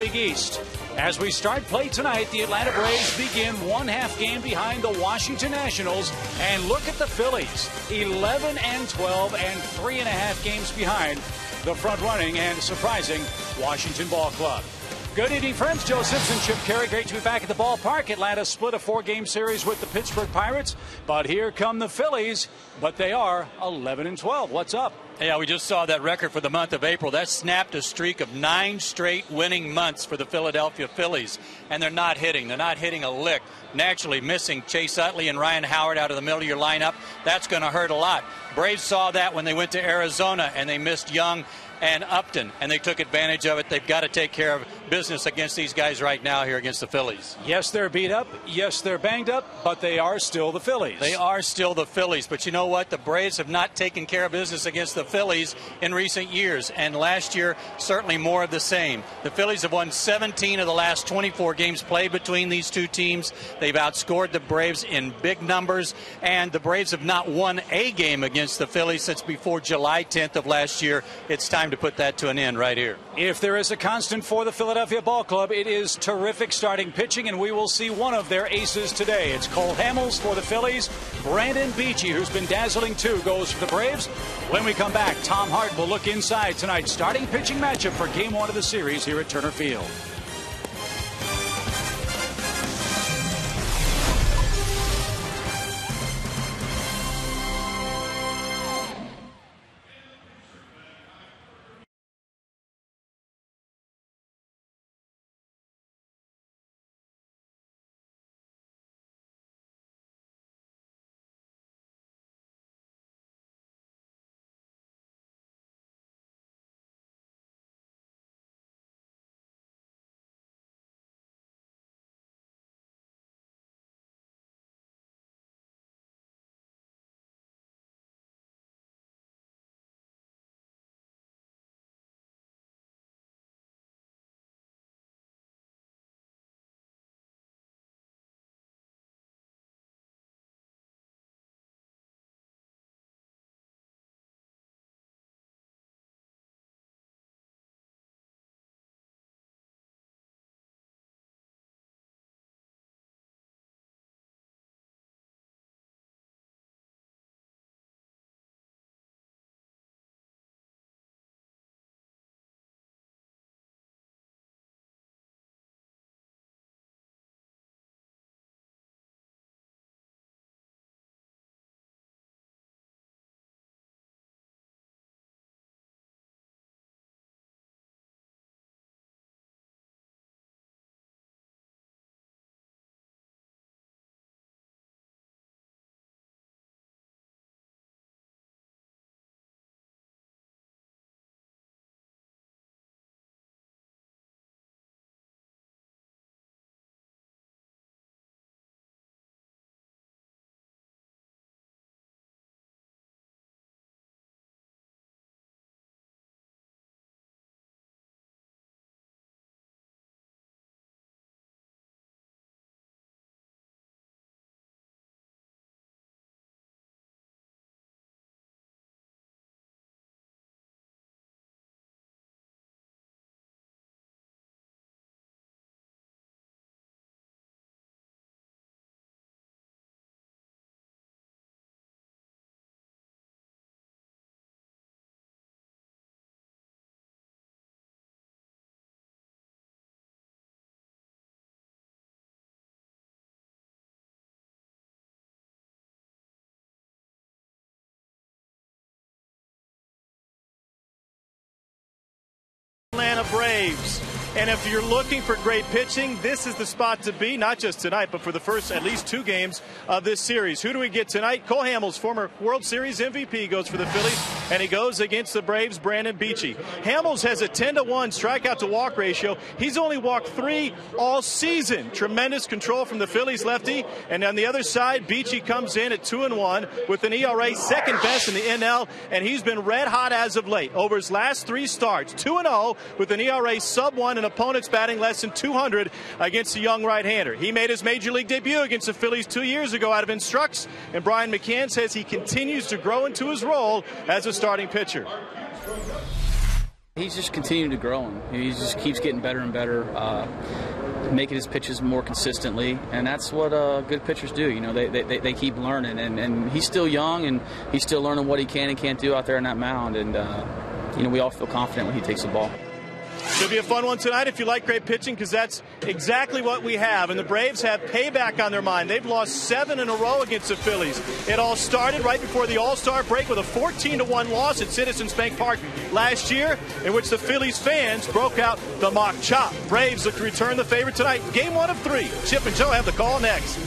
League East. As we start play tonight, the Atlanta Braves begin 1/2 game behind the Washington Nationals. And look at the Phillies, 11-12 and 3.5 games behind the front-running and surprising Washington Ball Club. Good evening, friends. Joe Simpson, Chip Carey. Great to be back at the ballpark. Atlanta split a 4-game series with the Pittsburgh Pirates. But here come the Phillies. But they are 11-12. What's up? Yeah, we just saw that record for the month of April. That snapped a streak of 9 straight winning months for the Philadelphia Phillies. And they're not hitting. They're not hitting a lick. Naturally missing Chase Utley and Ryan Howard out of the middle of your lineup. That's going to hurt a lot. Braves saw that when they went to Arizona and they missed Young and Upton, and they took advantage of it. They've got to take care of business against these guys right now here against the Phillies. Yes, they're beat up. Yes, they're banged up, but they are still the Phillies. They are still the Phillies, but you know what? The Braves have not taken care of business against the Phillies in recent years, and last year, certainly more of the same. The Phillies have won 17 of the last 24 games played between these two teams. They've outscored the Braves in big numbers, and the Braves have not won a game against the Phillies since before July 10th of last year. It's time to put that to an end right here. If there is a constant for the Philadelphia Ball Club, it is terrific starting pitching, and we will see one of their aces today. It's Cole Hamels for the Phillies. Brandon Beachy, who's been dazzling too, goes for the Braves. When we come back, Tom Hart will look inside tonight's starting pitching matchup for Game 1 of the series here at Turner Field. Atlanta Braves. And if you're looking for great pitching, this is the spot to be, not just tonight, but for the first at least 2 games of this series. Who do we get tonight? Cole Hamels, former World Series MVP, goes for the Phillies, and he goes against the Braves' Brandon Beachy. Hamels has a 10-to-1 strikeout-to-walk ratio. He's only walked 3 all season. Tremendous control from the Phillies lefty. And on the other side, Beachy comes in at 2-1 with an ERA second best in the NL, and he's been red hot as of late. Over his last 3 starts, 2-0 with an ERA sub-1 and opponents batting less than 200 against the young right-hander. He made his major league debut against the Phillies 2 years ago out of Instructs, and Brian McCann says he continues to grow into his role as a starting pitcher. He's just continuing to grow, and he just keeps getting better and better, making his pitches more consistently, and that's what good pitchers do. You know, they keep learning, and he's still young, and he's still learning what he can and can't do out there on that mound, and you know, we all feel confident when he takes the ball. Should be a fun one tonight if you like great pitching, because that's exactly what we have. And the Braves have payback on their mind. They've lost 7 in a row against the Phillies. It all started right before the All-Star break with a 14-1 loss at Citizens Bank Park last year, in which the Phillies fans broke out the mock chop. Braves look to return the favorite tonight. Game 1 of 3. Chip and Joe have the call next.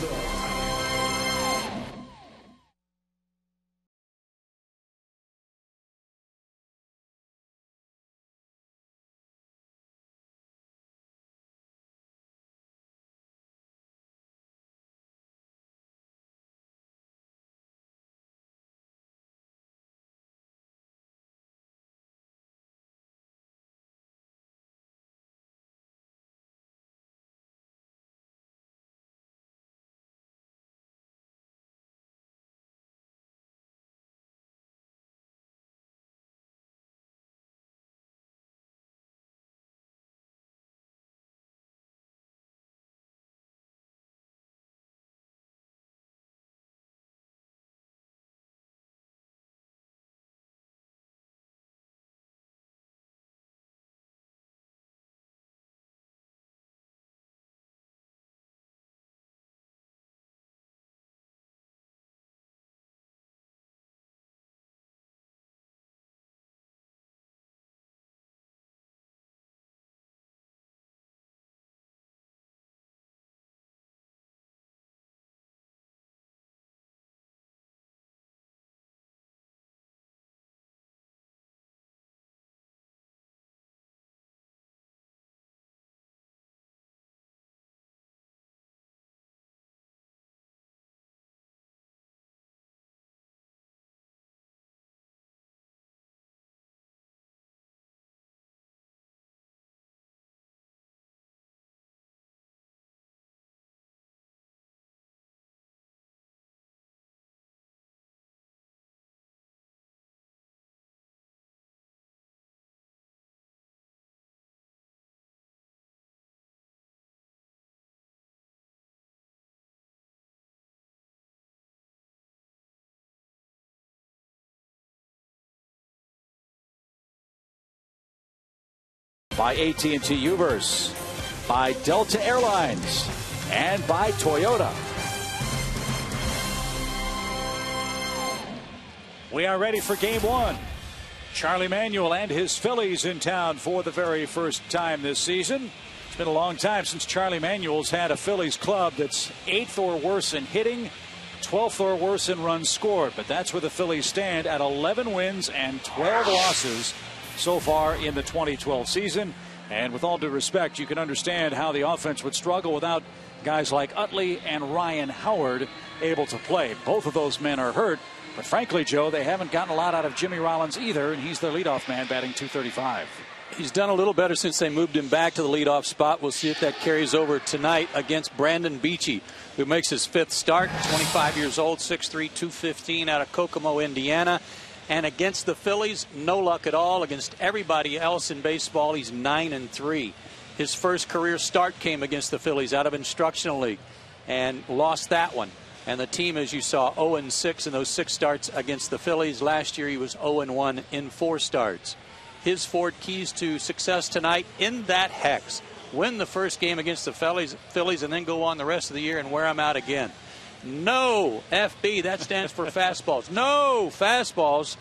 By AT&T Uverse, by Delta Airlines, and by Toyota. We are ready for game 1. Charlie Manuel and his Phillies in town for the very first time this season. It's been a long time since Charlie Manuel's had a Phillies club that's 8th or worse in hitting, 12th or worse in runs scored. But that's where the Phillies stand at 11 wins and 12 losses so far in the 2012 season. And with all due respect, you can understand how the offense would struggle without guys like Utley and Ryan Howard able to play. Both of those men are hurt. But frankly, Joe, they haven't gotten a lot out of Jimmy Rollins either, and he's their leadoff man batting .235. He's done a little better since they moved him back to the leadoff spot. We'll see if that carries over tonight against Brandon Beachy, who makes his 5th start, 25 years old, 6'3", 215 out of Kokomo, Indiana. And against the Phillies, no luck at all. Against everybody else in baseball, he's 9-3. His first career start came against the Phillies out of Instructional League and lost that one. And the team, as you saw, 0-6 in those 6 starts against the Phillies. Last year, he was 0-1 in 4 starts. His 4 keys to success tonight in that hex. Win the first game against the Phillies and then go on the rest of the year and wear them out again. No FB, that stands for fastballs. No fastballs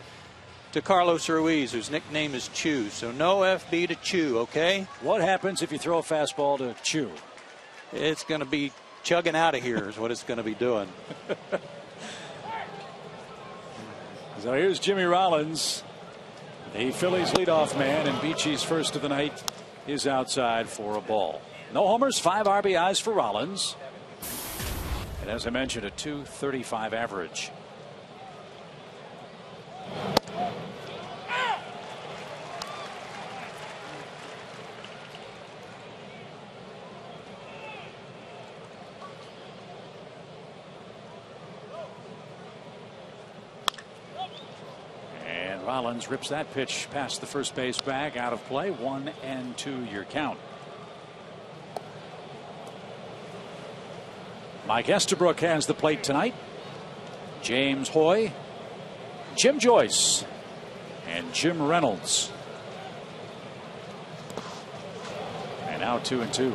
to Carlos Ruiz, whose nickname is Chew. So no FB to Chew, okay? What happens if you throw a fastball to Chew? It's going to be chugging out of here is what it's going to be doing. So here's Jimmy Rollins, the Phillies leadoff man, and Beachy's first of the night is outside for a ball. No homers, 5 RBIs for Rollins. And as I mentioned, a .235 average. Rollins rips that pitch past the first base bag, out of play. 1-2 your count. Mike Estabrook has the plate tonight. James Hoy, Jim Joyce, and Jim Reynolds. And now 2-2.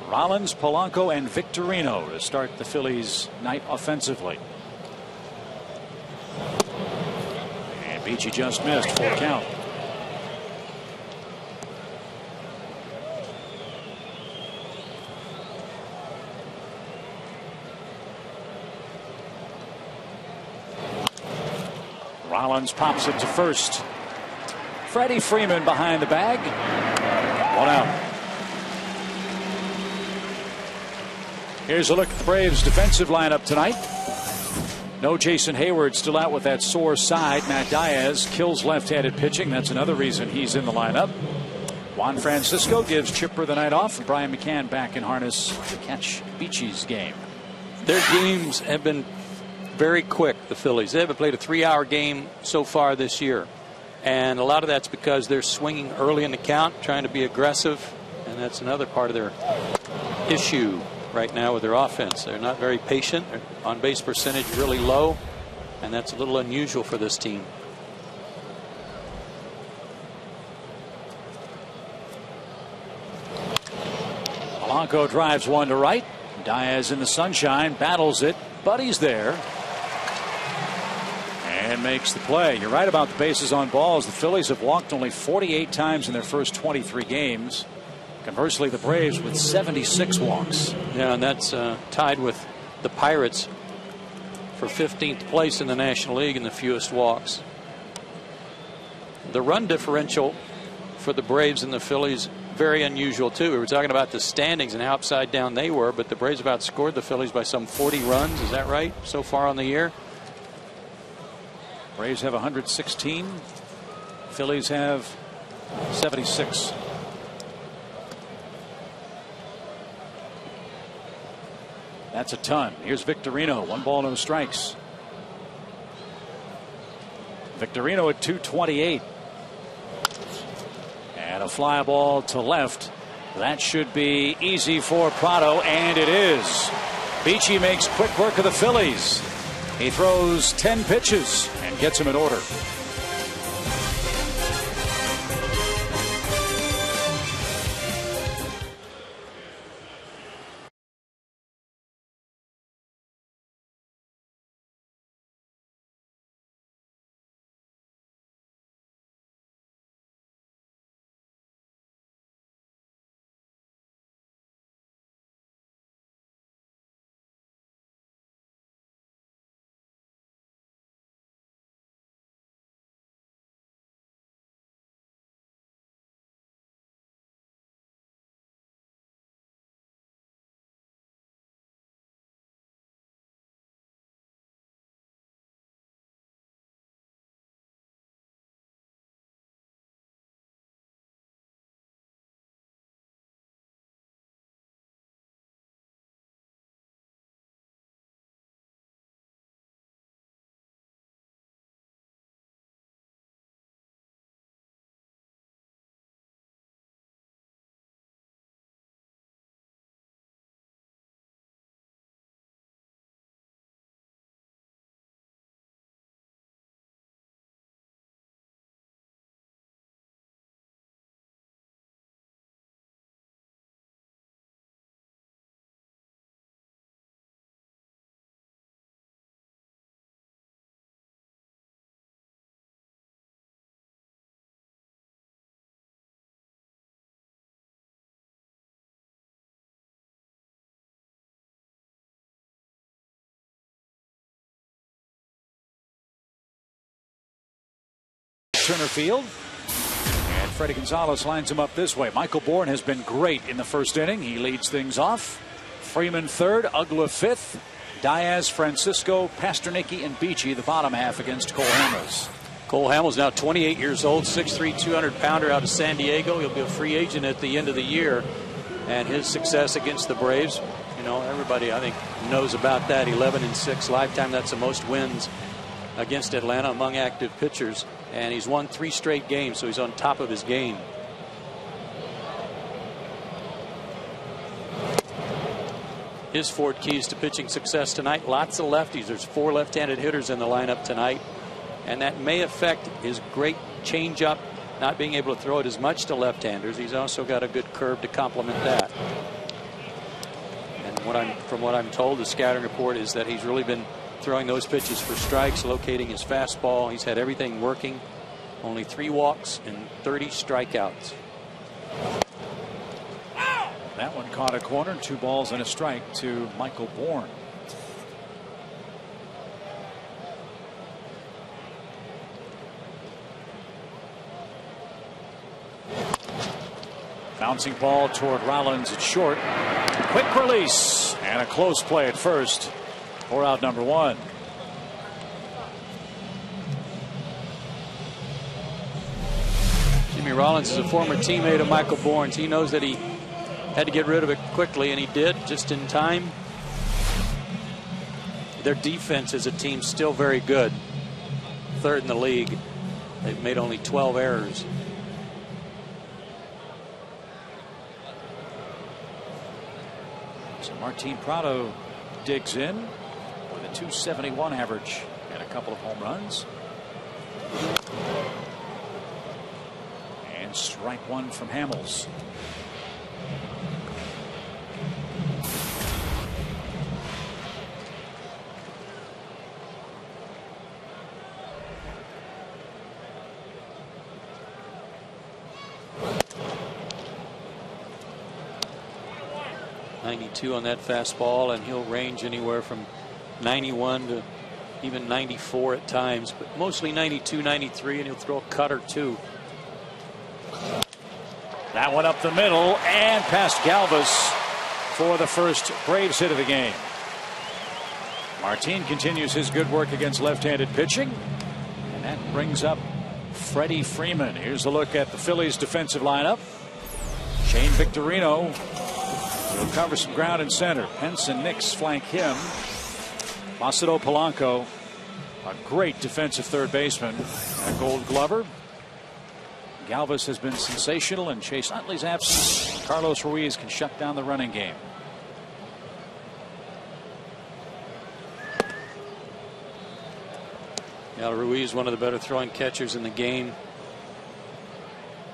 Rollins, Polanco, and Victorino to start the Phillies' night offensively. And Beachy just missed, full count. Rollins pops it to first. Freddie Freeman behind the bag. 1 out. Here's a look at the Braves' defensive lineup tonight. No Jason Hayward, still out with that sore side. Matt Diaz kills left-handed pitching. That's another reason he's in the lineup. Juan Francisco gives Chipper the night off. And Brian McCann back in harness to catch Beachy's game. Their games have been very quick, the Phillies. They haven't played a 3-hour game so far this year. And a lot of that's because they're swinging early in the count, trying to be aggressive. And that's another part of their issue right now with their offense. They're not very patient. Their on-base percentage really low, and that's a little unusual for this team. Polanco drives one to right. Diaz in the sunshine, battles it. Buddy's there and makes the play. You're right about the bases on balls. The Phillies have walked only 48 times in their first 23 games. Conversely, the Braves with 76 walks. Yeah, and that's tied with the Pirates for 15th place in the National League in the fewest walks. The run differential for the Braves and the Phillies, very unusual too. We were talking about the standings and how upside down they were, but the Braves have outscored the Phillies by some 40 runs. Is that right so far on the year? Braves have 116. Phillies have 76. That's a ton. Here's Victorino. 1 ball, no strikes. Victorino at 228. And a fly ball to left. That should be easy for Prado, and it is. Beachy makes quick work of the Phillies. He throws 10 pitches and gets them in order. Turner Field. And Freddie Gonzalez lines him up this way. Michael Bourne has been great in the first inning. He leads things off. Freeman third, Ugla fifth. Diaz, Francisco, Pasternicki, and Beachy the bottom half against Cole Hamels. Cole Hamels now 28 years old, 6'3", 200-pounder out of San Diego. He'll be a free agent at the end of the year. And his success against the Braves, you know, everybody I think knows about that. 11-6 lifetime. That's the most wins against Atlanta among active pitchers. And he's won 3 straight games, so he's on top of his game. His 4 keys to pitching success tonight. Lots of lefties. There's 4 left-handed hitters in the lineup tonight. And that may affect his great changeup, not being able to throw it as much to left-handers. He's also got a good curve to complement that. And from what I'm told, the scouting report is that he's really been throwing those pitches for strikes, locating his fastball. He's had everything working. Only 3 walks and 30 strikeouts. That one caught a corner. 2 balls and a strike to Michael Bourne. Bouncing ball toward Rollins at short. Quick release and a close play at first for out number 1. Jimmy Rollins is a former teammate of Michael Bourne's. He knows that he had to get rid of it quickly, and he did just in time. Their defense as a team still very good. 3rd in the league. They've made only 12 errors. So Martin Prado digs in with a .271 average and a couple of home runs. And strike 1 from Hamels. .92 on that fastball, and he'll range anywhere from 91 to even 94 at times, but mostly 92, 93, and he'll throw a cutter too. That one up the middle and past Galvis for the first Braves hit of the game. Martin continues his good work against left-handed pitching, and that brings up Freddie Freeman. Here's a look at the Phillies defensive lineup. Shane Victorino will cover some ground in center. Pence and Nix flank him. Macedo Polanco, a great defensive third baseman, and a Gold Glover. Galvis has been sensational in Chase Utley's absence. Carlos Ruiz can shut down the running game. Now Ruiz, one of the better throwing catchers in the game.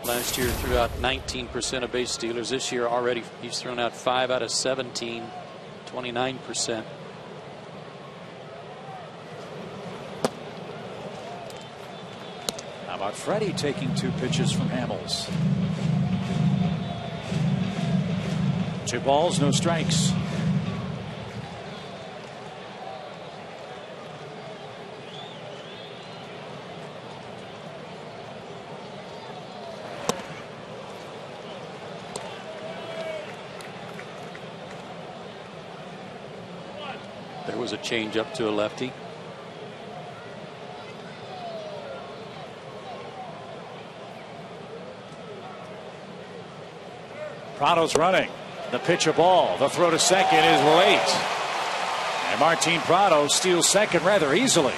Last year threw out 19% of base stealers. This year already he's thrown out 5 out of 17, 29%. How about Freddie taking 2 pitches from Hamels? 2 balls, no strikes. There was a change up to a lefty. Prado's running. The pitch a ball. The throw to second is late. And Martin Prado steals second rather easily.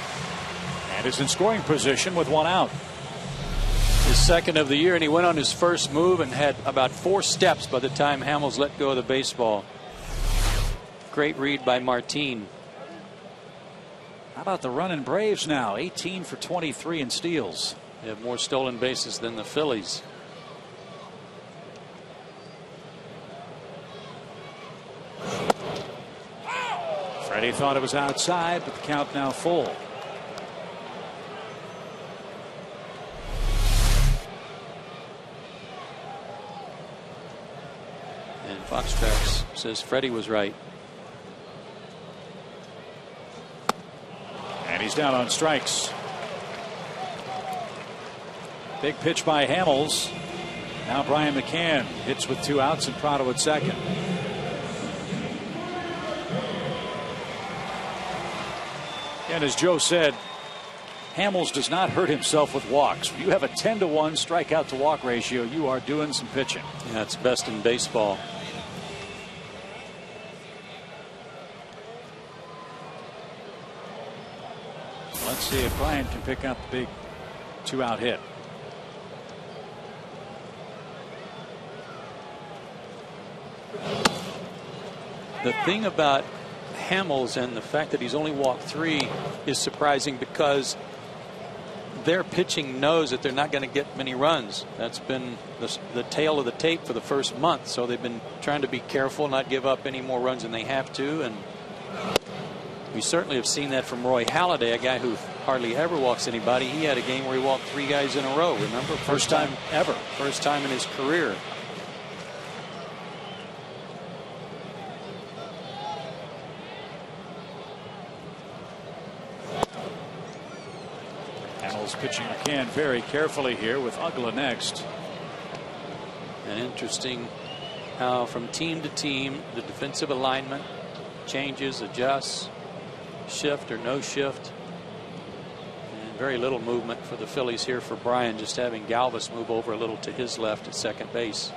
And is in scoring position with 1 out. His 2nd of the year, and he went on his first move and had about 4 steps by the time Hamels let go of the baseball. Great read by Martin. How about the running Braves now? 18 for 23 in steals. They have more stolen bases than the Phillies. Freddie thought it was outside, but the count now full. And Fox Tracks says Freddie was right. And he's down on strikes. Big pitch by Hamels. Now Brian McCann hits with 2 outs and Prado at second. And as Joe said, Hamels does not hurt himself with walks. When you have a 10-to-1 strikeout to walk ratio, you are doing some pitching. Yeah, it's best in baseball. Let's see if Bryant can pick up the big 2-out hit. The thing about Hamels and the fact that he's only walked 3 is surprising, because their pitching knows that they're not going to get many runs. That's been the tail of the tape for the first month. So they've been trying to be careful, not give up any more runs than they have to. And we certainly have seen that from Roy Halladay, a guy who hardly ever walks anybody. He had a game where he walked 3 guys in a row. Remember? First time ever. First time in his career. Hamels pitching McCann very carefully here with Ugla next. And interesting how from team to team the defensive alignment changes, adjusts, shift or no shift. And very little movement for the Phillies here for Brian, just having Galvis move over a little to his left at second base.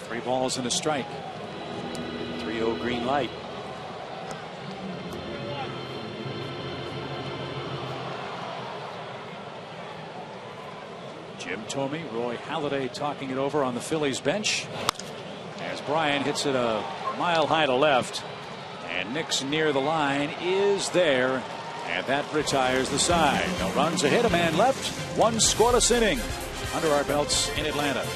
Three balls and a strike. 3-0 green light. Jim Thome, Roy Halladay talking it over on the Phillies bench as Brian hits it a mile high to left, and Nix near the line is there, and that retires the side. No runs, a hit, a man left, 1 scoreless inning under our belts in Atlanta.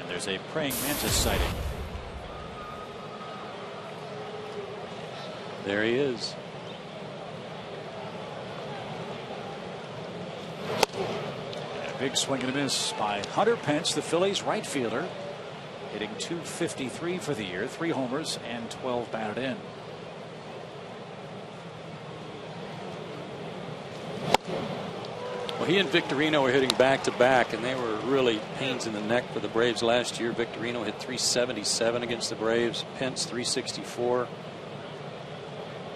There's a praying mantis sighting. There he is. And a big swing and a miss by Hunter Pence, the Phillies right fielder, hitting .253 for the year, 3 homers and 12 batted in. Well, he and Victorino were hitting back to back, and they were really pains in the neck for the Braves last year. Victorino hit .377 against the Braves, Pence .364.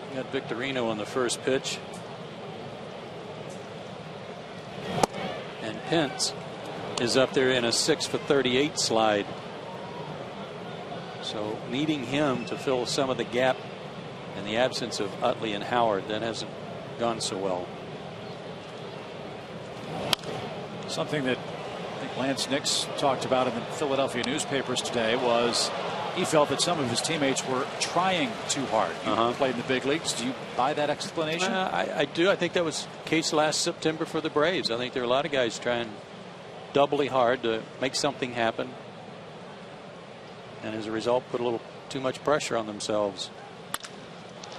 You got Victorino on the first pitch, and Pence is up there in a 6 for 38 slide. So needing him to fill some of the gap in the absence of Utley and Howard, that hasn't gone so well. Something that I think Lance Nix talked about in the Philadelphia newspapers today was he felt that some of his teammates were trying too hard. You played in the big leagues. Do you buy that explanation? I do. I think that was the case last September for the Braves. I think there are a lot of guys trying doubly hard to make something happen, and as a result put a little too much pressure on themselves.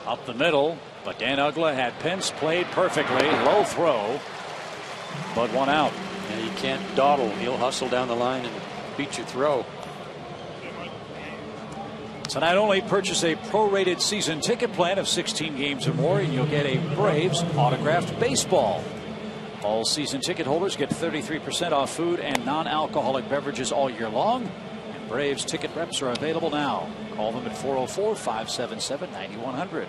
Up the middle, but Dan Uggla had Pence played perfectly. Low throw, but one out. Yeah, you can't dawdle. He'll hustle down the line and beat your throw. Tonight only, purchase a prorated season ticket plan of 16 games or more and you'll get a Braves autographed baseball. All season ticket holders get 33% off food and non-alcoholic beverages all year long. And Braves ticket reps are available now. Call them at 404-577-9100.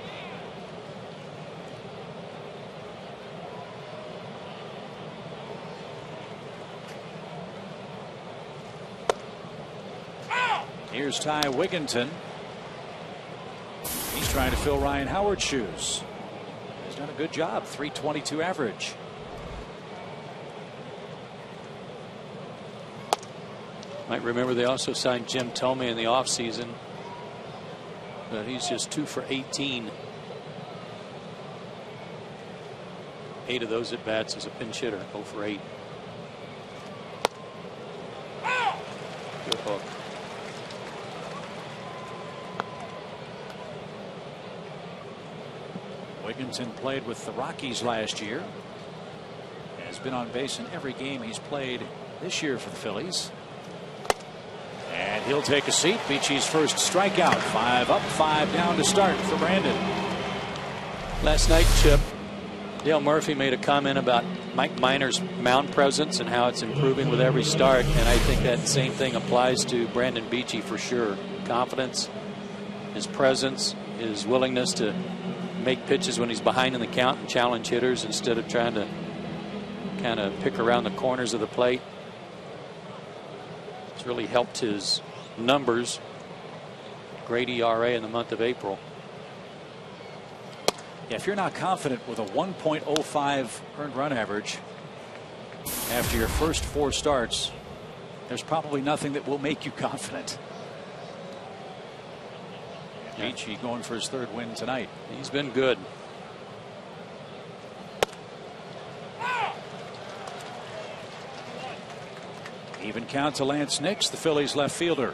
Here's Ty Wigginton. He's trying to fill Ryan Howard's shoes. He's done a good job. .322 average. Might remember they also signed Jim Thome in the offseason, but he's just 2 for 18. 8 of those at bats as a pinch hitter. 0 for 8. Good hook. Wigginton played with the Rockies last year. Has been on base in every game he's played this year for the Phillies. And he'll take a seat. Beachy's first strikeout. 5 up, 5 down to start for Brandon. Last night, Chip, Dale Murphy made a comment about Mike Minor's mound presence and how it's improving with every start, and I think that same thing applies to Brandon Beachy for sure. Confidence, his presence, his willingness to make pitches when he's behind in the count and challenge hitters instead of trying to kind of pick around the corners of the plate. It's really helped his numbers. Great ERA in the month of April. Yeah, if you're not confident with a 1.05 earned run average after your first 4 starts, there's probably nothing that will make you confident. Beachy going for his 3rd win tonight. He's been good. Even count to Lance Nix, the Phillies left fielder.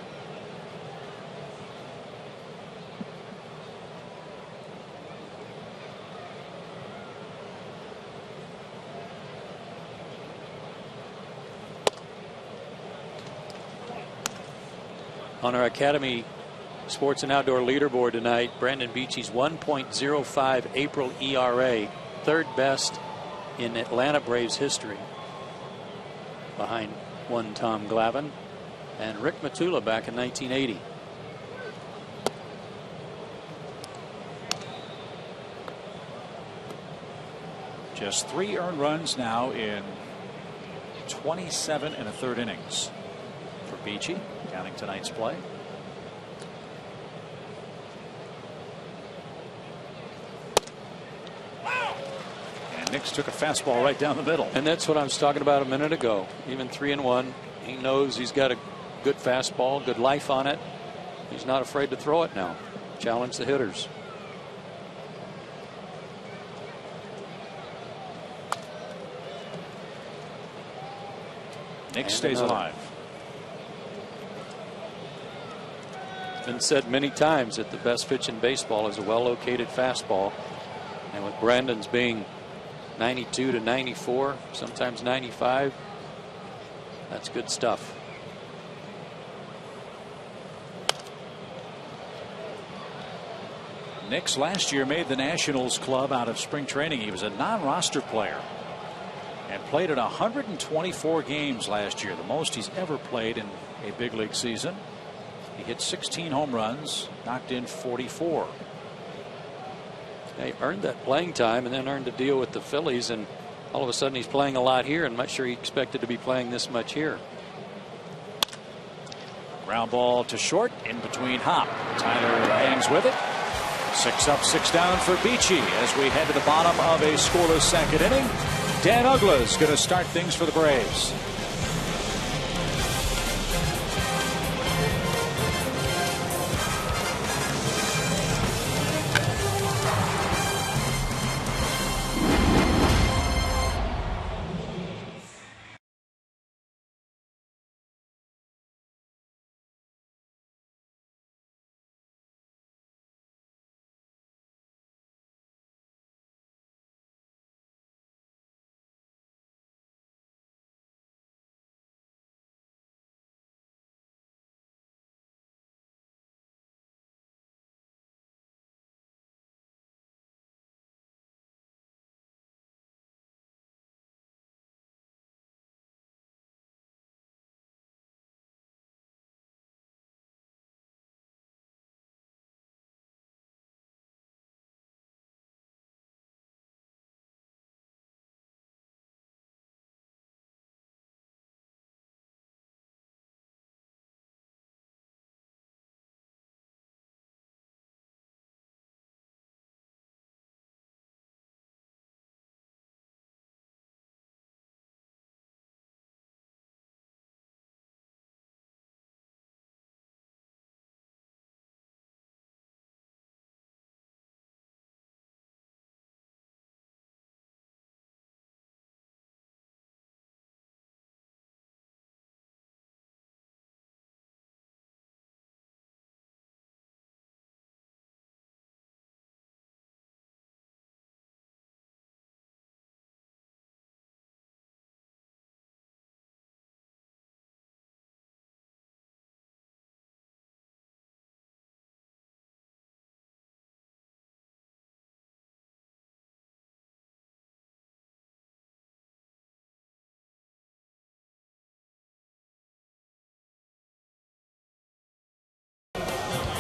On our Academy Sports and Outdoor leaderboard tonight, Brandon Beachy's 1.05 April ERA, 3rd best in Atlanta Braves history, behind one Tom Glavine and Rick Matula back in 1980. Just 3 earned runs now in 27 1/3 innings for Beachy, counting tonight's play. Nix took a fastball right down the middle. And that's what I was talking about a minute ago. Even 3-1. He knows he's got a good fastball, good life on it. He's not afraid to throw it now. Challenge the hitters. Nix stays alive. It's been said many times that the best pitch in baseball is a well-located fastball. And with Brandon's being 92 to 94, sometimes 95. That's good stuff. Nix last year made the Nationals club out of spring training. He was a non-roster player and played in 124 games last year, the most he's ever played in a big league season. He hit 16 home runs, knocked in 44. He earned that playing time and then earned a deal with the Phillies, and all of a sudden he's playing a lot here, and I'm not sure he expected to be playing this much here. Ground ball to short, in between Hop. Tyler hangs with it. 6 up, 6 down for Beachy as we head to the bottom of a scoreless second inning. Dan Uggla is going to start things for the Braves.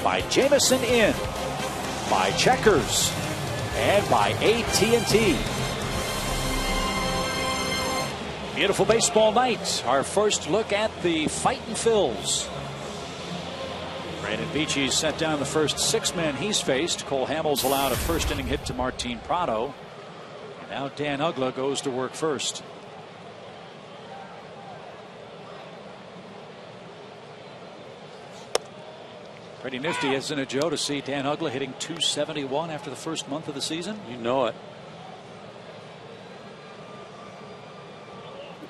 By Jamison Inn, by Checkers, and by AT&T. Beautiful baseball night. Our first look at the Fightin' Phils. Brandon Beachy set down the first 6-man he's faced. Cole Hamels allowed a first inning hit to Martin Prado. And now Dan Uggla goes to work first. Pretty nifty, isn't it, Joe, to see Dan Uggla hitting .271 after the first month of the season? You know it.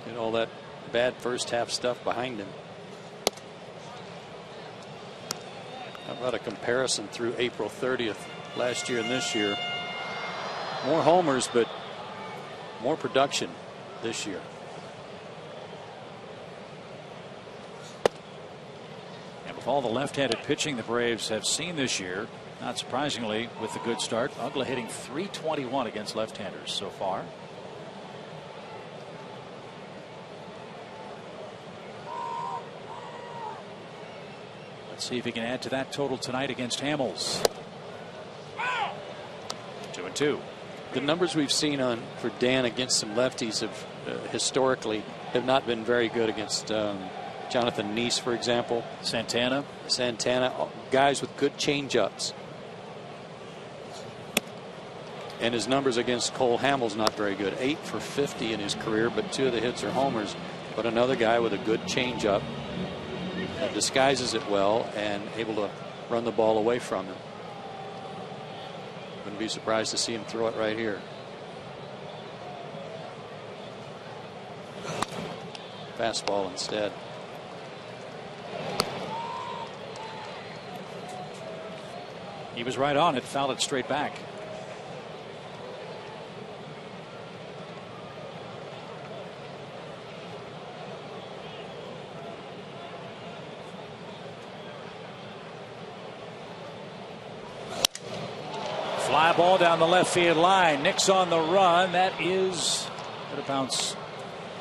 Get all that bad first half stuff behind him. How about a comparison through April 30th last year and this year? More homers, but more production this year. With all the left-handed pitching the Braves have seen this year, not surprisingly, with the good start, Uggla hitting .321 against left-handers so far. Let's see if he can add to that total tonight against Hamels. 2-2. The numbers we've seen for Dan against some lefties have historically have not been very good against Jonathan Neese, for example. Santana, guys with good changeups. And his numbers against Cole Hamels not very good. 8 for 50 in his career, but 2 of the hits are homers. But another guy with a good changeup that disguises it well and able to run the ball away from him. Wouldn't be surprised to see him throw it right here. Fastball instead. He was right on it, fouled it straight back. Fly ball down the left field line. Nick's on the run. That is going to bounce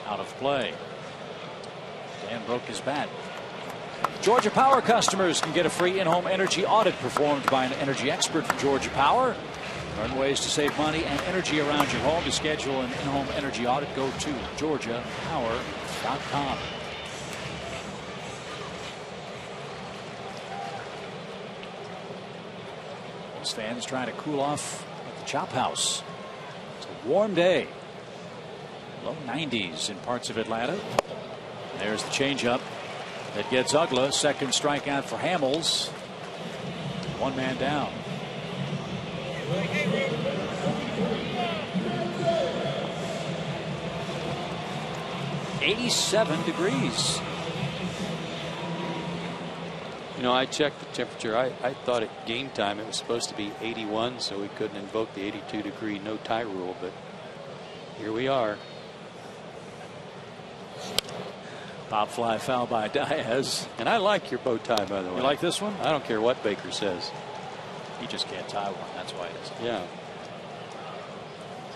out of play. Dan broke his bat. Georgia Power customers can get a free in-home energy audit performed by an energy expert from Georgia Power. Learn ways to save money and energy around your home. To schedule an in-home energy audit, go to georgiapower.com. Cubs fans trying to cool off at the Chop House. It's a warm day. Low 90s in parts of Atlanta. There's the changeup that gets Uggla. Second strikeout for Hamels. One man down. "87 degrees. You know, I checked the temperature. I thought at game time it was supposed to be 81, so we couldn't invoke the 82-degree no tie rule, but here we are. Pop fly foul by Diaz. And I like your bow tie, by the way. You like this one? I don't care what Baker says. He just can't tie one. That's why it is. Yeah.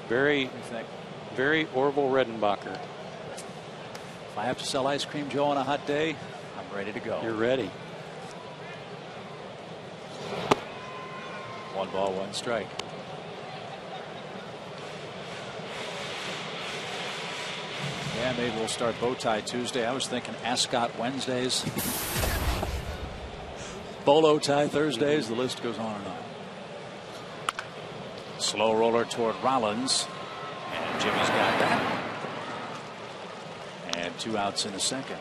Very, very Orville Redenbacher. If I have to sell ice cream, Joe, on a hot day, I'm ready to go. You're ready. 1 ball, 1 strike. Yeah, maybe we'll start bow tie Tuesday. I was thinking ascot Wednesdays. Bolo tie Thursdays. The list goes on and on. Slow roller toward Rollins. And Jimmy's got that. And 2 outs in the second.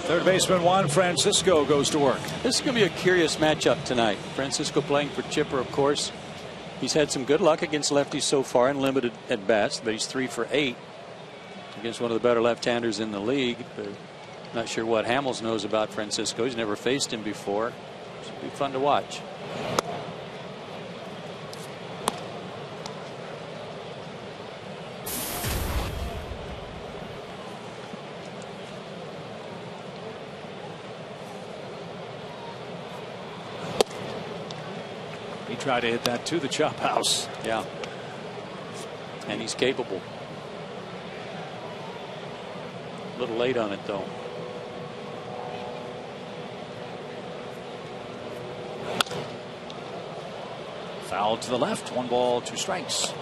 Third baseman Juan Francisco goes to work. This is going to be a curious matchup tonight. Francisco playing for Chipper, of course. He's had some good luck against lefties so far in limited at bats, but he's 3 for 8 against one of the better left-handers in the league. But not sure what Hamels knows about Francisco. He's never faced him before. Should be fun to watch. He tried to hit that to the Chop House. Yeah. And he's capable. A little late on it, though. Foul to the left. 1 ball, 2 strikes.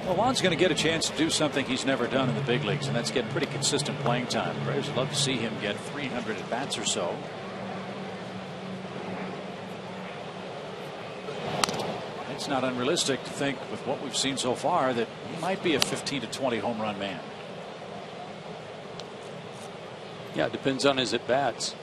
Well, Juan's going to get a chance to do something he's never done in the big leagues, and that's get pretty consistent playing time. Braves would love to see him get 300 at bats or so. It's not unrealistic to think, with what we've seen so far, that he might be a 15 to 20 home run man. Yeah, it depends on his at-bats.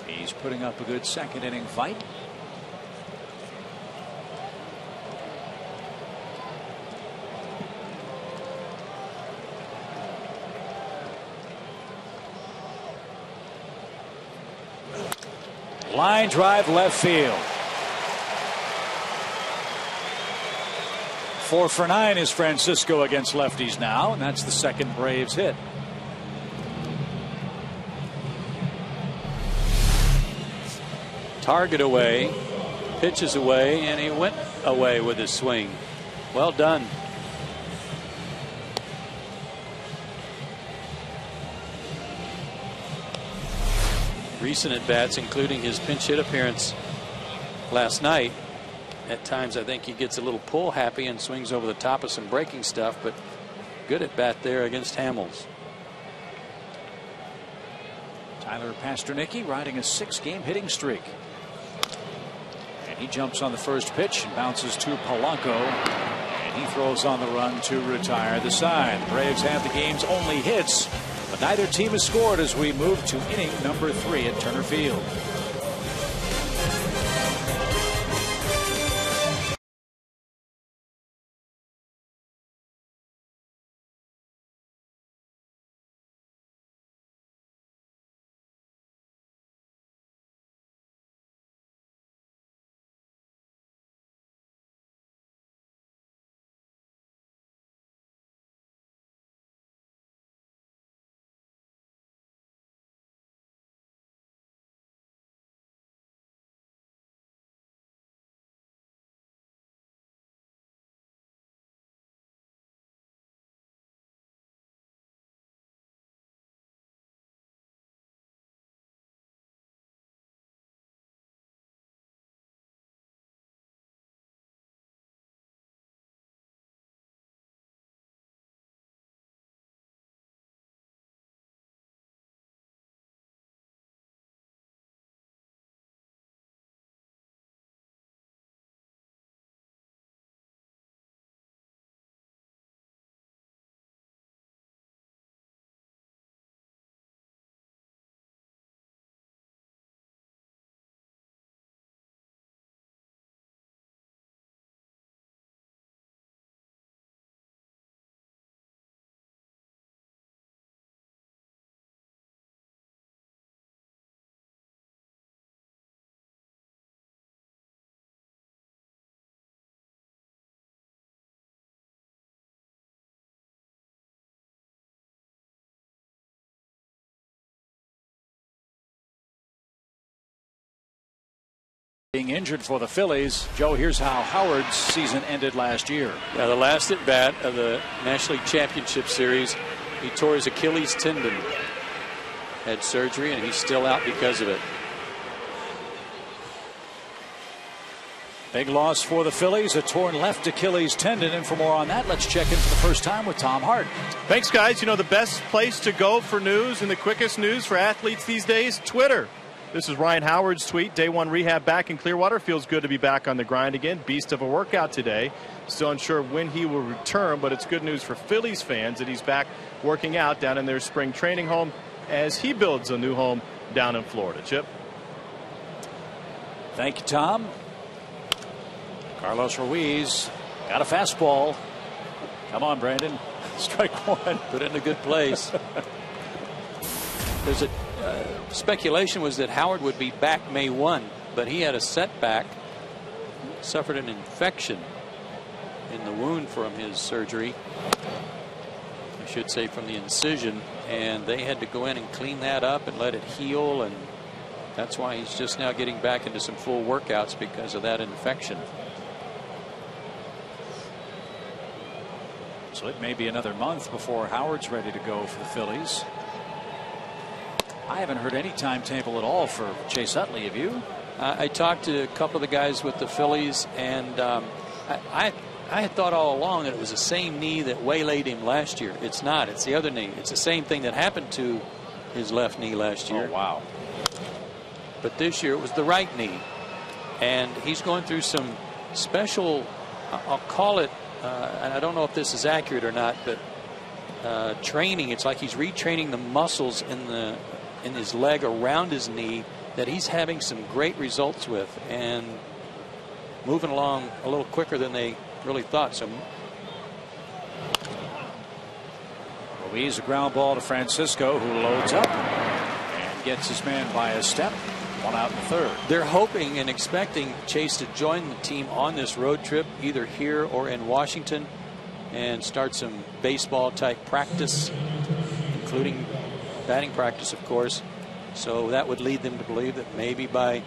He's putting up a good second inning fight. Line drive left field. 4 for 9 is Francisco against lefties now, and that's the second Braves hit. Target away, pitches away, and he went away with his swing. Well done. Recent at bats, including his pinch hit appearance last night. At times, I think he gets a little pull happy and swings over the top of some breaking stuff, but good at bat there against Hamels. Tyler Pastornicki riding a 6-game hitting streak. And he jumps on the first pitch and bounces to Polanco. And he throws on the run to retire the side. The Braves have the game's only hits, but neither team has scored as we move to inning number 3 at Turner Field. being injured for the Phillies. Joe, here's how Howard's season ended last year. Yeah, the last at bat of the National League Championship Series, he tore his Achilles tendon, had surgery, and he's still out because of it. Big loss for the Phillies, a torn left Achilles tendon. And for more on that, let's check in for the first time with Tom Hart. Thanks, guys. You know, the best place to go for news and the quickest news for athletes these days, Twitter. This is Ryan Howard's tweet. Day one rehab back in Clearwater. Feels good to be back on the grind again. Beast of a workout today. Still unsure when he will return, but it's good news for Phillies fans that he's back working out down in their spring training home as he builds a new home down in Florida. Chip. Thank you, Tom. Carlos Ruiz got a fastball. Come on, Brandon. Strike one. Put it in a good place. There's a speculation was that Howard would be back May 1, but he had a setback, suffered an infection in the wound from his surgery, I should say from the incision, and they had to go in and clean that up and let it heal, and that's why he's just now getting back into some full workouts because of that infection. So it may be another month before Howard's ready to go for the Phillies. I haven't heard any timetable at all for Chase Utley. Have you? I talked to a couple of the guys with the Phillies, and I had thought all along that it was the same knee that waylaid him last year. It's not. It's the other knee. It's the same thing that happened to his left knee last year. Oh, wow. But this year it was the right knee. And he's going through some special, I'll call it, and I don't know if this is accurate or not, but training. It's like he's retraining the muscles in his leg around his knee that he's having some great results with and moving along a little quicker than they really thought. So Ruiz, a ground ball to Francisco, who loads up and gets his man by a step. One out in the third. They're hoping and expecting Chase to join the team on this road trip, either here or in Washington, and start some baseball type practice, including batting practice, of course. So that would lead them to believe that maybe by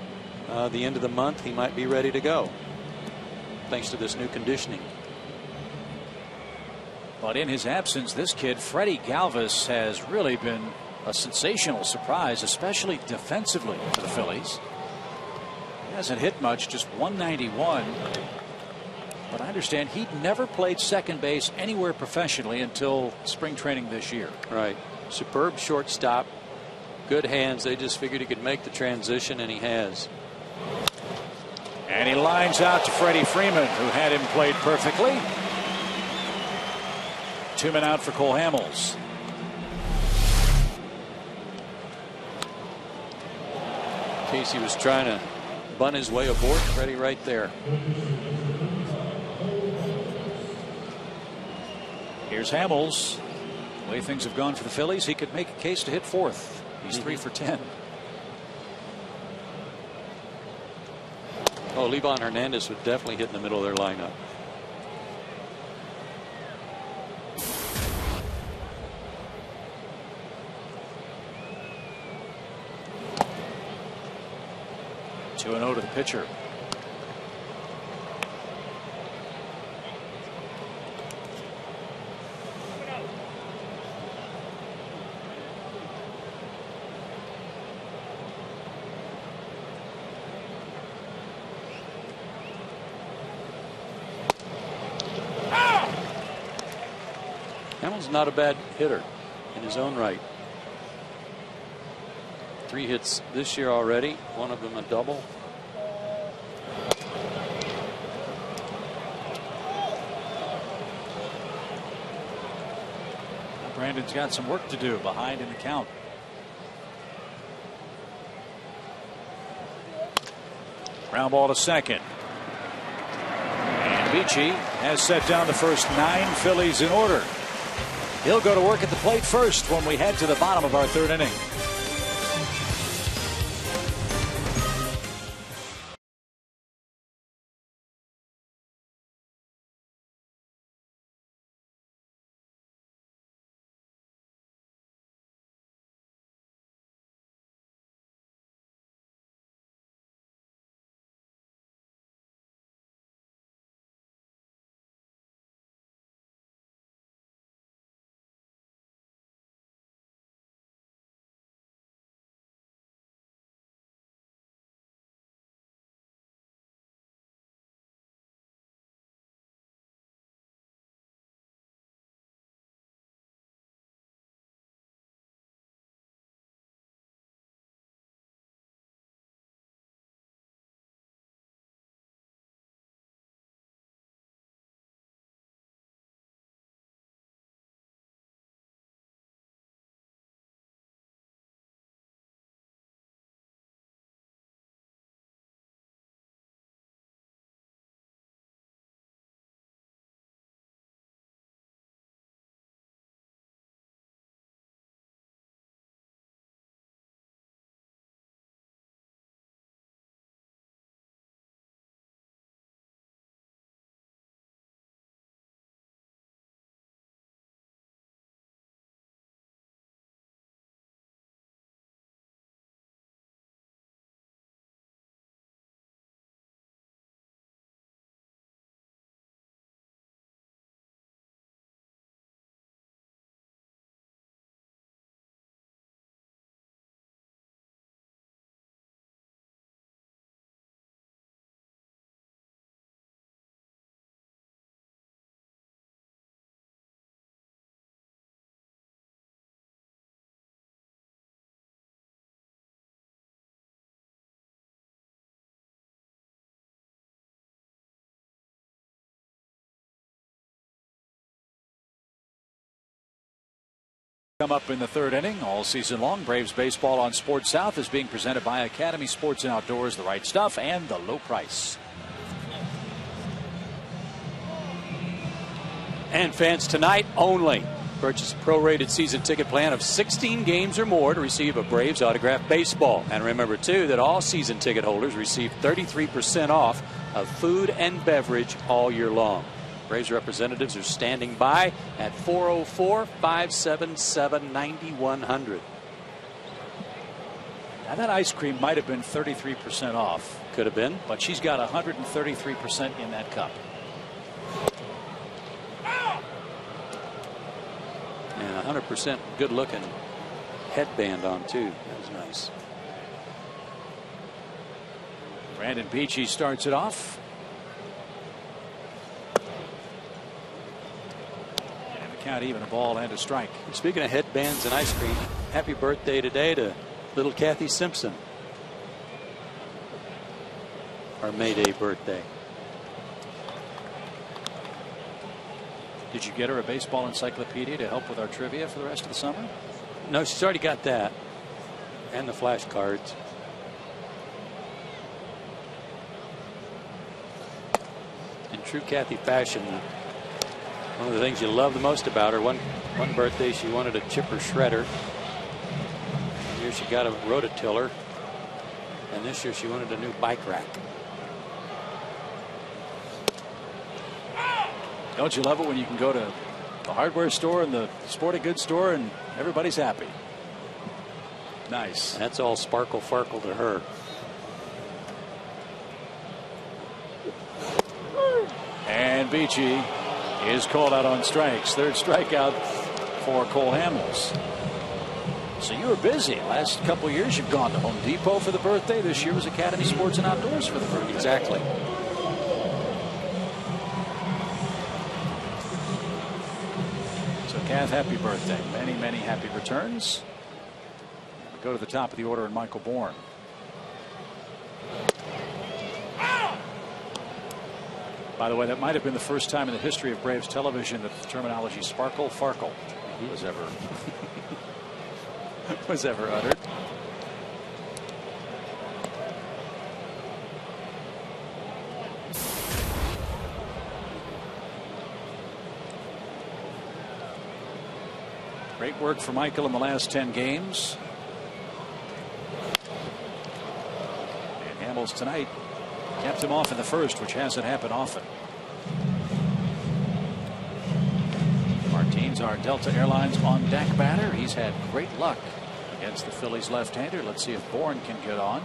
the end of the month he might be ready to go, thanks to this new conditioning. But in his absence, this kid, Freddie Galvis, has really been a sensational surprise, especially defensively for the Phillies. He hasn't hit much, just 191. But I understand he'd never played second base anywhere professionally until spring training this year. Right. Superb shortstop. Good hands. They just figured he could make the transition, and he has. And he lines out to Freddie Freeman, who had him played perfectly. 2 men out for Cole Hamels. Casey was trying to bunt his way aboard. Freddie right there. Here's Hamels. The way things have gone for the Phillies, he could make a case to hit fourth. He's 3 for 10. Oh, Livan Hernandez would definitely hit in the middle of their lineup. Two and 0 to the pitcher. Hamels not a bad hitter in his own right. 3 hits this year already, one of them a double. Brandon's got some work to do behind in the count. Ground ball to second. And Beachy has set down the first 9 Phillies in order. He'll go to work at the plate first when we head to the bottom of our 3rd inning. Come up in the third inning all season long. Braves baseball on Sports South is being presented by Academy Sports and Outdoors, the right stuff and the low price. And fans, tonight only, purchase a prorated season ticket plan of 16 games or more to receive a Braves autographed baseball. And remember, too, that all season ticket holders receive 33% off of food and beverage all year long. Braves representatives are standing by at 404-577-9100. Now that ice cream might have been 33% off. Could have been. But she's got 133% in that cup. And 100% good looking headband on too. That was nice. Brandon PHI starts it off. And the count even, a ball and a strike. Speaking of headbands and ice cream, happy birthday today to little Kathy Simpson. Our May Day birthday. Did you get her a baseball encyclopedia to help with our trivia for the rest of the summer? No, she's already got that. And the flashcards. In true Kathy fashion, one of the things you love the most about her, one birthday she wanted a chipper shredder. One year she got a rototiller. And this year she wanted a new bike rack. Don't you love it when you can go to the hardware store and the sporting goods store and everybody's happy? Nice. That's all sparkle farkle to her. And PHI is called out on strikes. Third strikeout for Cole Hamels. So you were busy. Last couple years you've gone to Home Depot for the birthday. This year was Academy Sports and Outdoors for the birthday. Exactly. Kath, happy birthday. Many, many happy returns. We go to the top of the order and Michael Bourne. By the way, that might have been the first time in the history of Braves television that the terminology sparkle farkle was ever uttered. Great work for Michael in the last 10 games. And Hamels tonight kept him off in the first, which hasn't happened often. Martins, our Delta Airlines on deck batter. He's had great luck against the Phillies left-hander. Let's see if Bourne can get on.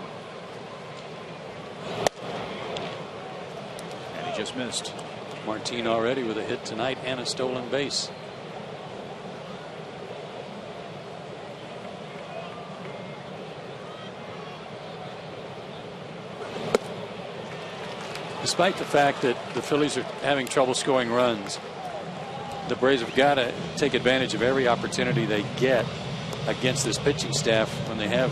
And he just missed. Martin already with a hit tonight and a stolen base. Despite the fact that the Phillies are having trouble scoring runs, the Braves have got to take advantage of every opportunity they get against this pitching staff when they have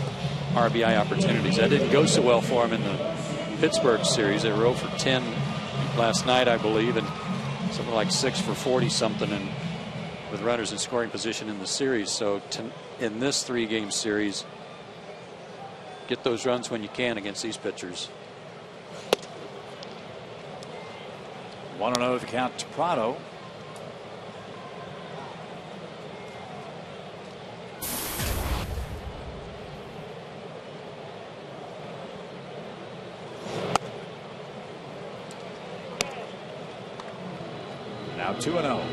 RBI opportunities. That didn't go so well for them in the Pittsburgh series. They were 0 for 10 last night, I believe, and something like 6 for 40 something, and with runners in scoring position in the series. So in this 3-game series, get those runs when you can against these pitchers. 1-0 the count to Prado. Now 2-0.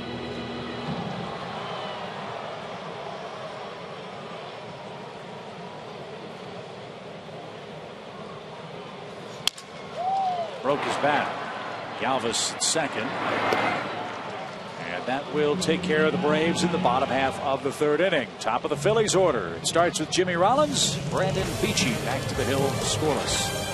Broke his bat. Galvis second. And that will take care of the Braves in the bottom half of the third inning. Top of the Phillies order. It starts with Jimmy Rollins. Brandon PHI back to the hill scoreless.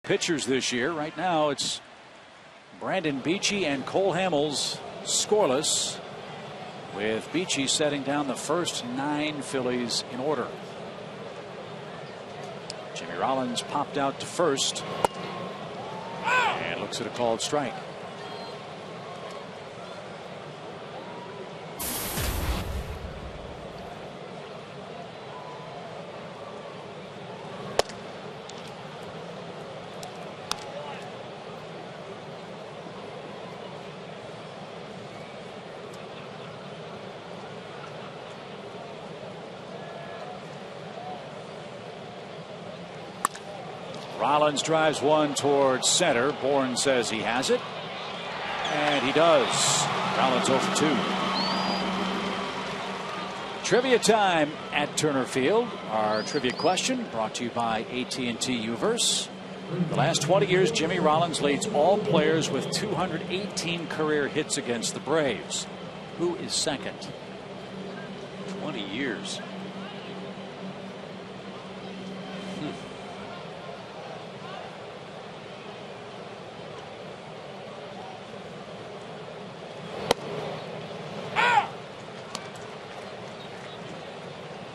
pitchers this year. Right now it's Brandon Beachy and Cole Hamels scoreless, with Beachy setting down the first 9 Phillies in order. Jimmy Rollins popped out to first and looks at a called strike. Rollins drives one towards center. Bourne says he has it, and he does. Rollins 0 for 2. Trivia time at Turner Field. Our trivia question brought to you by AT&T Uverse. The last 20 years, Jimmy Rollins leads all players with 218 career hits against the Braves. Who is second? 20 years.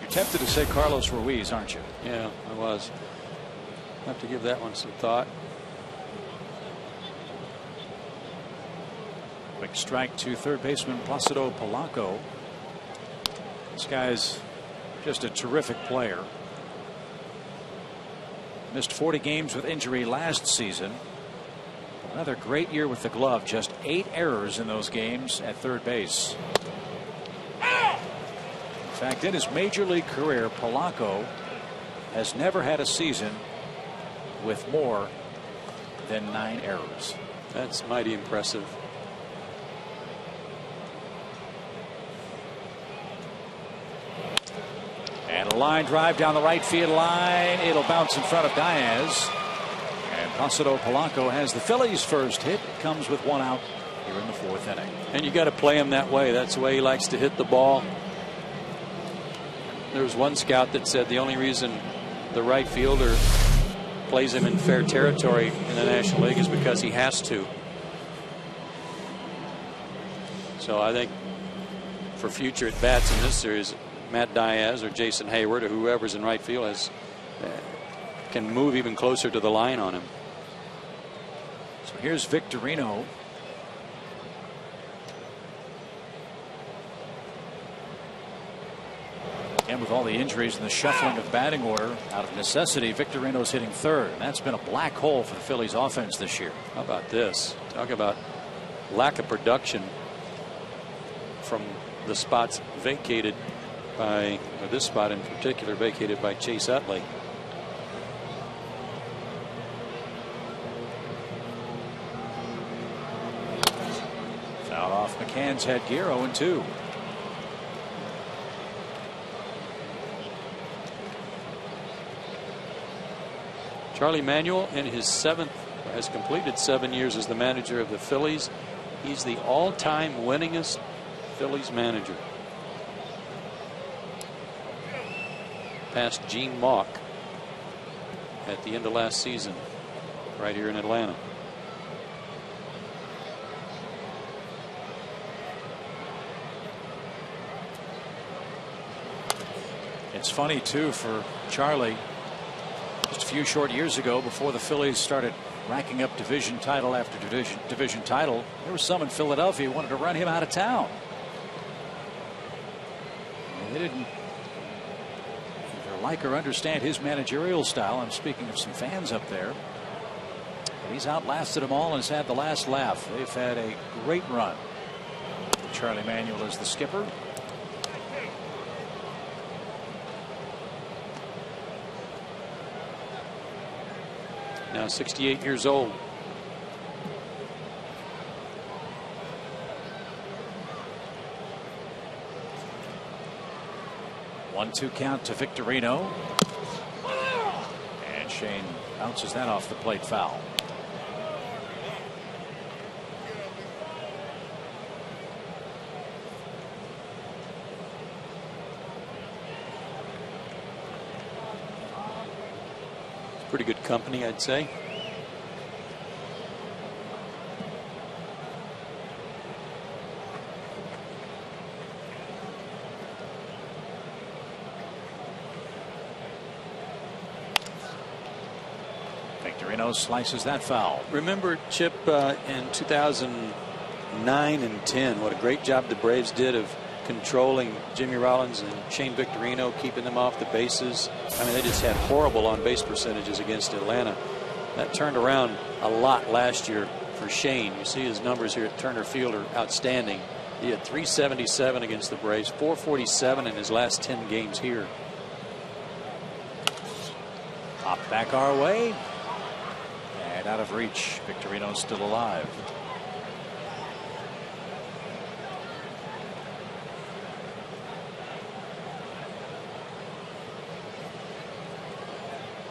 Tempted to say Carlos Ruiz, aren't you? Yeah, I was. I have to give that one some thought. Quick strike to third baseman Placido Polanco. This guy's just a terrific player. Missed 40 games with injury last season. Another great year with the glove. Just 8 errors in those games at third base. In fact, in his major league career, Polanco has never had a season with more than 9 errors. That's mighty impressive. And a line drive down the right field line. It'll bounce in front of Diaz. And Placido Polanco has the Phillies' first hit. It comes with 1 out here in the 4th inning. And you got to play him that way. That's the way he likes to hit the ball. There was one scout that said the only reason the right fielder plays him in fair territory in the National League is because he has to. So I think for future at bats in this series, Matt Diaz or Jason Hayward or whoever's in right field can move even closer to the line on him. So here's Victorino. And with all the injuries and the shuffling of batting order, out of necessity, Victorino's hitting third. And that's been a black hole for the Phillies offense this year. How about this? Talk about lack of production from the spots vacated by, or this spot in particular, vacated by Chase Utley. Foul off McCann's headgear, 0-2. Charlie Manuel in his 7th has completed 7 years as the manager of the Phillies. He's the all-time winningest Phillies manager. Past Gene Mauch at the end of last season right here in Atlanta. It's funny too for Charlie. Just a few short years ago, before the Phillies started racking up division title after division title, there was some in Philadelphia who wanted to run him out of town. They didn't either like or understand his managerial style. I'm speaking of some fans up there. But he's outlasted them all and has had the last laugh. They've had a great run. Charlie Manuel is the skipper. Now 68 years old. One-two count to Victorino. And Shane bounces that off the plate foul. Pretty good company, I'd say. Victorino slices that foul. Remember, Chip, in 2009 and 10, what a great job the Braves did of controlling Jimmy Rollins and Shane Victorino, keeping them off the bases. I mean, they just had horrible on-base percentages against Atlanta. That turned around a lot last year for Shane. You see his numbers here at Turner Field are outstanding. He had 377 against the Braves, 447 in his last 10 games here. Pop back our way. And out of reach. Victorino's still alive.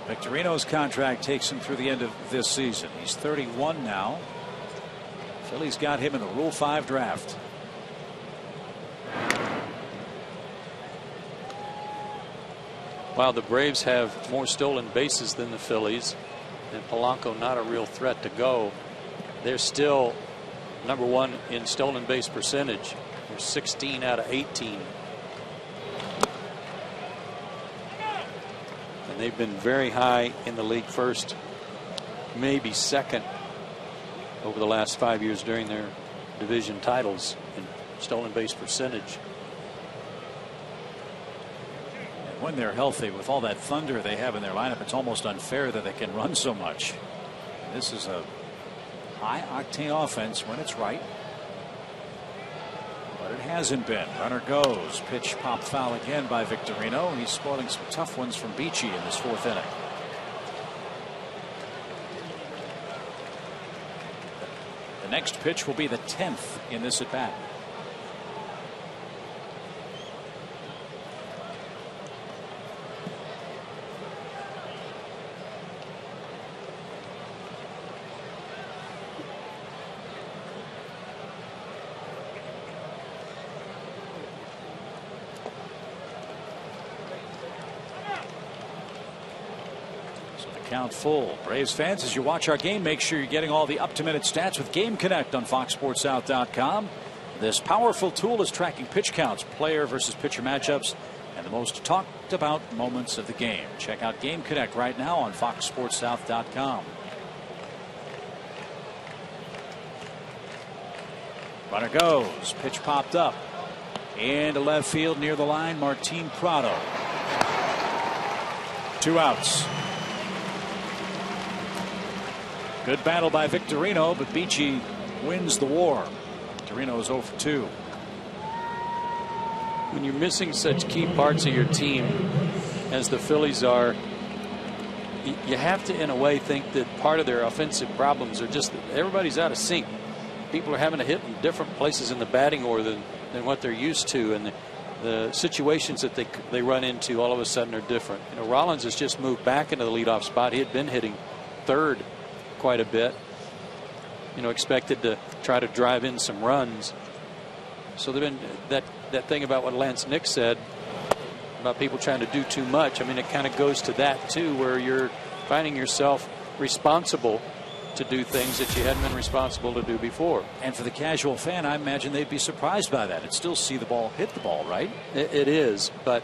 Victorino's contract takes him through the end of this season. He's 31 now. Phillies got him in the Rule 5 draft. While the Braves have more stolen bases than the Phillies, and Polanco not a real threat to go, they're still #1 in stolen base percentage. They're 16 out of 18. And they've been very high in the league, first, maybe second, over the last 5 years during their division titles in stolen base percentage. And when they're healthy, with all that thunder they have in their lineup, it's almost unfair that they can run so much. And this is a high octane offense when it's right. But it hasn't been. Runner goes. Pitch pop foul again by Victorino. He's spoiling some tough ones from PHI in this 4th inning. The next pitch will be the 10th in this at bat. Count full. Braves fans, as you watch our game, make sure you're getting all the up-to-minute stats with Game Connect on FoxSportsSouth.com. This powerful tool is tracking pitch counts, player versus pitcher matchups, and the most talked about moments of the game. Check out Game Connect right now on FoxSportsSouth.com. Runner goes. Pitch popped up. Into left field near the line, Martin Prado. 2 outs. Good battle by Victorino, but PHI wins the war. Victorino is 0 for 2. When you're missing such key parts of your team as the Phillies are, you have to, in a way, think that part of their offensive problems are just that everybody's out of sync. People are having to hit in different places in the batting order than what they're used to, and the situations that they run into all of a sudden are different. You know, Rollins has just moved back into the leadoff spot. He had been hitting third quite a bit, you know, expected to try to drive in some runs. So they've been that thing about what Lance Nick said about people trying to do too much. I mean, it kind of goes to that too, where you're finding yourself responsible to do things that you hadn't been responsible to do before. And for the casual fan, I imagine they'd be surprised by that. It'd still see the ball hit the ball, right? It is, but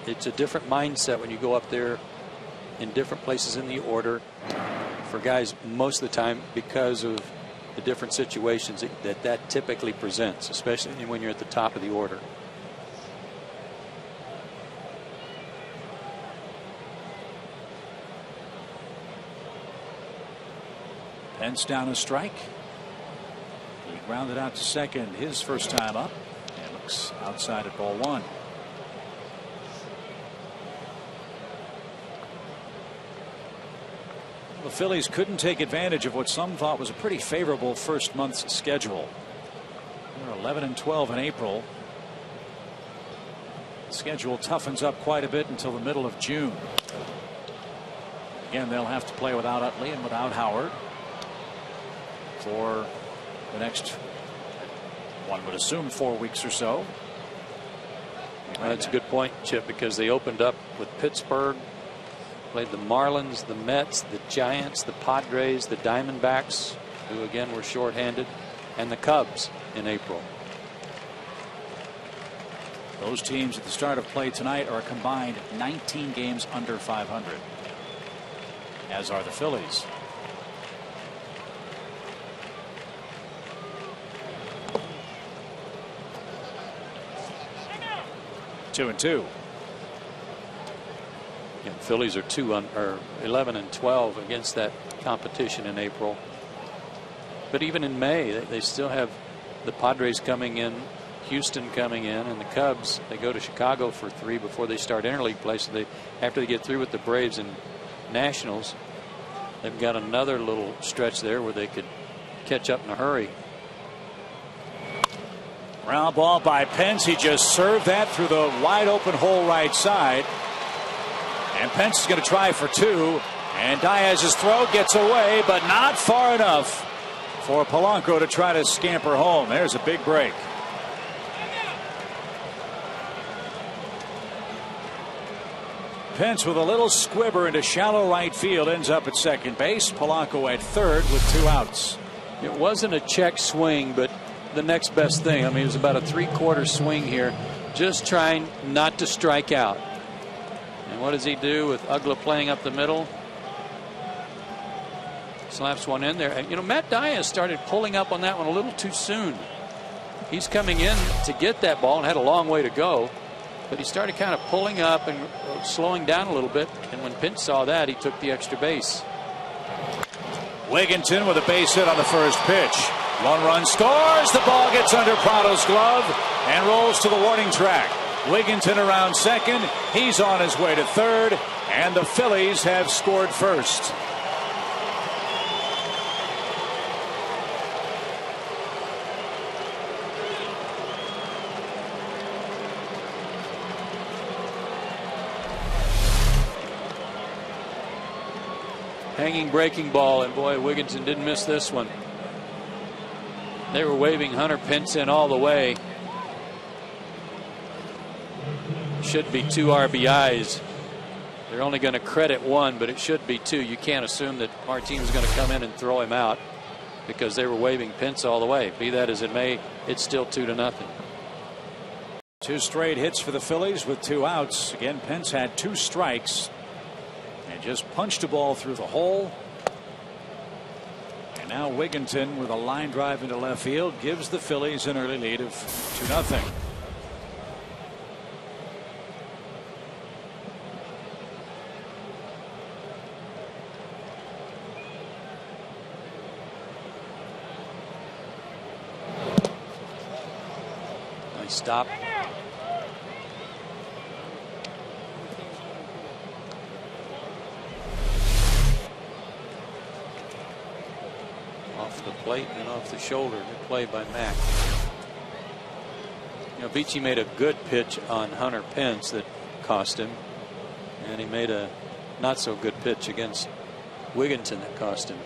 it's a different mindset when you go up there in different places in the order for guys most of the time, because of the different situations that typically presents, especially when you're at the top of the order. Pence down a strike. He grounded out to second his first time up, and looks outside at ball 1. The Phillies couldn't take advantage of what some thought was a pretty favorable first month's schedule. They're 11-12 in April. The schedule toughens up quite a bit until the middle of June. Again, they'll have to play without Utley and without Howard for the next, one would assume, 4 weeks or so. That's a good point, Chip, because they opened up with Pittsburgh, played the Marlins, the Mets, the Giants, the Padres, the Diamondbacks, who again were shorthanded, and the Cubs in April. Those teams at the start of play tonight are a combined 19 games under 500. as are the Phillies. Two and two. Yeah, Phillies are 11 and 12 against that competition in April. But even in May, they still have the Padres coming in, Houston coming in, and the Cubs. They go to Chicago for 3 before they start interleague play. So after they get through with the Braves and Nationals, they've got another little stretch there where they could catch up in a hurry. Ground ball by Pence. He just served that through the wide open hole right side. And Pence is going to try for 2. And Diaz's throw gets away, but not far enough for Polanco to try to scamper home. There's a big break. Pence with a little squibber into shallow right field ends up at second base. Polanco at third with 2 outs. It wasn't a check swing, but the next best thing. I mean, it was about a 3/4 swing here, just trying not to strike out. And what does he do with Ugla playing up the middle? Slaps one in there. And, you know, Matt Diaz started pulling up on that one a little too soon. He's coming in to get that ball and had a long way to go. But he started kind of pulling up and slowing down a little bit. And when Pence saw that, he took the extra base. Wigginton with a base hit on the first pitch. 1 run scores. The ball gets under Prado's glove and rolls to the warning track. Wigginton around second. He's on his way to third. And the Phillies have scored first. Hanging breaking ball, and boy, Wigginton didn't miss this one. They were waving Hunter Pence in all the way. Should be 2 RBIs. They're only going to credit 1, but it should be 2. You can't assume that Martin's going to come in and throw him out because they were waving Pence all the way. Be that as it may, it's still 2-0. 2 straight hits for the Phillies with 2 outs. Again, Pence had 2 strikes. And just punched a ball through the hole. And now Wigginton with a line drive into left field gives the Phillies an early lead of 2-0. Nice stop. Off the plate and off the shoulder. Good play by Mack. You know, Beachy made a good pitch on Hunter Pence that cost him, and he made a not so good pitch against Wigginton that cost him.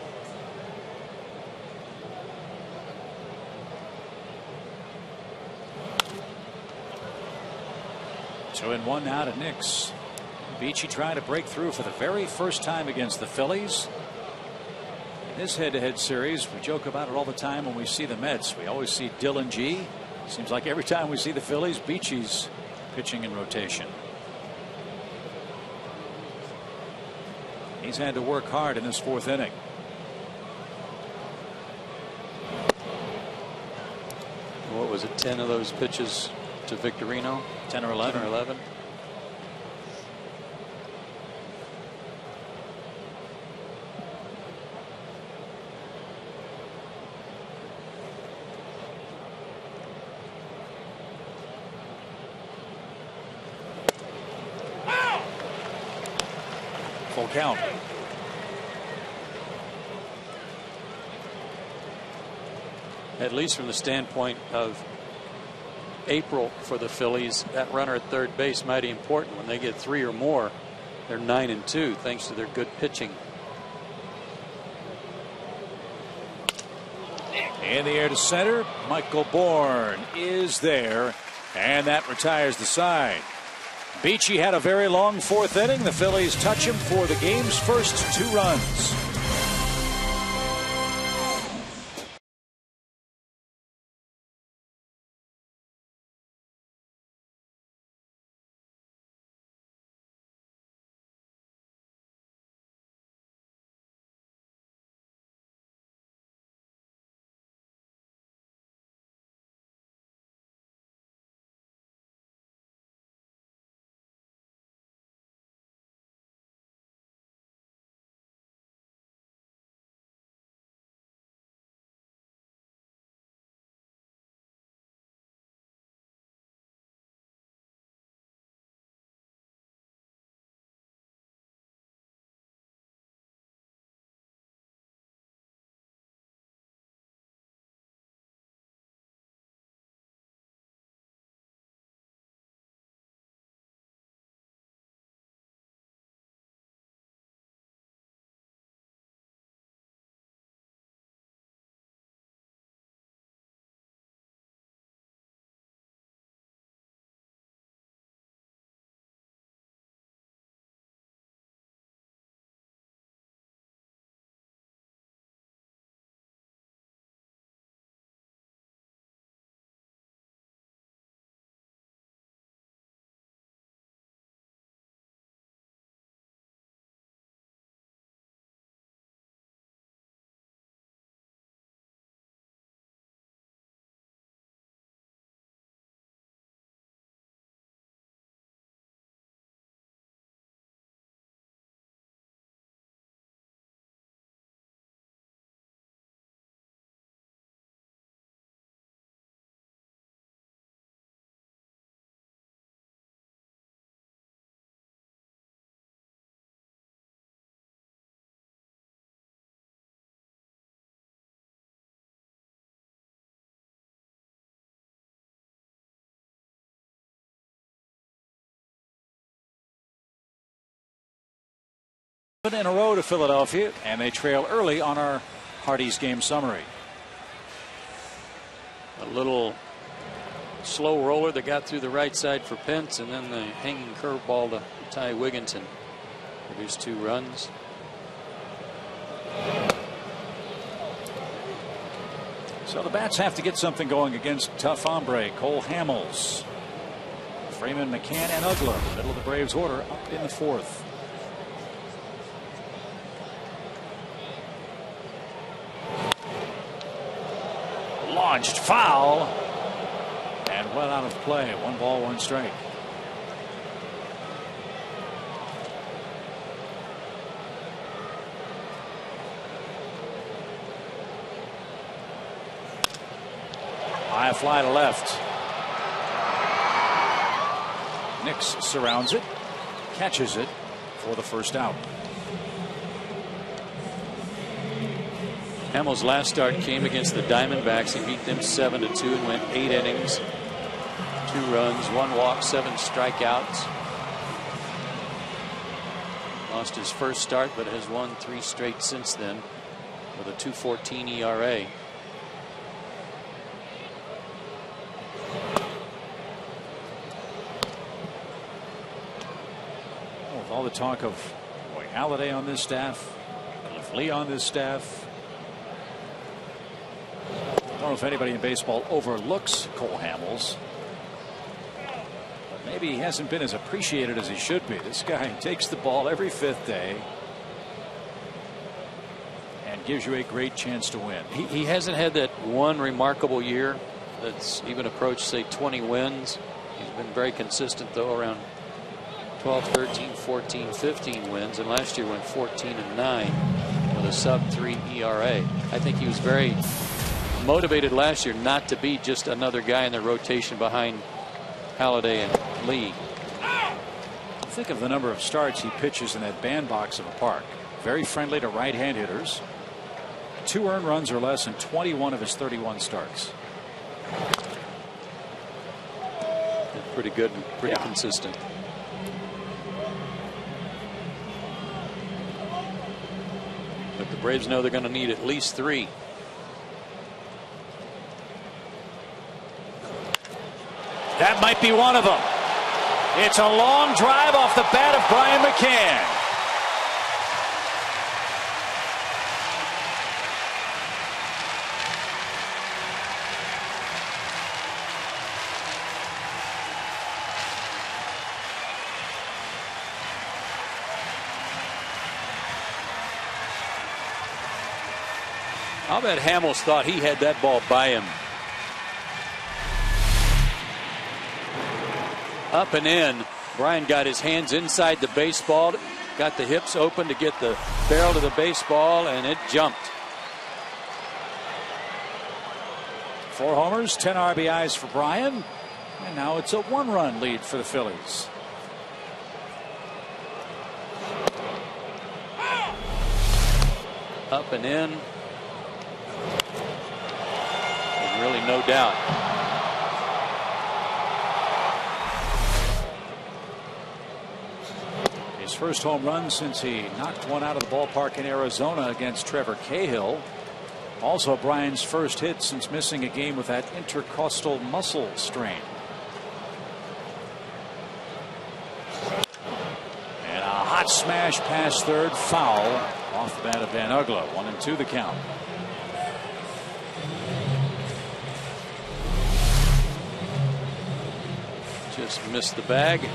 So in 1 now to Nix. Beachy trying to break through for the very first time against the Phillies. In this head-to-head series, we joke about it all the time when we see the Mets. We always see Dylan G. Seems like every time we see the Phillies, Beachy's pitching in rotation. He's had to work hard in this 4th inning. What was it, 10 of those pitches to Victorino? 10 or 11. 10 or 11. Full count. At least from the standpoint of April for the Phillies, that runner at third base mighty important. When they get 3 or more, they're 9-2 thanks to their good pitching. In the air to center, Michael Bourne is there, and that retires the side. Beachy had a very long 4th inning. The Phillies touch him for the game's first 2 runs. 7 in a row to Philadelphia, and they trail early on our Hardy's game summary. A little slow roller that got through the right side for Pence, and then the hanging curveball to Ty Wigginton produced 2 runs. So the bats have to get something going against tough hombre Cole Hamels. Freeman, McCann, and Ugla, middle of the Braves order, up in the 4th. Launched foul and well out of play. 1 ball, 1 strike. High fly to left. Nix surrounds it, catches it for the first out. Hamels' last start came against the Diamondbacks. He beat them 7-2 and went 8 innings, 2 runs, 1 walk, 7 strikeouts. Lost his first start, but has won 3 straight since then with a 2.14 ERA. With all the talk of Roy Halladay on this staff, Cliff Lee on this staff, I don't know if anybody in baseball overlooks Cole Hamels, but maybe he hasn't been as appreciated as he should be. This guy takes the ball every 5th day and gives you a great chance to win. He hasn't had that one remarkable year that's even approached, say, 20 wins. He's been very consistent, though, around 12, 13, 14, 15 wins, and last year went 14-9 with a sub-3 ERA. I think he was very motivated last year not to be just another guy in the rotation behind Halladay and Lee. Think of the number of starts he pitches in that bandbox of a park. Very friendly to right-hand hitters. 2 earned runs or less in 21 of his 31 starts. Pretty good and pretty consistent. But the Braves know they're going to need at least 3. That might be one of them. It's a long drive off the bat of Brian McCann. I'll bet Hamels thought he had that ball by him. Up and in. Brian got his hands inside the baseball, got the hips open to get the barrel to the baseball, and it jumped. 4 homers, 10 RBIs for Brian, and now it's a 1-run lead for the Phillies. Up and in. There's really no doubt. His first home run since he knocked one out of the ballpark in Arizona against Trevor Cahill. Also Brian's first hit since missing a game with that intercostal muscle strain. And a hot smash past third, foul off the bat of Van Ugla. 1-2 the count. Just missed the bag.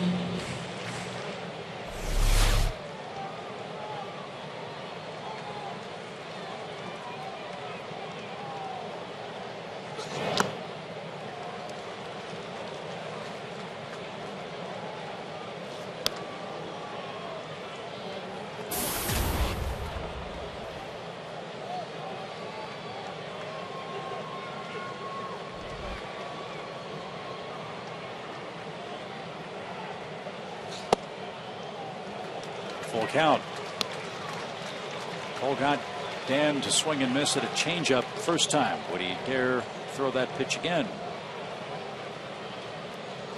Full count. Cole got Dan to swing and miss at a changeup first time. Would he dare throw that pitch again?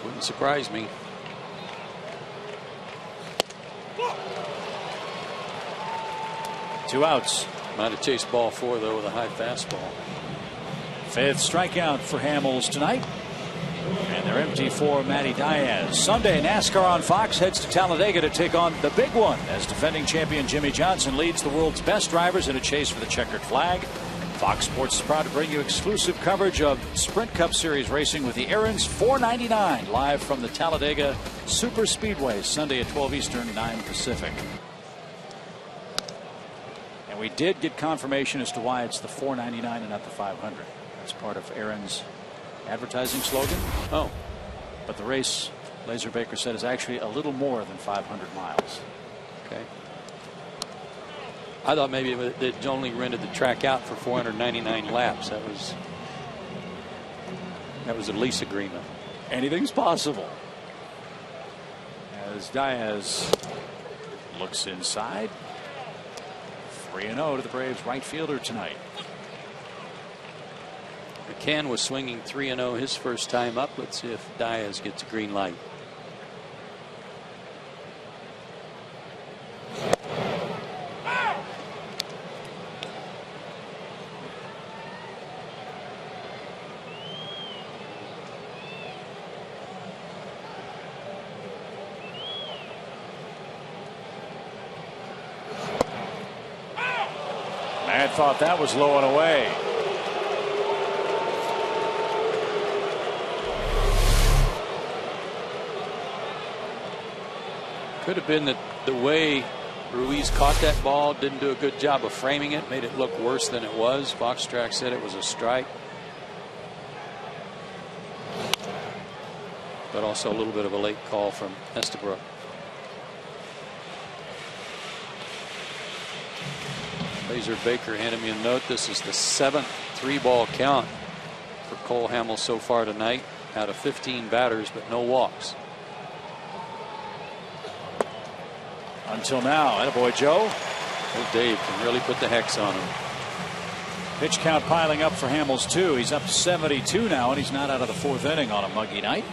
Wouldn't surprise me. 2 outs. Might have chased ball 4 though with a high fastball. 5th strikeout for Hamels tonight. And they're empty for Matty Diaz. Sunday, NASCAR on Fox heads to Talladega to take on the big one as defending champion Jimmy Johnson leads the world's best drivers in a chase for the checkered flag. Fox Sports is proud to bring you exclusive coverage of Sprint Cup Series racing with the Aaron's 499 live from the Talladega Super Speedway Sunday at 12 Eastern, 9 Pacific. And we did get confirmation as to why it's the 499 and not the 500. That's part of Aaron's advertising slogan. Oh, but the race, Laser Baker said, is actually a little more than 500 miles. okay. I thought maybe they'd only rented the track out for 499 laps. That was a lease agreement. Anything's possible. As Diaz looks inside. 3-0 to the Braves right fielder tonight. McCann was swinging 3-0 his first time up. Let's see if Diaz gets a green light. Matt thought that was low and away. Could have been that the way Ruiz caught that ball, didn't do a good job of framing it, made it look worse than it was. Fox Track said it was a strike. But also a little bit of a late call from Estabrook. Laser Baker handed me a note. This is the 7th 3-ball count for Cole Hamels so far tonight, out of 15 batters, but no walks. Until now, attaboy Joe. Oh, Dave can really put the hex on him. Pitch count piling up for Hamels too. He's up to 72 now, and he's not out of the 4th inning on a muggy night.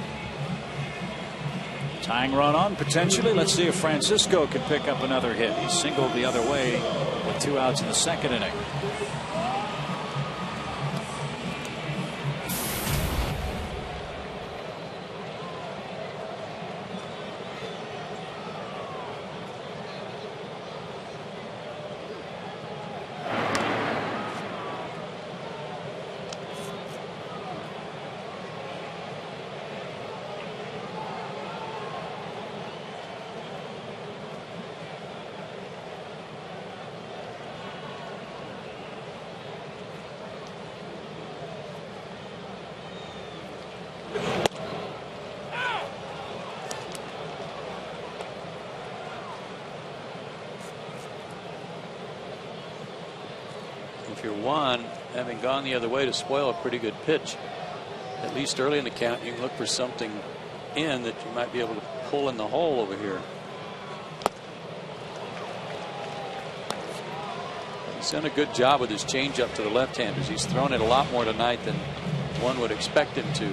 Tying run on potentially. Let's see if Francisco can pick up another hit. He singled the other way with 2 outs in the 2nd inning. If you're Juan, having gone the other way to spoil a pretty good pitch, at least early in the count, you can look for something in that you might be able to pull in the hole over here. He's done a good job with his changeup to the left-handers. He's thrown it a lot more tonight than one would expect him to.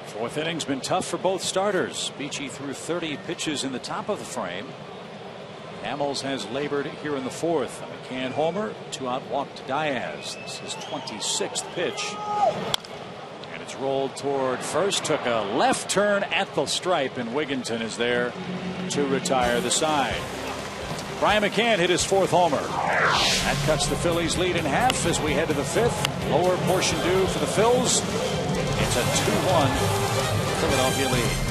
Fourth inning's been tough for both starters. Beachy threw 30 pitches in the top of the frame. Hamels has labored here in the 4th. A McCann homer, 2-out walk to Diaz. This is 26th pitch. And it's rolled toward first. Took a left turn at the stripe, and Wigginton is there to retire the side. Brian McCann hit his 4th homer. That cuts the Phillies' lead in half as we head to the 5th. Lower portion due for the Phils. It's a 2-1 Philadelphia lead.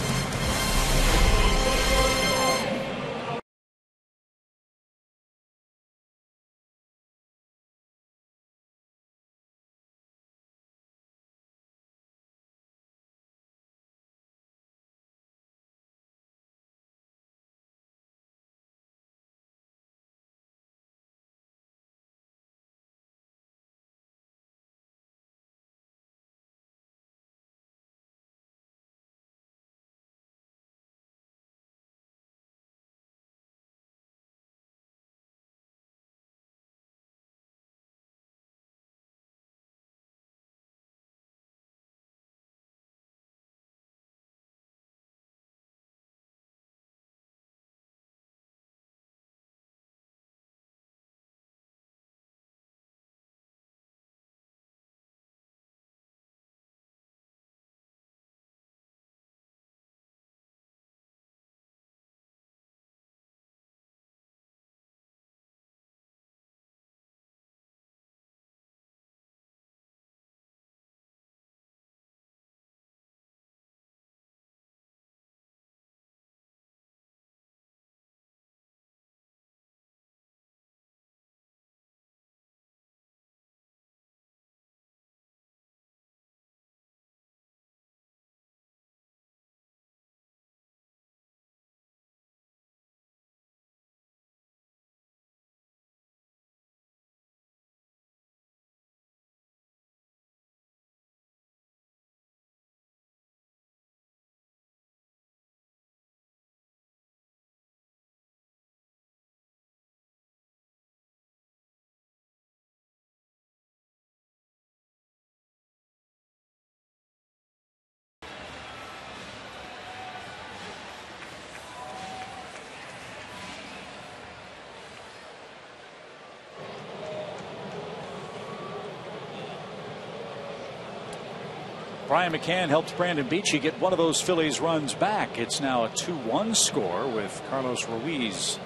Brian McCann helped Brandon Beachy get one of those Phillies runs back. It's now a 2-1 score with Carlos Ruiz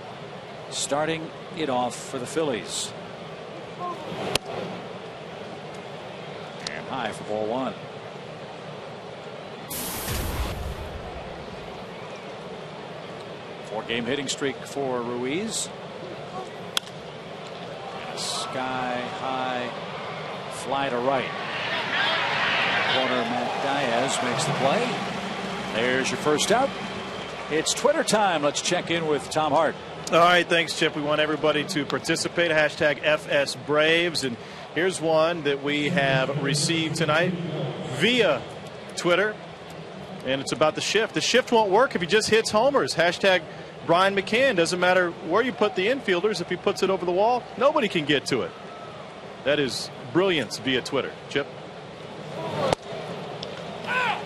starting it off for the Phillies. And high for ball one. Four-game hitting streak for Ruiz. And a sky-high fly to right. Corner, Matt Diaz makes the play. There's your first out. It's Twitter time. Let's check in with Tom Hart. All right, thanks, Chip. We want everybody to participate. Hashtag FSBraves. And here's one that we have received tonight via Twitter. And it's about the shift. The shift won't work if he just hits homers. Hashtag Brian McCann. Doesn't matter where you put the infielders. If he puts it over the wall, nobody can get to it. That is brilliance via Twitter. Chip?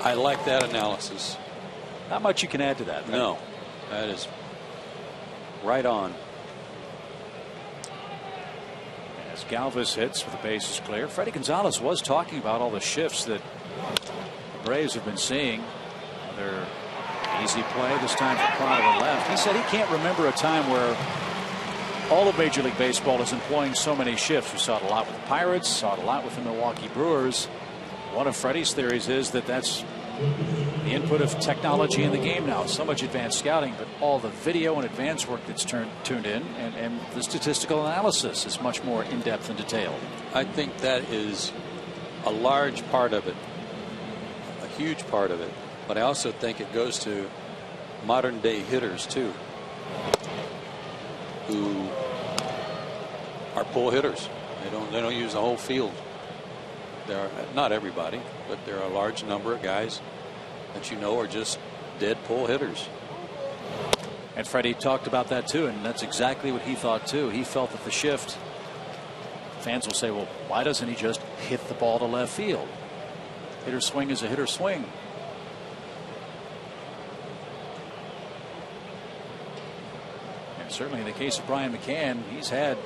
I like that analysis. Not much you can add to that. Right? No, that is right on. As Galvis hits with the bases clear, Freddie Gonzalez was talking about all the shifts that the Braves have been seeing. Another easy play, this time for Prado to left. He said he can't remember a time where all of Major League Baseball is employing so many shifts. We saw it a lot with the Pirates, saw it a lot with the Milwaukee Brewers. One of Freddie's theories is that that's the input of technology in the game now. So much advanced scouting, but all the video and advanced work that's tuned in, and the statistical analysis is much more in-depth and detailed. I think that is a large part of it, a huge part of it. But I also think it goes to modern day hitters too, who are pull hitters. They don't use the whole field. There are, not everybody, but there are a large number of guys that you know are just dead pull hitters. And Freddie talked about that too, and that's exactly what he thought too. He felt that the shift, fans will say, well, why doesn't he just hit the ball to left field? Hitter swing is a hitter swing. And certainly in the case of Brian McCann, he's had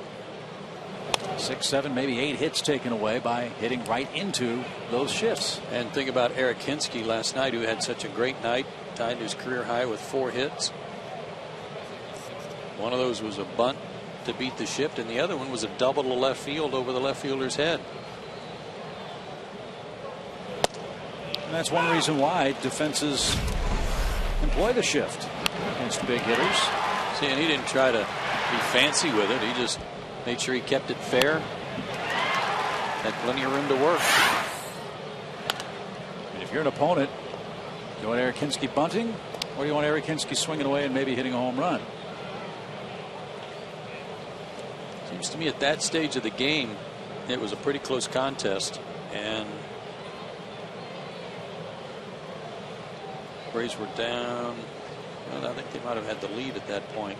6, 7, maybe 8 hits taken away by hitting right into those shifts. And think about Eric Hinsky last night, who had such a great night, tied his career high with 4 hits. One of those was a bunt to beat the shift, and the other one was a double to left field over the left fielder's head. And that's one reason why defenses employ the shift against big hitters. See, and he didn't try to be fancy with it. He just made sure he kept it fair. Had plenty of room to work. And if you're an opponent, you want Eric Hinsky bunting, or you want Eric Hinsky swinging away and maybe hitting a home run? Seems to me at that stage of the game, it was a pretty close contest, and Braves were down. Well, I think they might have had the lead at that point.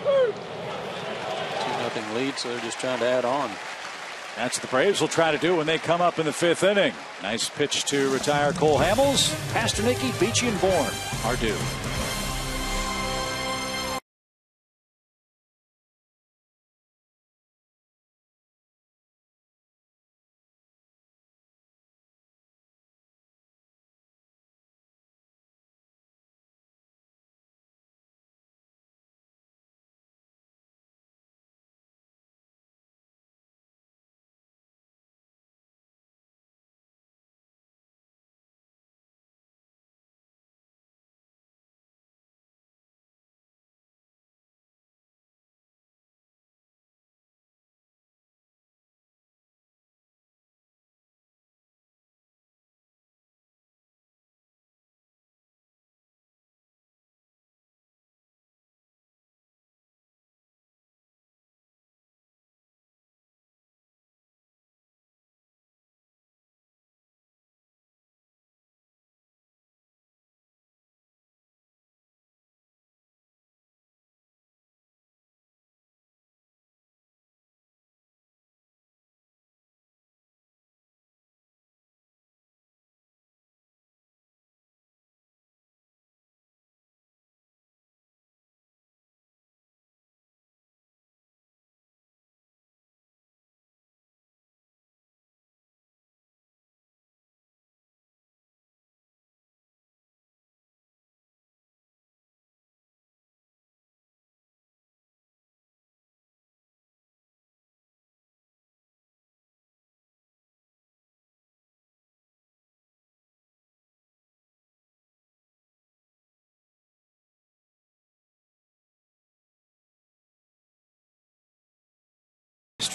2-0 lead, so they're just trying to add on. That's what the Braves will try to do when they come up in the 5th inning. Nice pitch to retire Cole Hamels. Pastornicky, Beachy, and Bourne are due.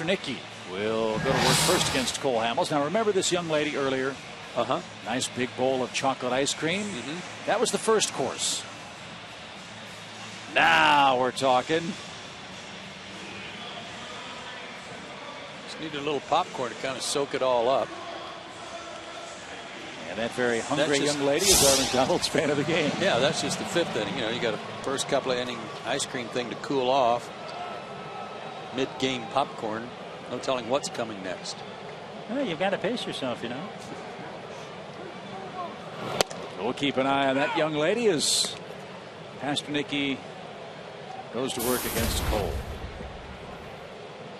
Pastornicki will go to work first against Cole Hamels. Now remember this young lady earlier? Nice big bowl of chocolate ice cream. That was the first course. Now we're talking. Just need a little popcorn to kind of soak it all up. And that very hungry young lady is our McDonald's fan of the game. Yeah, that's just the 5th inning. You know, you got a first couple of inning ice cream thing to cool off. Mid-game popcorn. No telling what's coming next. Well, you've got to pace yourself, you know. We'll keep an eye on that young lady as Pastornicki goes to work against Cole.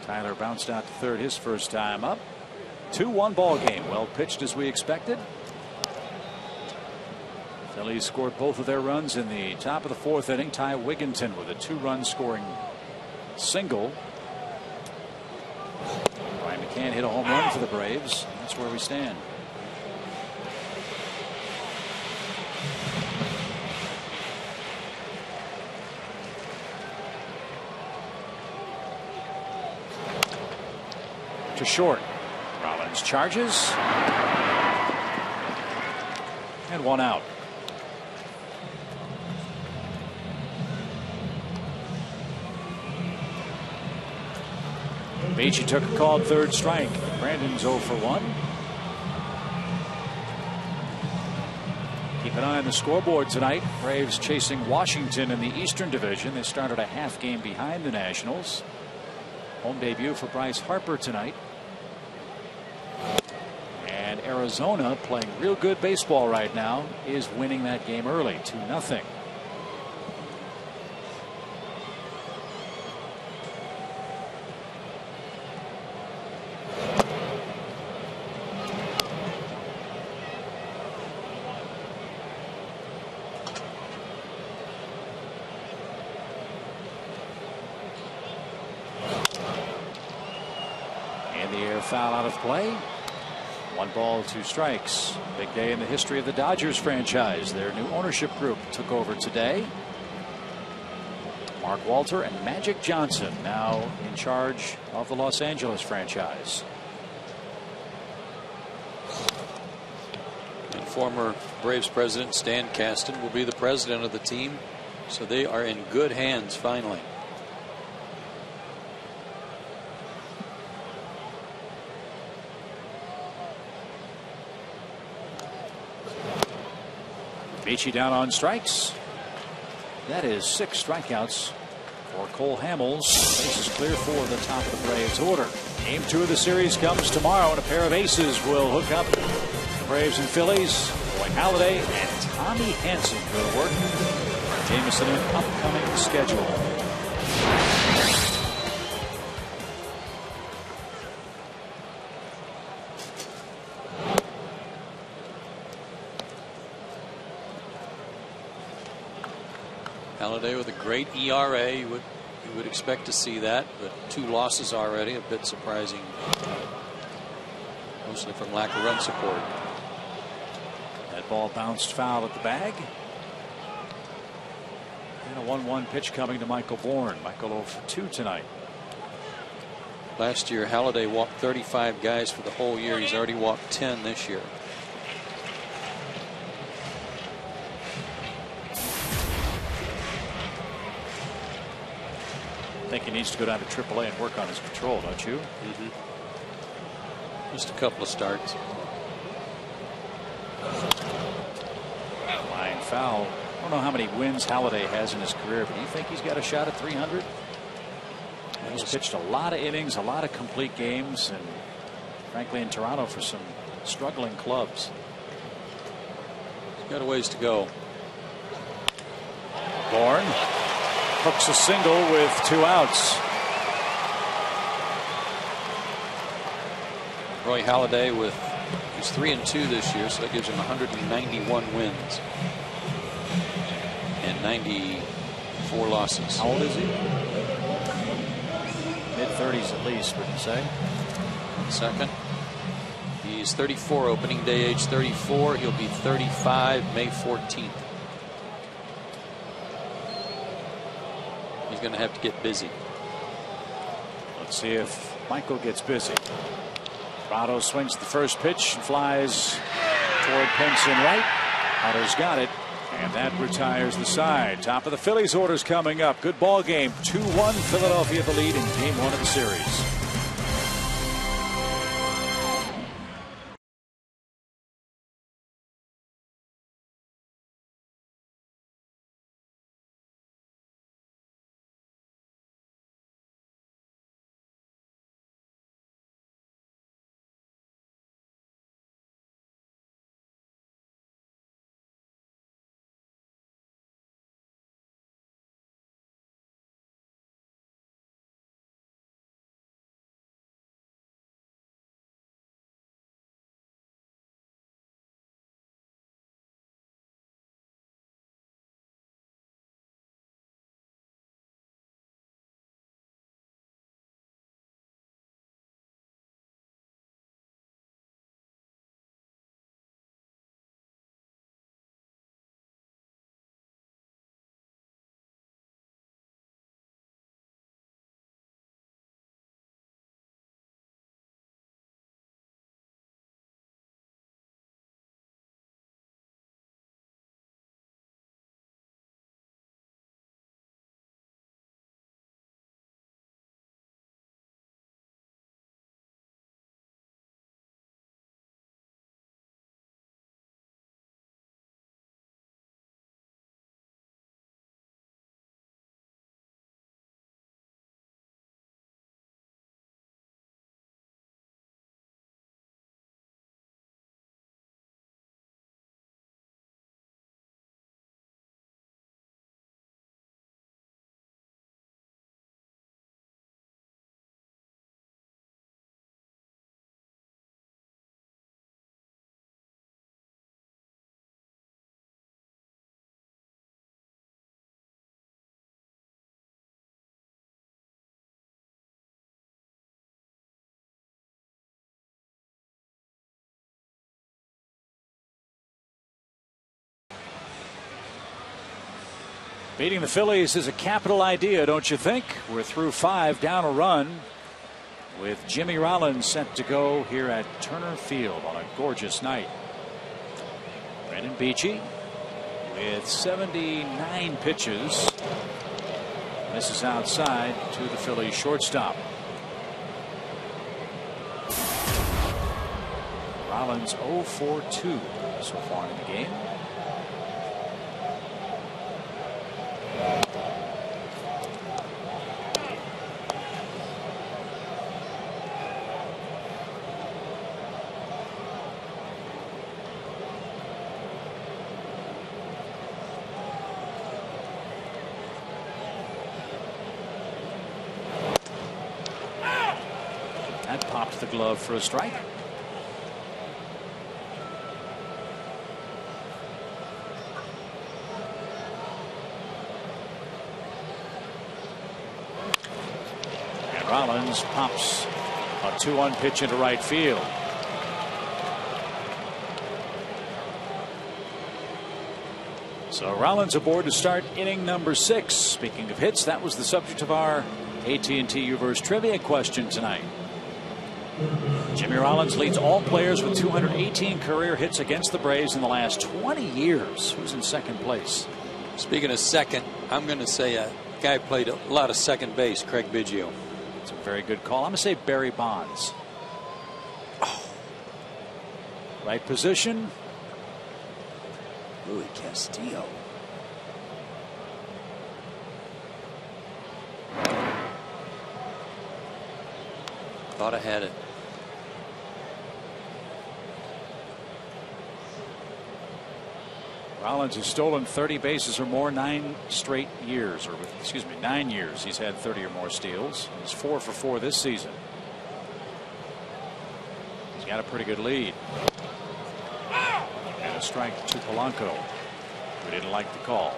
Tyler bounced out to third his first time up. 2-1 ball game. Well pitched as we expected. Phillies scored both of their runs in the top of the 4th inning. Ty Wigginton with a 2-run scoring single. Brian McCann hit a home run for the Braves. That's where we stand. To short. Rollins charges. And 1 out. Beachy took a called third strike. Brandon's 0 for 1. Keep an eye on the scoreboard tonight. Braves chasing Washington in the Eastern Division. They started a half game behind the Nationals. Home debut for Bryce Harper tonight. And Arizona, playing real good baseball right now, is winning that game early, 2-0. Foul out of play. 1 ball, 2 strikes. Big day in the history of the Dodgers franchise. Their new ownership group took over today. Mark Walter and Magic Johnson now in charge of the Los Angeles franchise. And former Braves president Stan Kasten will be the president of the team, so they are in good hands finally. Beachy down on strikes. That is 6 strikeouts for Cole Hamels. Base is clear for the top of the Braves order. Game 2 of the series comes tomorrow, and a pair of aces will hook up. The Braves and Phillies. Roy Halladay and Tommy Hanson go to work. Jameson in upcoming schedule. Halladay with a great ERA. You would expect to see that, but 2 losses already, a bit surprising, mostly from lack of run support. That ball bounced foul at the bag. And a 1-1 pitch coming to Michael Bourne. Michael 0 for 2 tonight. Last year Halladay walked 35 guys for the whole year. He's already walked 10 this year. I think he needs to go down to AAA and work on his control, don't you? Just a couple of starts. Line foul. I don't know how many wins Halladay has in his career, but do you think he's got a shot at 300? He's pitched a lot of innings, a lot of complete games, and frankly in Toronto for some struggling clubs. He's got a ways to go. Bourne hooks a single with 2 outs. Roy Halladay he's 3-2 this year, so that gives him 191 wins and 94 losses. How old is he? Mid-30s at least, would you say? 1 second. He's 34, opening day age 34. He'll be 35 May 14th. He's going to have to get busy. Let's see if Michael gets busy. Prado swings the first pitch and flies toward Penson right. Prado's got it, and that retires the side. Top of the Phillies orders coming up. Good ball game. 2-1 Philadelphia the lead in game 1 of the series. Beating the Phillies is a capital idea, don't you think? We're through 5, down a run, with Jimmy Rollins set to go here at Turner Field on a gorgeous night. Brandon Beachy with 79 pitches misses outside to the Phillies shortstop. Rollins 0 for 2 so far in the game. That popped the glove for a strike. And Rollins pops a 2-1 pitch into right field. So Rollins aboard to start inning number 6. Speaking of hits, that was the subject of our AT&T U-verse trivia question tonight. Jimmy Rollins leads all players with 218 career hits against the Braves in the last 20 years. Who's in second place? Speaking of second, I'm going to say a guy who played a lot of second base, Craig Biggio. It's a very good call. I'm going to say Barry Bonds. Oh. Right position. Louis Castillo. Thought I had it. Rollins has stolen 30 bases or more 9 straight years, or excuse me, 9 years. He's had 30 or more steals. He's 4 for 4 this season. He's got a pretty good lead. And a strike to Polanco. We didn't like the call.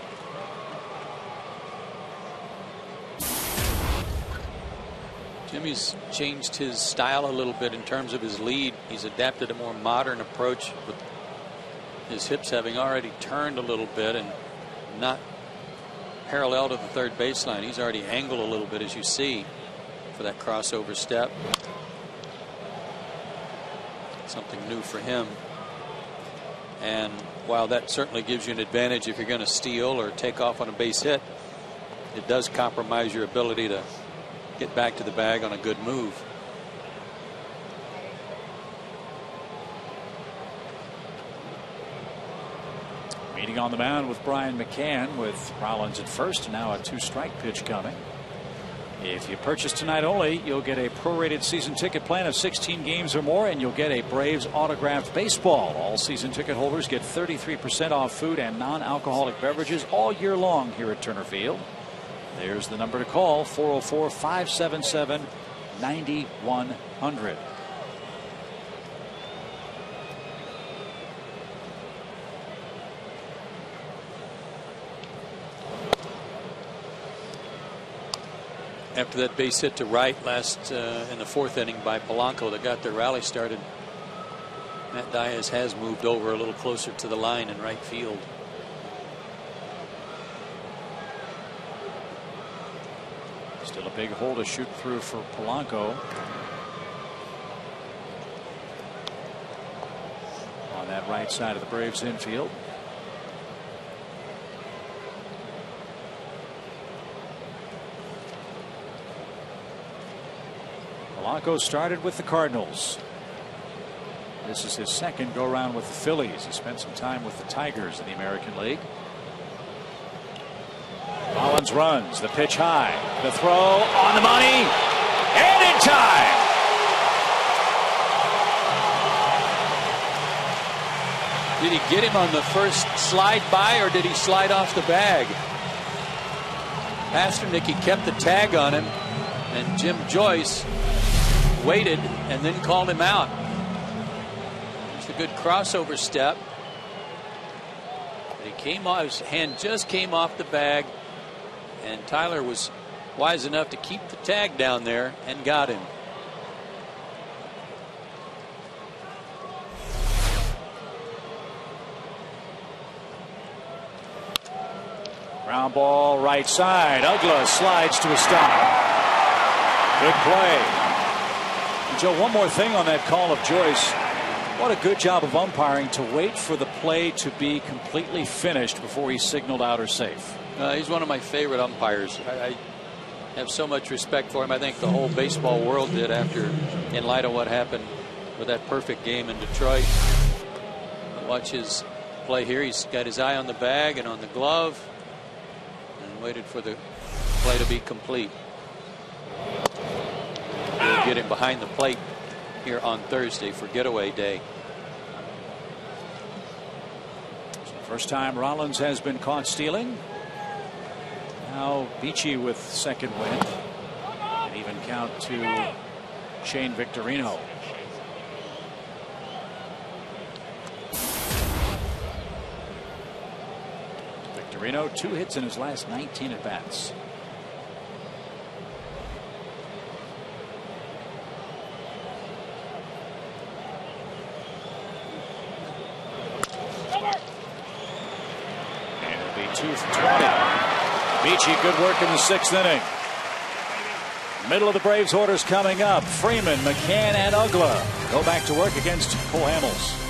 Jimmy's changed his style a little bit in terms of his lead. He's adapted a more modern approach with his hips having already turned a little bit and not parallel to the third baseline. He's already angled a little bit, as you see. for that crossover step. Something new for him. And while that certainly gives you an advantage if you're going to steal or take off on a base hit, it does compromise your ability to get back to the bag on a good move. Meeting on the mound with Brian McCann with Rollins at first. Now a 2-strike pitch coming. If you purchase tonight only, you'll get a prorated season ticket plan of 16 games or more, and you'll get a Braves autographed baseball. All season ticket holders get 33% off food and non-alcoholic beverages all year long here at Turner Field. There's the number to call, 404-577-9100. After that base hit to right last in the 4th inning by Polanco that got their rally started, Matt Diaz has moved over a little closer to the line in right field. Still a big hole to shoot through for Polanco. On that right side of the Braves infield. Polanco started with the Cardinals. This is his second go-round with the Phillies. He spent some time with the Tigers in the American League. Rollins runs. The pitch high. The throw on the money. And in time. Did he get him on the first slide by, or did he slide off the bag? Pasternak kept the tag on him, and Jim Joyce waited and then called him out. It's a good crossover step. But he came off, his hand just came off the bag, and Tyler was wise enough to keep the tag down there and got him. Ground ball right side. Ugla slides to a stop. Good play. And Joe, one more thing on that call of Joyce. What a good job of umpiring to wait for the play to be completely finished before he signaled out or safe. He's one of my favorite umpires. I have so much respect for him. I think the whole baseball world did after, in light of what happened with that perfect game in Detroit. Watch his play here. He's got his eye on the bag and on the glove and waited for the play to be complete. We'll get him behind the plate here on Thursday for getaway day. First time Rollins has been caught stealing. Now PHI with second wind. An even count to Shane Victorino. Victorino, 2 hits in his last 19 at bats. And it'll be 2 for 20. PHI, good work in the 6th inning. Middle of the Braves orders coming up. Freeman, McCann, and Ugla go back to work against Cole Hamels.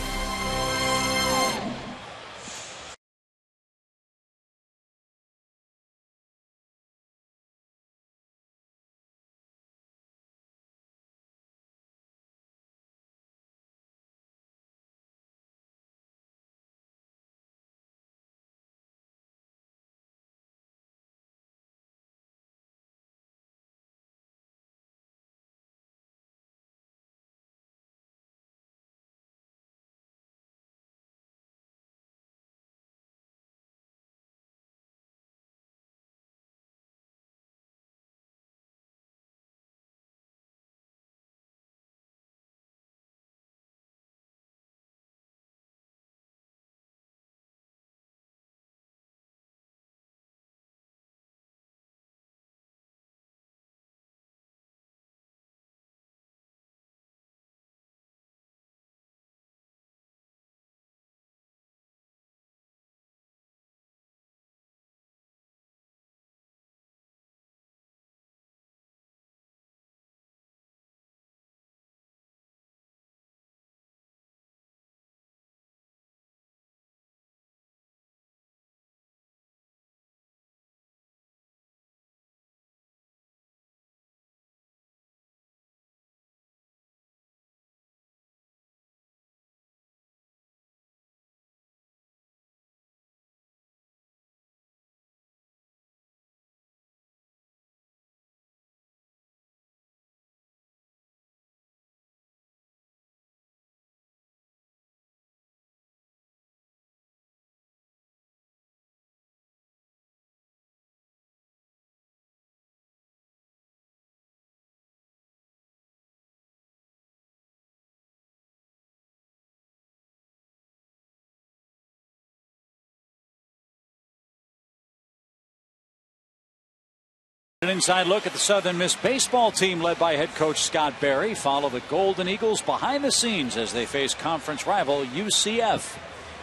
An inside look at the Southern Miss baseball team led by head coach Scott Berry. Follow the Golden Eagles behind the scenes as they face conference rival UCF.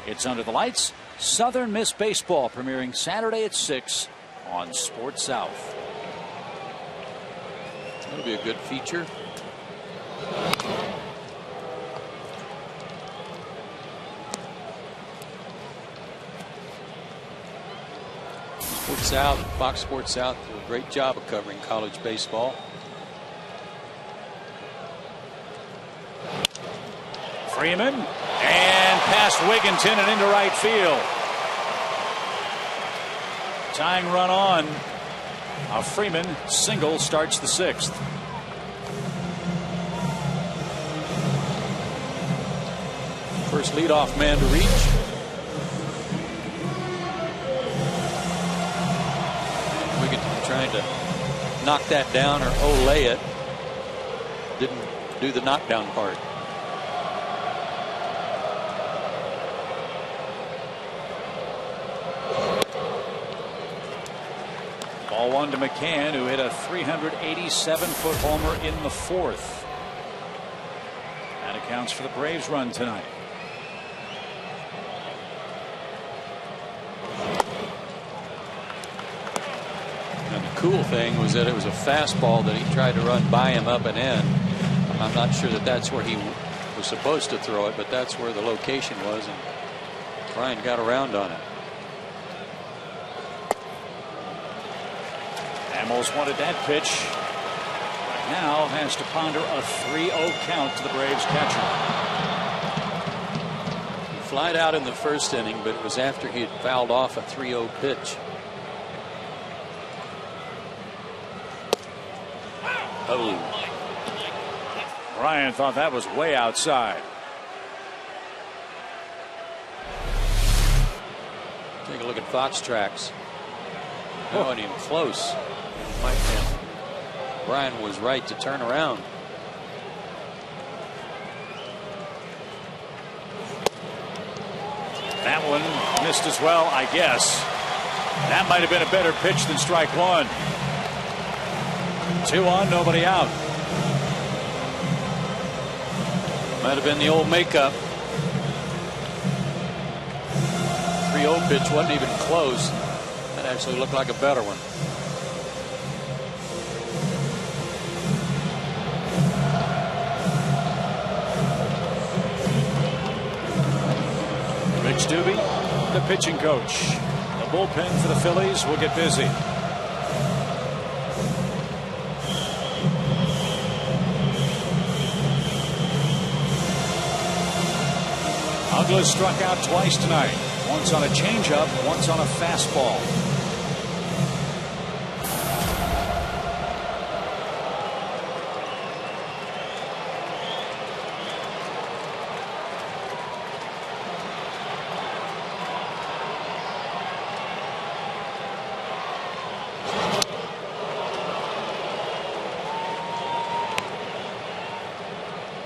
It's Under the Lights, Southern Miss baseball, premiering Saturday at 6 on Sports South. That'll be a good feature. Sports South, Fox Sports South do a great job of covering college baseball. Freeman and past Wigginton and into right field. Tying run on. A Freeman single starts the 6th. First leadoff man to reach. Wigginton trying to knock that down or olay it. Didn't do the knockdown part. Ball 1 to McCann, who hit a 387-foot homer in the 4th. That accounts for the Braves' run tonight. And the cool thing was that it was a fastball that he tried to run by him up and in. I'm not sure that that's where he was supposed to throw it, but that's where the location was, and Brian got around on it. Hamels wanted that pitch. Now has to ponder a 3-0 count to the Braves catcher. He flied out in the first inning, but it was after he had fouled off a 3-0 pitch. Oh. Brian thought that was way outside. Take a look at Fox Tracks. That wasn't even close. Brian was right to turn around. That one missed as well, I guess. That might have been a better pitch than strike 1. 2 on, nobody out. Might have been the old makeup. 3-0 pitch wasn't even close. That actually looked like a better one. Rich Doobie, the pitching coach. The bullpen for the Phillies will get busy. Ugla struck out twice tonight. Once on a changeup, once on a fastball.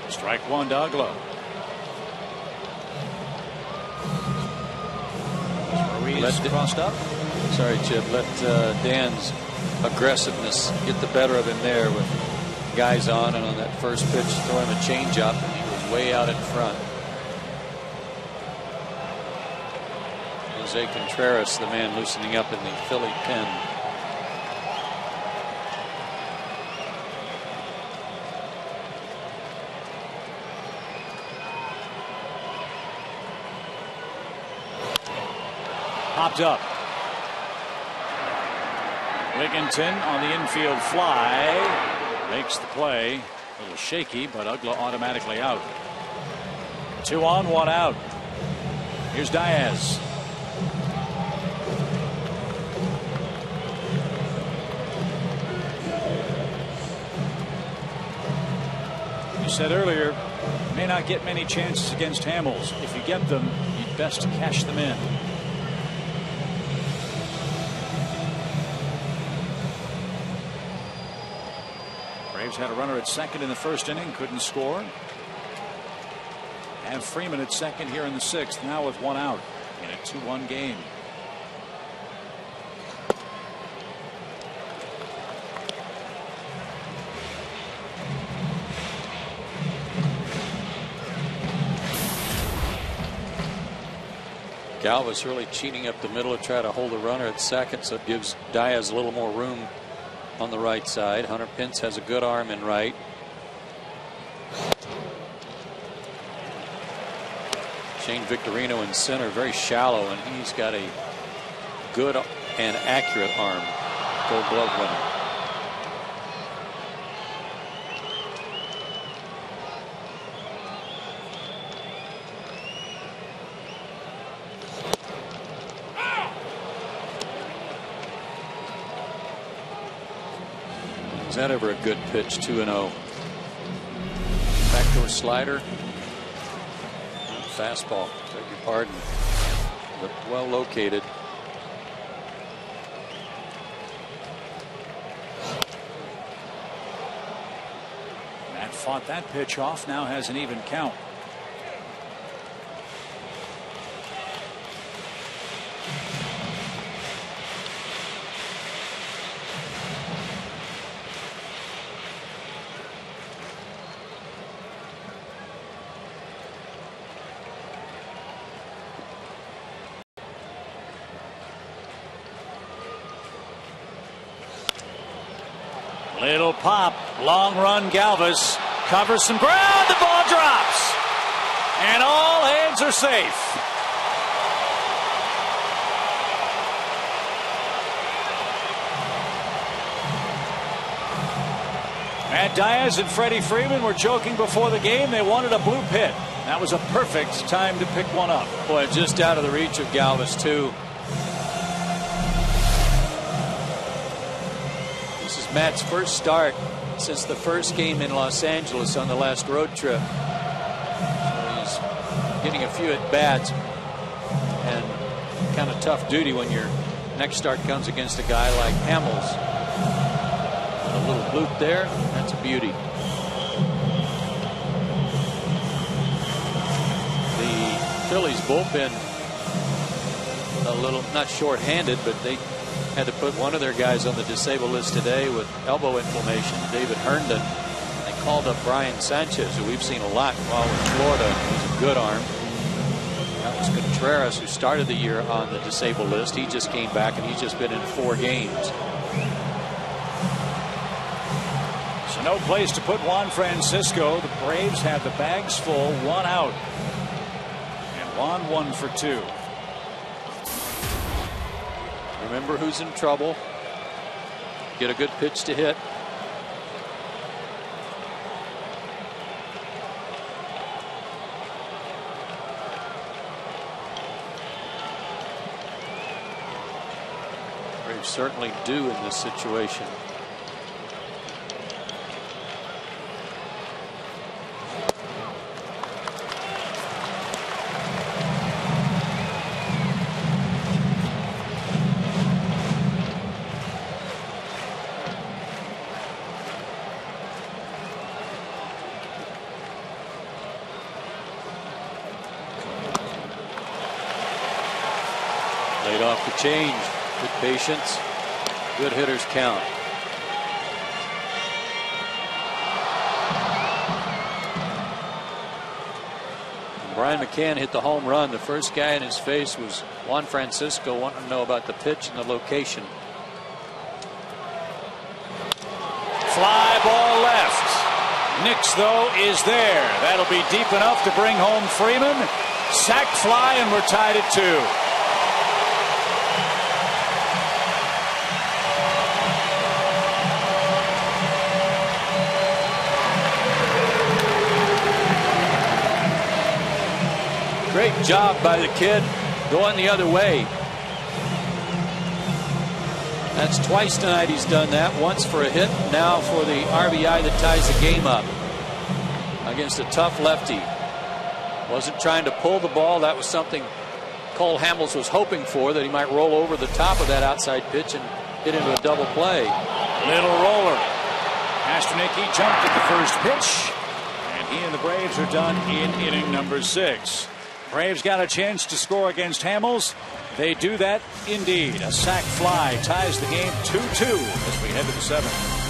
Strike 1 to Ugla. Crossed up. Sorry, Chip. Let Dan's aggressiveness get the better of him there with guys on, and on that first pitch, throw him a changeup, and he was way out in front. Jose Contreras, the man loosening up in the Philly pen. Popped up. Wigginton on the infield fly. Makes the play. A little shaky, but Ugla automatically out. 2 on, 1 out. Here's Diaz. You said earlier, you may not get many chances against Hamels. If you get them, you'd best cash them in. Braves had a runner at second in the first inning, couldn't score. And Freeman at second here in the 6th, now with 1 out in a 2-1 game. Galvis really cheating up the middle to try to hold the runner at second, so it gives Diaz a little more room on the right side. Hunter Pence has a good arm in right. Shane Victorino in center, very shallow, and he's got a good and accurate arm. Gold Glove winner. Is that ever a good pitch? 2-0. Backdoor slider. Fastball. Beg your pardon. But well located. Matt fought that pitch off. Now has an even count. Little pop, long run. Galvis covers some ground. The ball drops, and all hands are safe. Matt Diaz and Freddie Freeman were joking before the game. They wanted a blue pit. That was a perfect time to pick one up. Boy, just out of the reach of Galvis, too. This is Matt's first start since the first game in Los Angeles on the last road trip. So he's getting a few at bats, and kind of tough duty when your next start comes against a guy like Hamels. And a little bloop there, that's a beauty. The Phillies bullpen a little, not short-handed, but they had to put one of their guys on the disabled list today with elbow inflammation, David Herndon. They called up Brian Sanchez, who we've seen a lot while in Florida. He's a good arm. That was Contreras, who started the year on the disabled list. He just came back, and he's just been in 4 games. So no place to put Juan Francisco. The Braves have the bags full, 1 out. And Juan 1 for 2. Remember who's in trouble. Get a good pitch to hit. Braves certainly do in this situation. Laid off the change. Good patience. Good hitters count. Brian McCann hit the home run. The first guy in his face was Juan Francisco, wanting to know about the pitch and the location. Fly ball left. Nix, though, is there. That'll be deep enough to bring home Freeman. Sac fly, and we're tied at 2. Great job by the kid going the other way. That's twice tonight he's done that. Once for a hit, now for the RBI that ties the game up against a tough lefty. Wasn't trying to pull the ball. That was something Cole Hamels was hoping for, that he might roll over the top of that outside pitch and hit into a double play. Little roller. Pasternaky jumped at the first pitch, and he and the Braves are done in inning number 6. Braves got a chance to score against Hamels. They do that indeed. A sac fly ties the game 2-2 as we head to the 7th.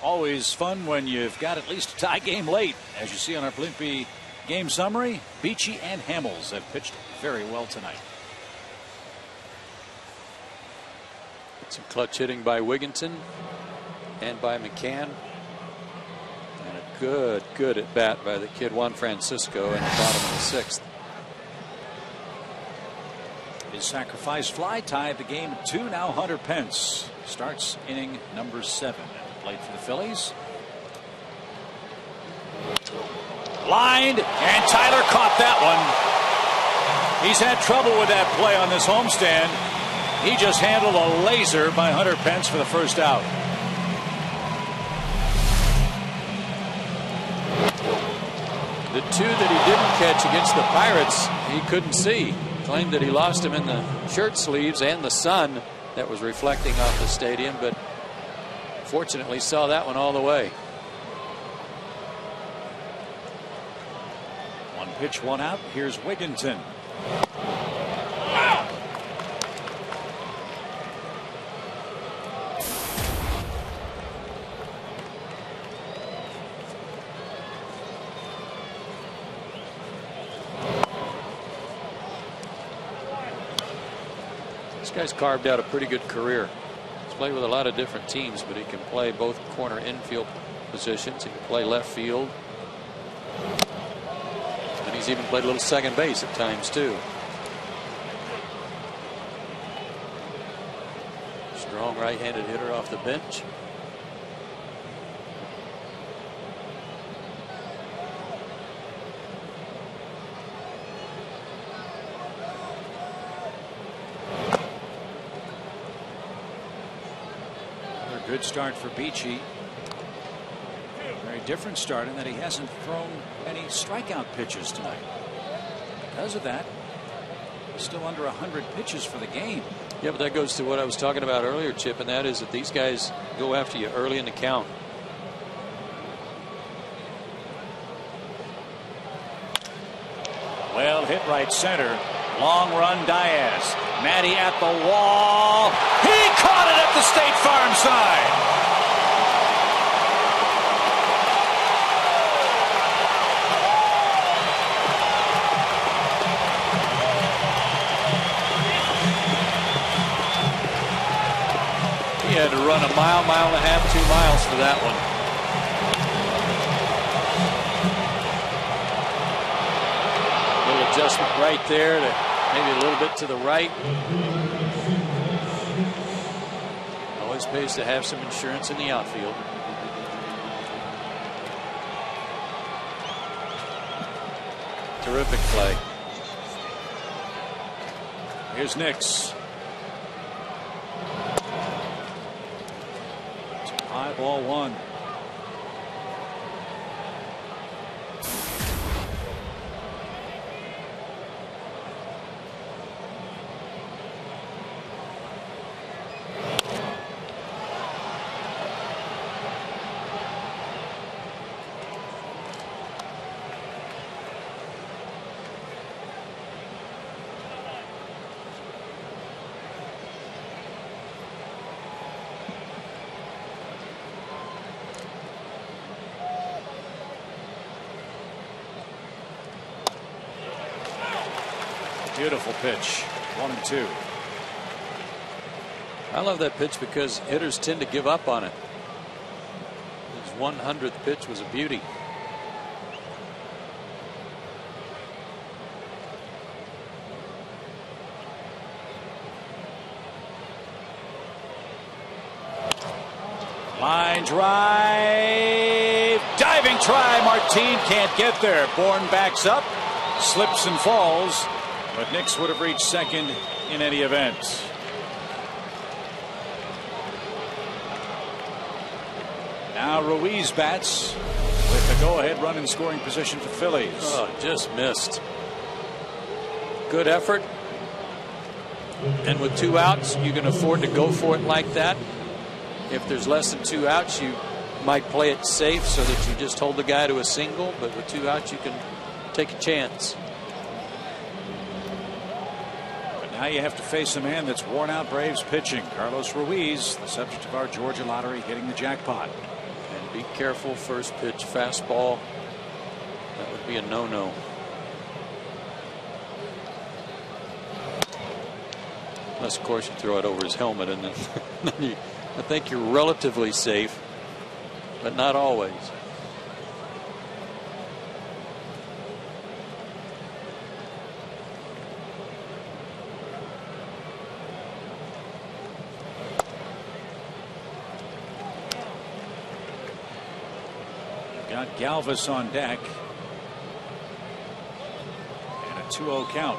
Always fun when you've got at least a tie game late. As you see on our Blimpie game summary, PHI and Hamels have pitched very well tonight. Some clutch hitting by Wigginton and by McCann. And a good at bat by the kid Juan Francisco in the bottom of the 6th. His sacrifice fly tied the game at 2. Now Hunter Pence starts inning number 7 at the plate for the Phillies. Lined, and Tyler caught that one. He's had trouble with that play on this homestand. He just handled a laser by Hunter Pence for the first out. The 2 that he didn't catch against the Pirates, he couldn't see. Claimed that he lost him in the shirt sleeves and the sun that was reflecting off the stadium, but fortunately saw that one all the way. 1 pitch, 1 out. Here's Wigginton. This guy's carved out a pretty good career. He's played with a lot of different teams, but he can play both corner infield positions. He can play left field. And he's even played a little second base at times too. Strong right-handed hitter off the bench. Good start for PHI. Very different start in that he hasn't thrown any strikeout pitches tonight. Because of that, he's still under 100 pitches for the game. Yeah, but that goes to what I was talking about earlier, Chip, and that is that these guys go after you early in the count. Well hit right center. Long run Diaz. Matty at the wall. He caught it at the State Farm side. He had to run a mile, mile and a half, 2 miles for that one. Little adjustment right there to maybe a little bit to the right. Always pays to have some insurance in the outfield. Terrific play. Here's Nix. High ball 1. Beautiful pitch. 1-2. I love that pitch because hitters tend to give up on it. His 100th pitch was a beauty. Line drive. Diving try. Martin can't get there. Bourne backs up. Slips and falls. But Nix would have reached second in any event. Now Ruiz bats with the go-ahead run in scoring position for the Phillies. Oh, just missed. Good effort. And with 2 outs, you can afford to go for it like that. If there's less than 2 outs, you might play it safe so that you just hold the guy to a single. But with 2 outs, you can take a chance. Now you have to face a man that's worn out Braves pitching. Carlos Ruiz, the subject of our Georgia lottery, hitting the jackpot. Be careful, first pitch fastball. That would be a no-no. Unless, of course, you throw it over his helmet, and then I think you're relatively safe, but not always. Got Galvis on deck. And a 2-0 count.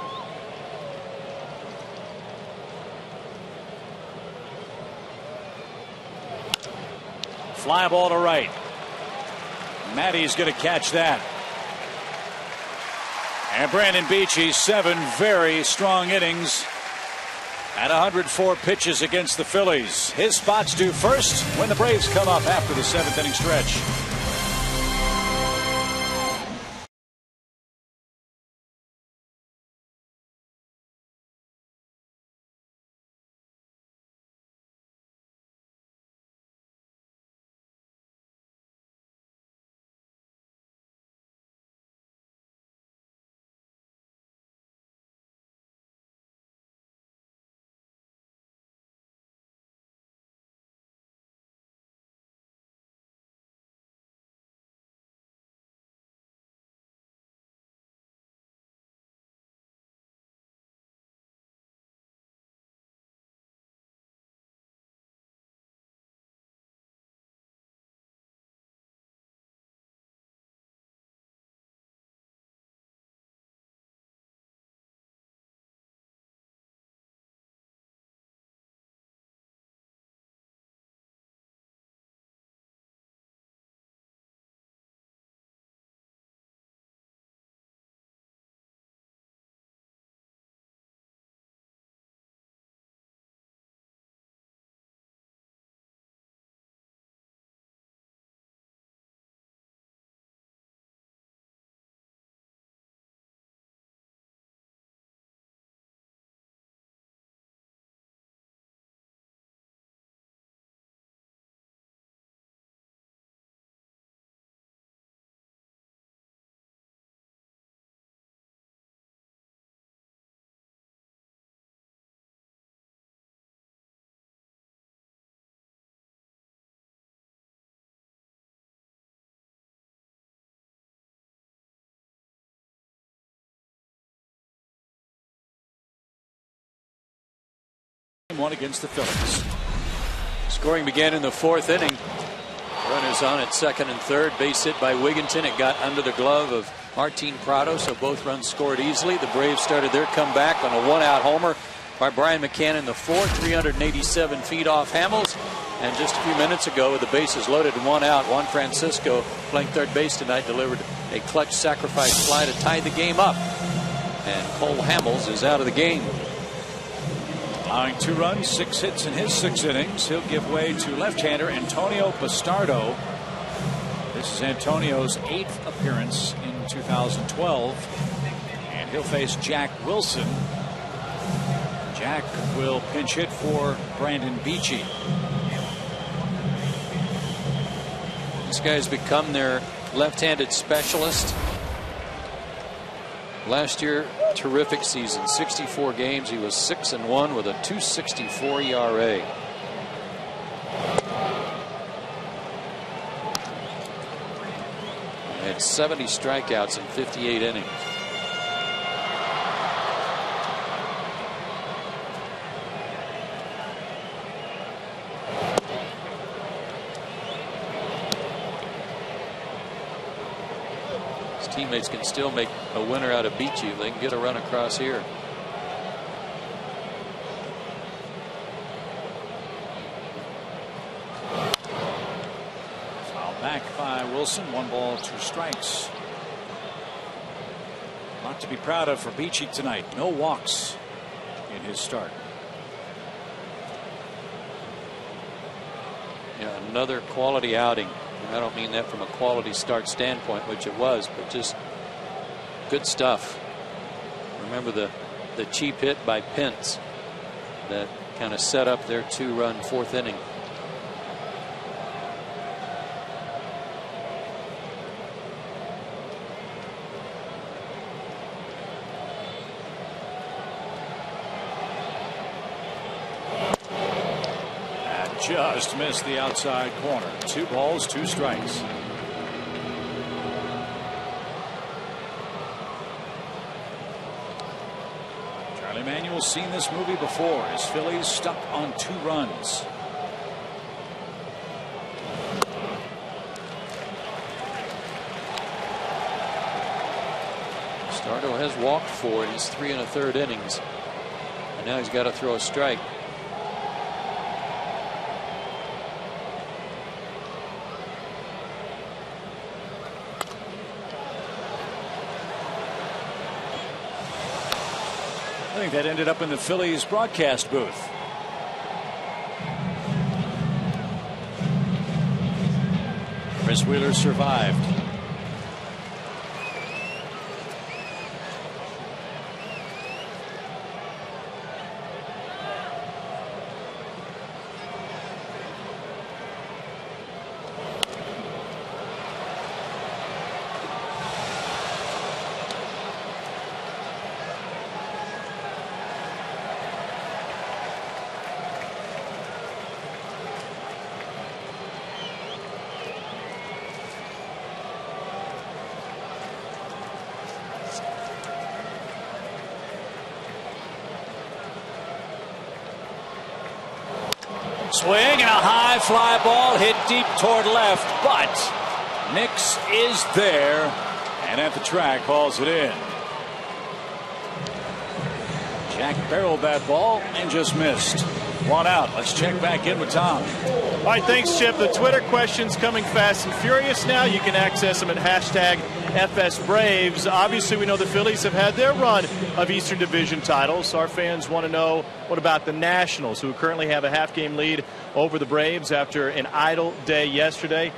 Fly ball to right. Matty's going to catch that. And Brandon Beachy, 7 very strong innings at 104 pitches against the Phillies. His spot's due first when the Braves come up after the 7th inning stretch. One against the Phillies. Scoring began in the 4th inning. Runners on at 2nd and 3rd. Base hit by Wigginton. It got under the glove of Martin Prado, so both runs scored easily. The Braves started their comeback on a 1-out homer by Brian McCann in the 4th, 387 feet off Hamels. And just a few minutes ago, with the bases loaded and 1 out, Juan Francisco, playing third base tonight, delivered a clutch sacrifice fly to tie the game up. And Cole Hamels is out of the game. Allowing 2 runs, 6 hits in his 6 innings. He'll give way to left-hander Antonio Bastardo. This is Antonio's 8th appearance in 2012. And he'll face Jack Wilson. Jack will pinch hit for Brandon Beachy. This guy's become their left-handed specialist. Last year, terrific season, 64 games. He was 6-1 with a 2.64 ERA. He had 70 strikeouts in 58 innings. Teammates can still make a winner out of Beachy if they can get a run across here. Foul back by Wilson. 1 ball, 2 strikes. A lot to be proud of for Beachy tonight. No walks in his start. Yeah, another quality outing. I don't mean that from a quality start standpoint, which it was, but just good stuff. Remember the cheap hit by Pence that kind of set up their 2-run 4th inning. just missed the outside corner. 2 balls, 2 strikes. Charlie Manuel's seen this movie before. His Phillies stuck on 2 runs. Stardo has walked 4 in his 3 1/3 innings. And now he's got to throw a strike. I think that ended up in the Phillies broadcast booth. Chris Wheeler survived. Swing and a high fly ball hit deep toward left, but Nix is there and at the track calls it in. Jack barreled that ball and just missed. 1 out. Let's check back in with Tom. All right, thanks, Chip. The Twitter questions coming fast and furious now. You can access them at hashtag FSBraves. Obviously, we know the Phillies have had their run of Eastern Division titles. Our fans want to know, what about the Nationals, who currently have a half-game lead over the Braves after an idle day yesterday?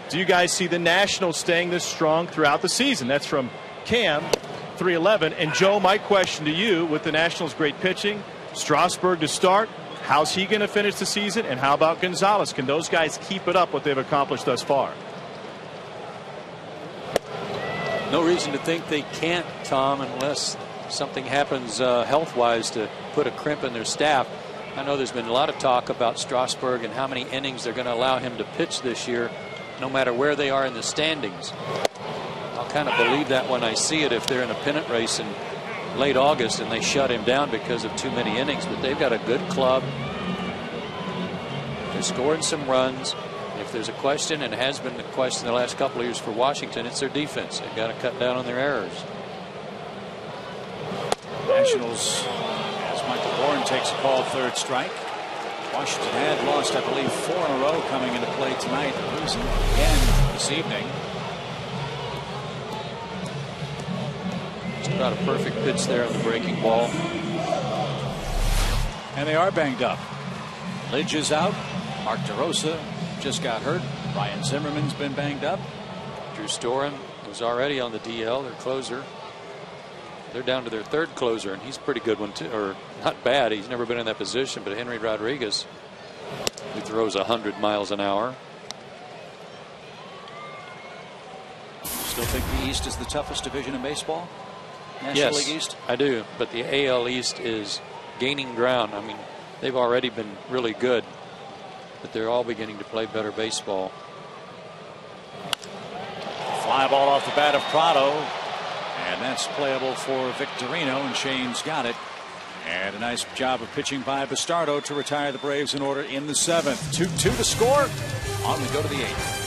Do you guys see the Nationals staying this strong throughout the season? That's from Cam, 311. And Joe, my question to you, with the Nationals' great pitching, Strasburg to start, how's he going to finish the season? And how about Gonzalez? Can those guys keep it up, what they've accomplished thus far? No reason to think they can't, Tom, unless something happens health-wise to put a crimp in their staff. I know there's been a lot of talk about Strasburg and how many innings they're going to allow him to pitch this year, no matter where they are in the standings. I'll kind of believe that when I see it if they're in a pennant race in late August and they shut him down because of too many innings. But they've got a good club. They're scoring some runs. If there's a question, and it has been the question the last couple of years for Washington, it's their defense. They've got to cut down on their errors. Nationals, as Michael Bourne takes a call, 3rd strike. Washington had lost, I believe, 4 in a row coming into play tonight, losing again this evening. Just about a perfect pitch there on the breaking ball. And they are banged up. Lidge is out. Mark DeRosa just got hurt. Ryan Zimmerman's been banged up. Drew Storen was already on the DL, their closer. They're down to their 3rd closer, and he's a pretty good one too, or not bad. He's never been in that position, but Henry Rodriguez, who throws 100 miles an hour. Still think the East is the toughest division in baseball? National Yes, League East? I do, but the AL East is gaining ground. I mean, they've already been really good, but they're all beginning to play better baseball. Fly ball off the bat of Prado, and that's playable for Victorino, and Shane's got it. And a nice job of pitching by Bastardo to retire the Braves in order in the 7th. 2-2 to score. On we go to the 8th.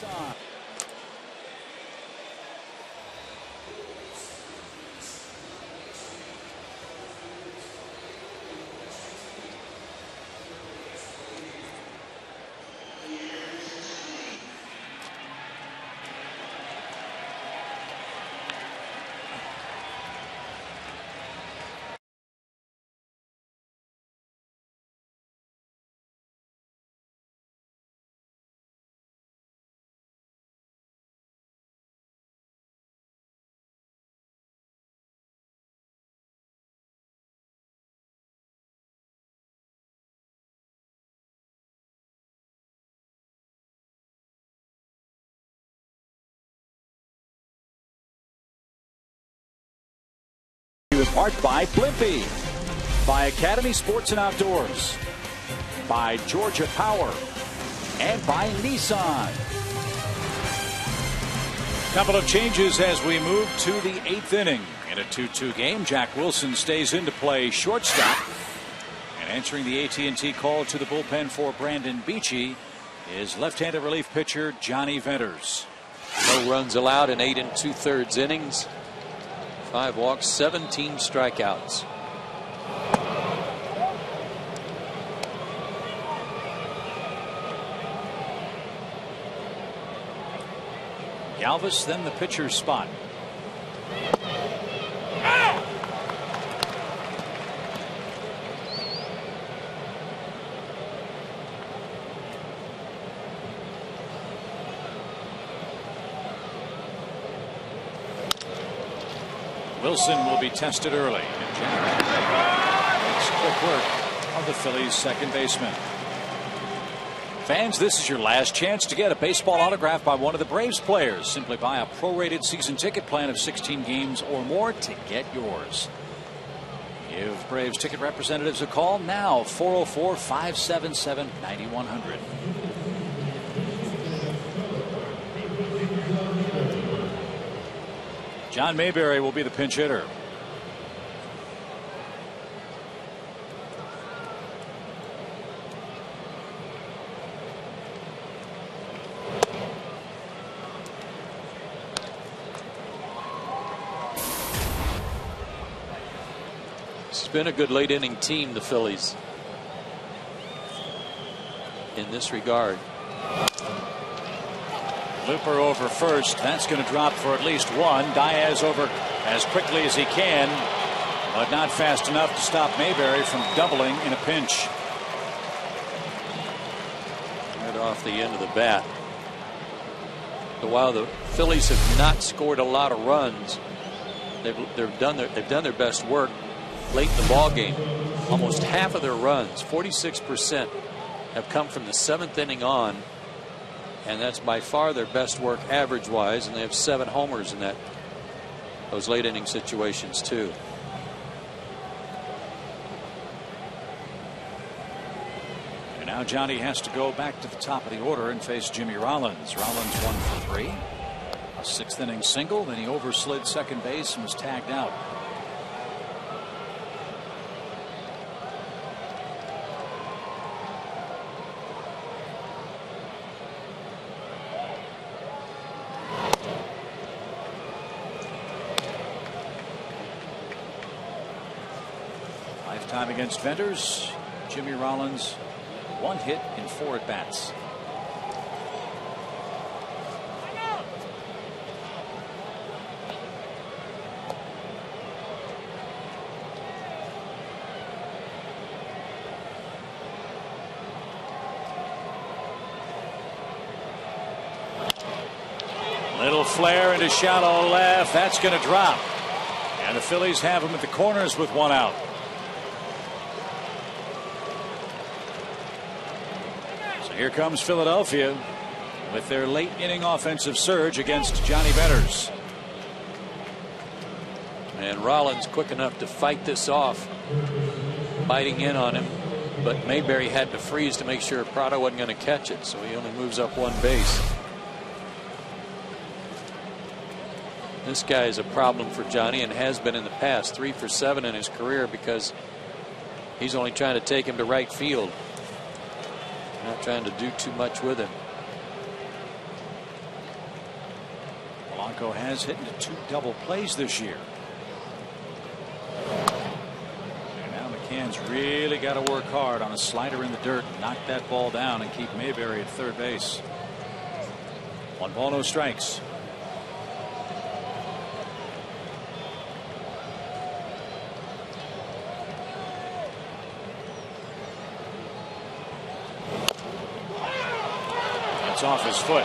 Nissan. In part by Blimpie, by Academy Sports and Outdoors, by Georgia Power, and by Nissan. Couple of changes as we move to the 8th inning. In a 2-2 game, Jack Wilson stays in to play shortstop. And answering the AT&T call to the bullpen for Brandon Beachy is left-handed relief pitcher Johnny Venters. No runs allowed in 8 2/3 innings. 5 walks, 17 strikeouts. Galvis then the pitcher's spot. Wilson will be tested early. And Jack makes quick work of the Phillies' second baseman. Fans, this is your last chance to get a baseball autograph by one of the Braves players. Simply buy a prorated season ticket plan of 16 games or more to get yours. Give Braves ticket representatives a call now. 404-577-9100. John Mayberry will be the pinch hitter. It's been a good late inning team, the Phillies, in this regard. Looper over first. That's going to drop for at least one. Diaz over as quickly as he can, but not fast enough to stop Mayberry from doubling in a pinch. Right off the end of the bat. While the Phillies have not scored a lot of runs, they've done their best work late in the ball game. Almost half of their runs, 46%, have come from the 7th inning on. And that's by far their best work average wise, and they have 7 homers in those late inning situations too. And now Johnny has to go back to the top of the order and face Jimmy Rollins. Rollins 1 for 3. A 6th inning single, then he overslid second base and was tagged out. Time against Venters. Jimmy Rollins, 1 hit in 4 at bats. Little flare into shallow left. That's going to drop. And the Phillies have him at the corners with 1 out. Here comes Philadelphia with their late inning offensive surge against Johnny Venters. And Rollins quick enough to fight this off, biting in on him, but Mayberry had to freeze to make sure Prado wasn't going to catch it, so he only moves up 1 base. This guy is a problem for Johnny and has been in the past. 3 for 7 in his career because he's only trying to take him to right field. Not trying to do too much with him. Polanco has hit into 2 double plays this year. And now McCann's really got to work hard on a slider in the dirt, knock that ball down, and keep Mayberry at third base. 1 ball, no strikes. That's off his foot.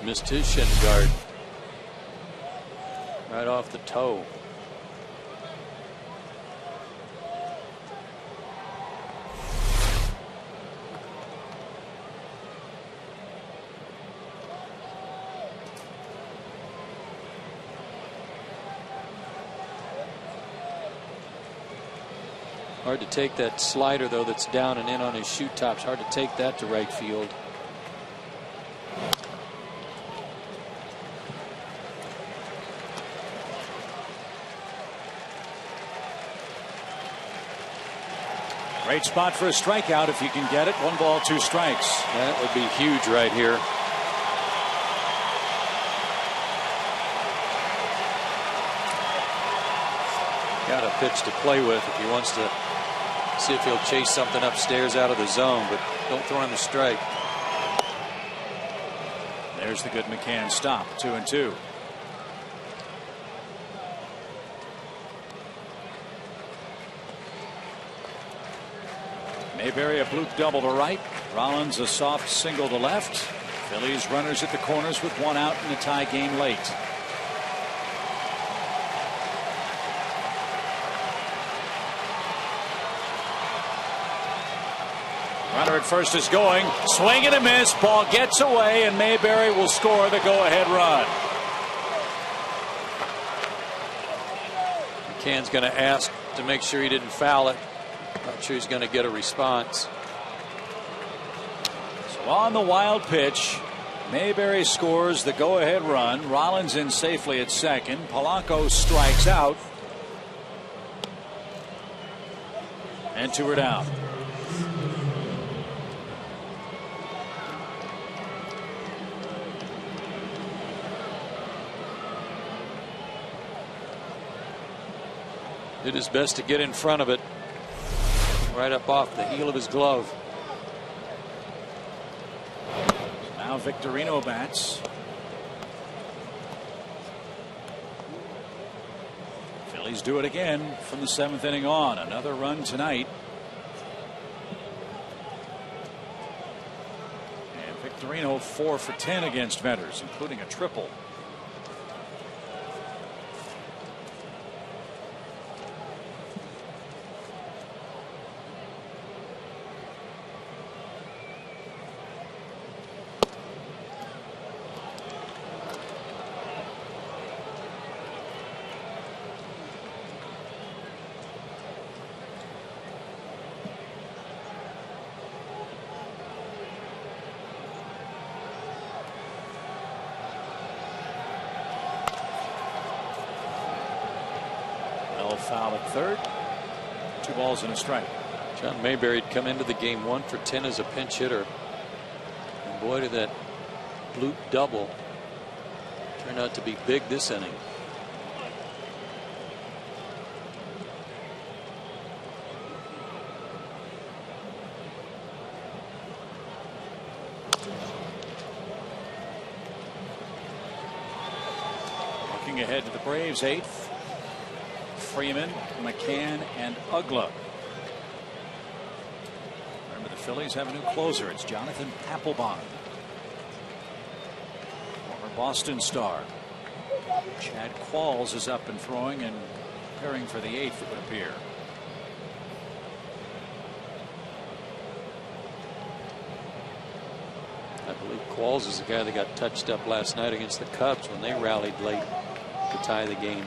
Missed his shin guard right off the toe. Hard to take that slider, though, that's down and in on his shoot tops. Hard to take that to right field. Great spot for a strikeout if you can get it. 1 ball, 2 strikes. That would be huge right here. Got a pitch to play with if he wants to see if he'll chase something upstairs out of the zone, but don't throw him a strike. There's the good McCann stop. 2-2. Mayberry a bloop double to right. Rollins a soft single to left. Phillies runners at the corners with 1 out in the tie game late. Runner at first is going. Swing and a miss. Ball gets away, and Mayberry will score the go-ahead run. McCann's going to ask to make sure he didn't foul it. Not sure he's going to get a response. So on the wild pitch, Mayberry scores the go-ahead run. Rollins in safely at second. Polanco strikes out. And 2 are down. Did his best to get in front of it. Right up off the heel of his glove. Now Victorino bats. Phillies do it again from the 7th inning on. Another run tonight. And Victorino 4 for 10 against Vendors, including a triple. Foul at third. 2 balls and a strike. John Mayberry had come into the game 1 for 10 as a pinch hitter. And boy, did that bloop double turn out to be big this inning. Looking ahead to the Braves 8th. Freeman, McCann, and Ugla. Remember, the Phillies have a new closer. It's Jonathan Papelbon, former Boston star. Chad Qualls is up and throwing and preparing for the 8th, it would appear. I believe Qualls is the guy that got touched up last night against the Cubs when they rallied late to tie the game.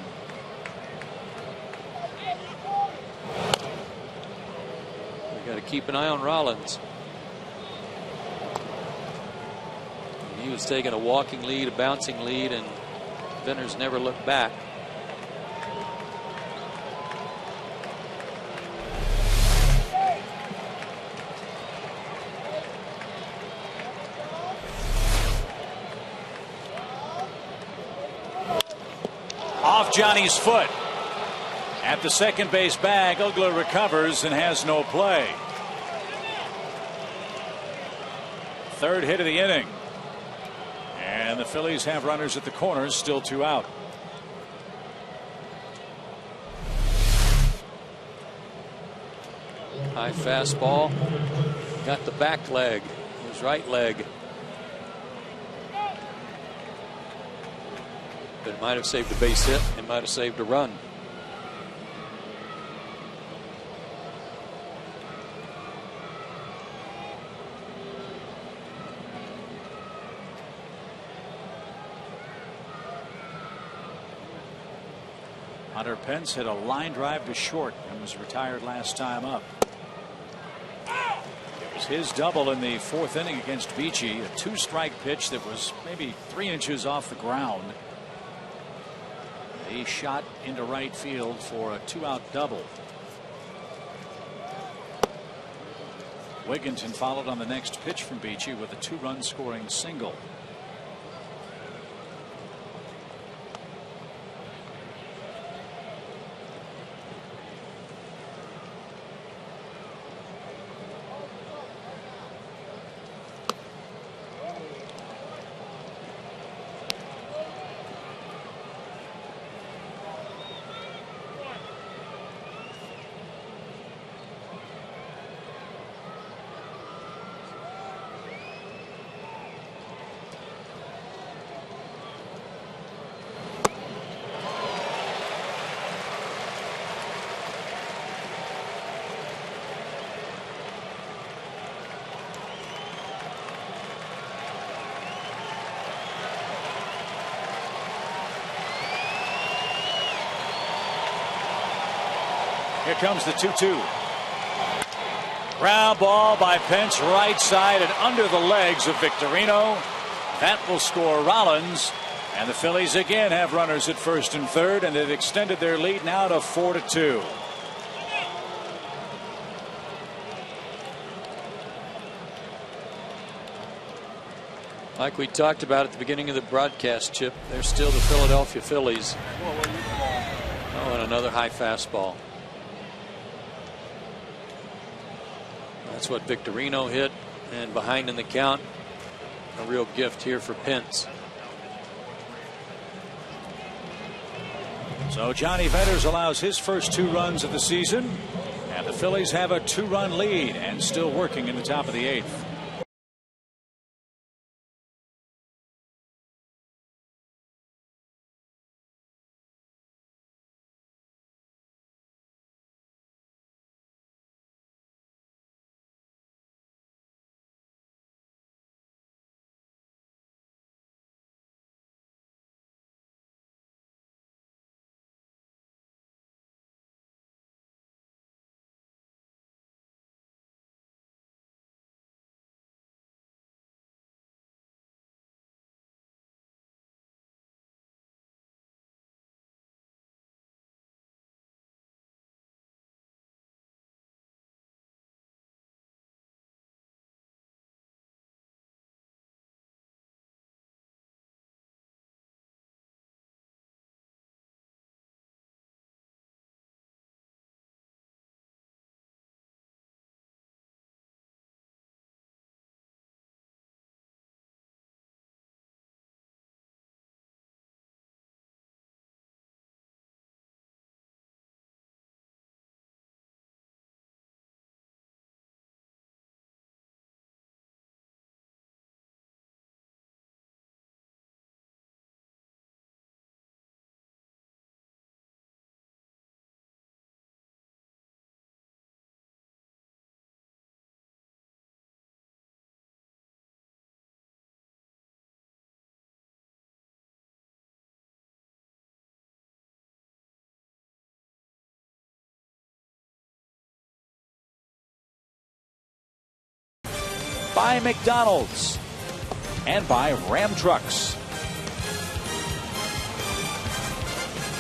Got to keep an eye on Rollins. He was taking a walking lead, a bouncing lead, and Vendors never looked back. Off Johnny's foot. At the second base bag, Uggla recovers and has no play. Third hit of the inning. And the Phillies have runners at the corners, still 2 out. High fastball. Got the back leg. His right leg. But it might have saved a base hit. It might have saved a run. Hunter Pence hit a line drive to short and was retired last time up. It was his double in the 4th inning against PHI, a 2-strike pitch that was maybe 3 inches off the ground. He shot into right field for a 2-out double. Wigginton followed on the next pitch from PHI with a 2-run scoring single. Here comes the 2-2. Ground ball by Pence, right side and under the legs of Victorino. That will score Rollins. And the Phillies again have runners at first and third, and they've extended their lead now to 4-2. Like we talked about at the beginning of the broadcast, Chip, they're still the Philadelphia Phillies. Oh, and another high fastball. That's what Victorino hit, and behind in the count, a real gift here for Pence. So Johnny Vetters allows his first 2 runs of the season, and the Phillies have a 2-run lead and still working in the top of the 8th. By McDonald's and by Ram Trucks.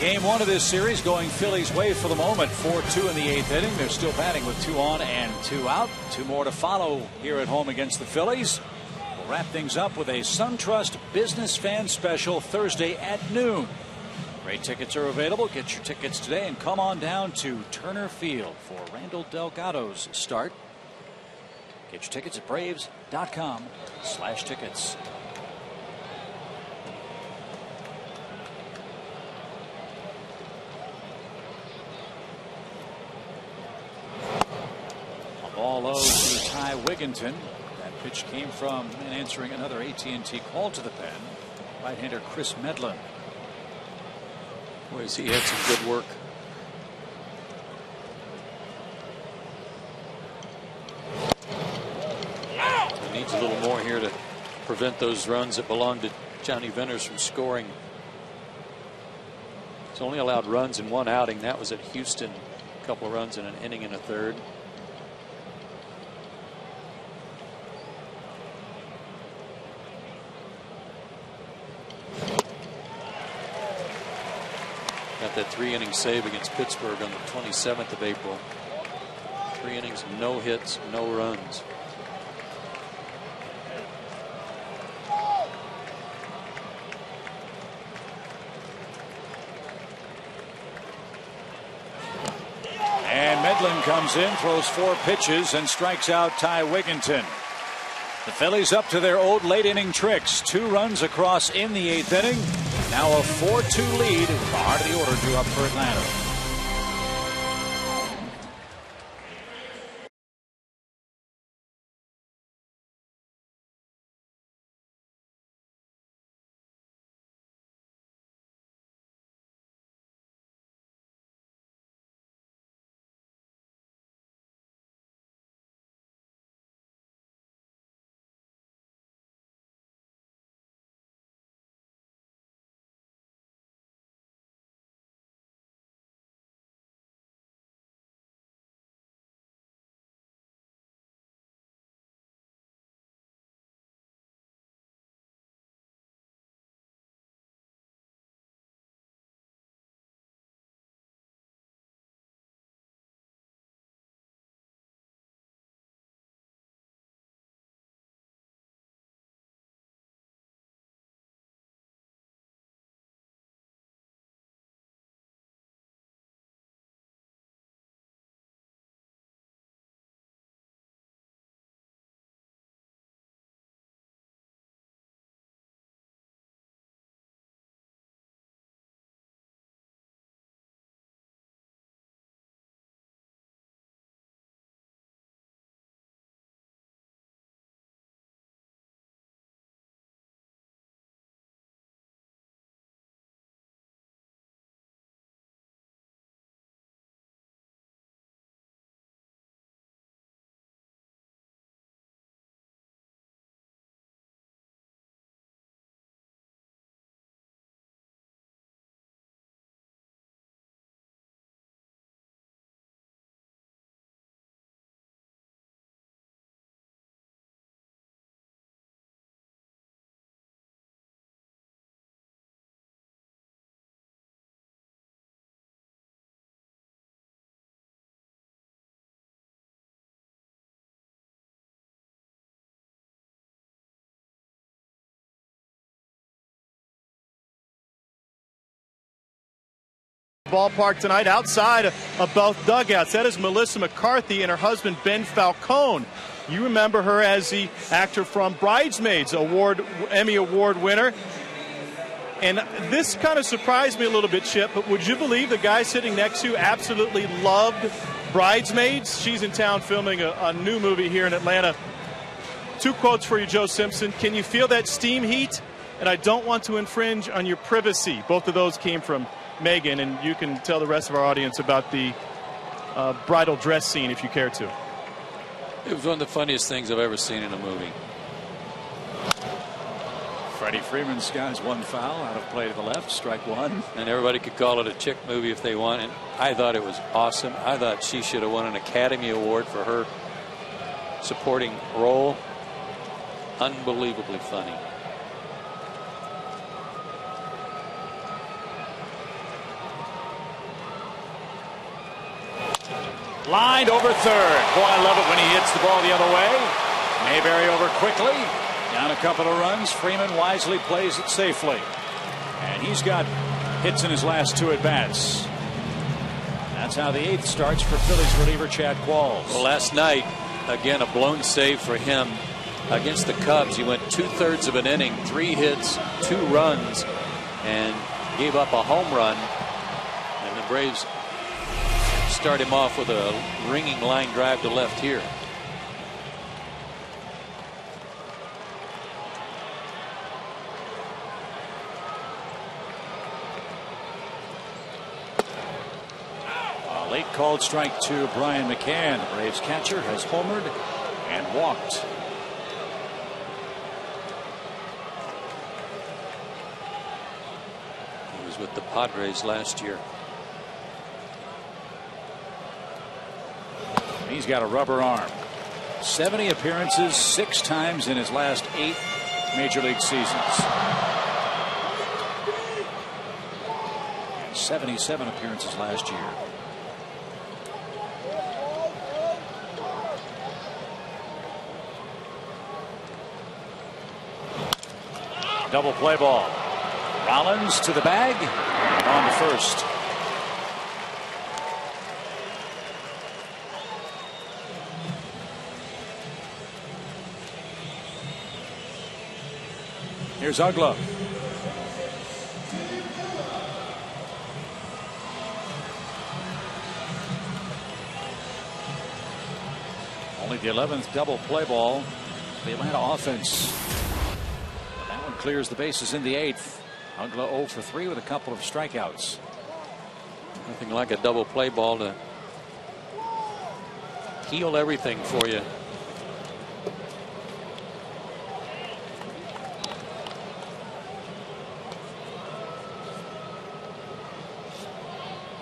Game 1 of this series going Phillies' way for the moment. 4-2 in the 8th inning. They're still batting with 2 on and 2 out. 2 more to follow here at home against the Phillies. We'll wrap things up with a SunTrust Business Fan Special Thursday at noon. Great tickets are available. Get your tickets today and come on down to Turner Field for Randall Delgado's start. Get your tickets at braves.com/tickets. A ball low to Ty Wigginton. That pitch came from, and answering another AT&T call to the pen, right-hander Chris Medlin. Boy, he had some good work. He needs a little more here to prevent those runs that belong to Johnny Venters from scoring. He's only allowed runs in one outing. That was at Houston. A couple of runs in an inning and a third. Got that 3-inning save against Pittsburgh on the 27th of April. 3 innings, no hits, no runs. And Medlin comes in, throws 4 pitches, and strikes out Ty Wigginton. The Phillies up to their old late inning tricks. 2 runs across in the 8th inning. Now a 4-2 lead. The heart of the order drew up for Atlanta. Ballpark tonight outside of both dugouts. That is Melissa McCarthy and her husband Ben Falcone. You remember her as the actor from Bridesmaids, Emmy Award winner. And this kind of surprised me a little bit, Chip, but would you believe the guy sitting next to you absolutely loved Bridesmaids? She's in town filming a new movie here in Atlanta. 2 quotes for you, Joe Simpson. Can you feel that steam heat? And I don't want to infringe on your privacy. Both of those came from Megan, and you can tell the rest of our audience about the bridal dress scene if you care to. It was one of the funniest things I've ever seen in a movie. Freddie Freeman skies 1 foul out of play to the left, strike 1. And everybody could call it a chick movie if they want. And I thought it was awesome. I thought she should have won an Academy Award for her supporting role. Unbelievably funny. Lined over third. Boy, I love it when he hits the ball the other way. Mayberry over quickly. Down a couple of runs. Freeman wisely plays it safely. And he's got hits in his last 2 at-bats. That's how the 8th starts for Phillies reliever Chad Qualls. Well, last night, again, a blown save for him against the Cubs. He went 2/3 of an inning, 3 hits, 2 runs, and gave up a home run. And the Braves start him off with a ringing line drive to left here. Late called strike to Brian McCann. The Braves catcher has homered and walked. He was with the Padres last year. He's got a rubber arm. 70 appearances, 6 times in his last 8 major league seasons. And 77 appearances last year. Double play ball. Rollins to the bag. On to first. Here's Ugla. Only the 11th double play ball for the Atlanta offense. That one clears the bases in the 8th. Ugla 0 for 3 with a couple of strikeouts. Nothing like a double play ball to heal everything for you.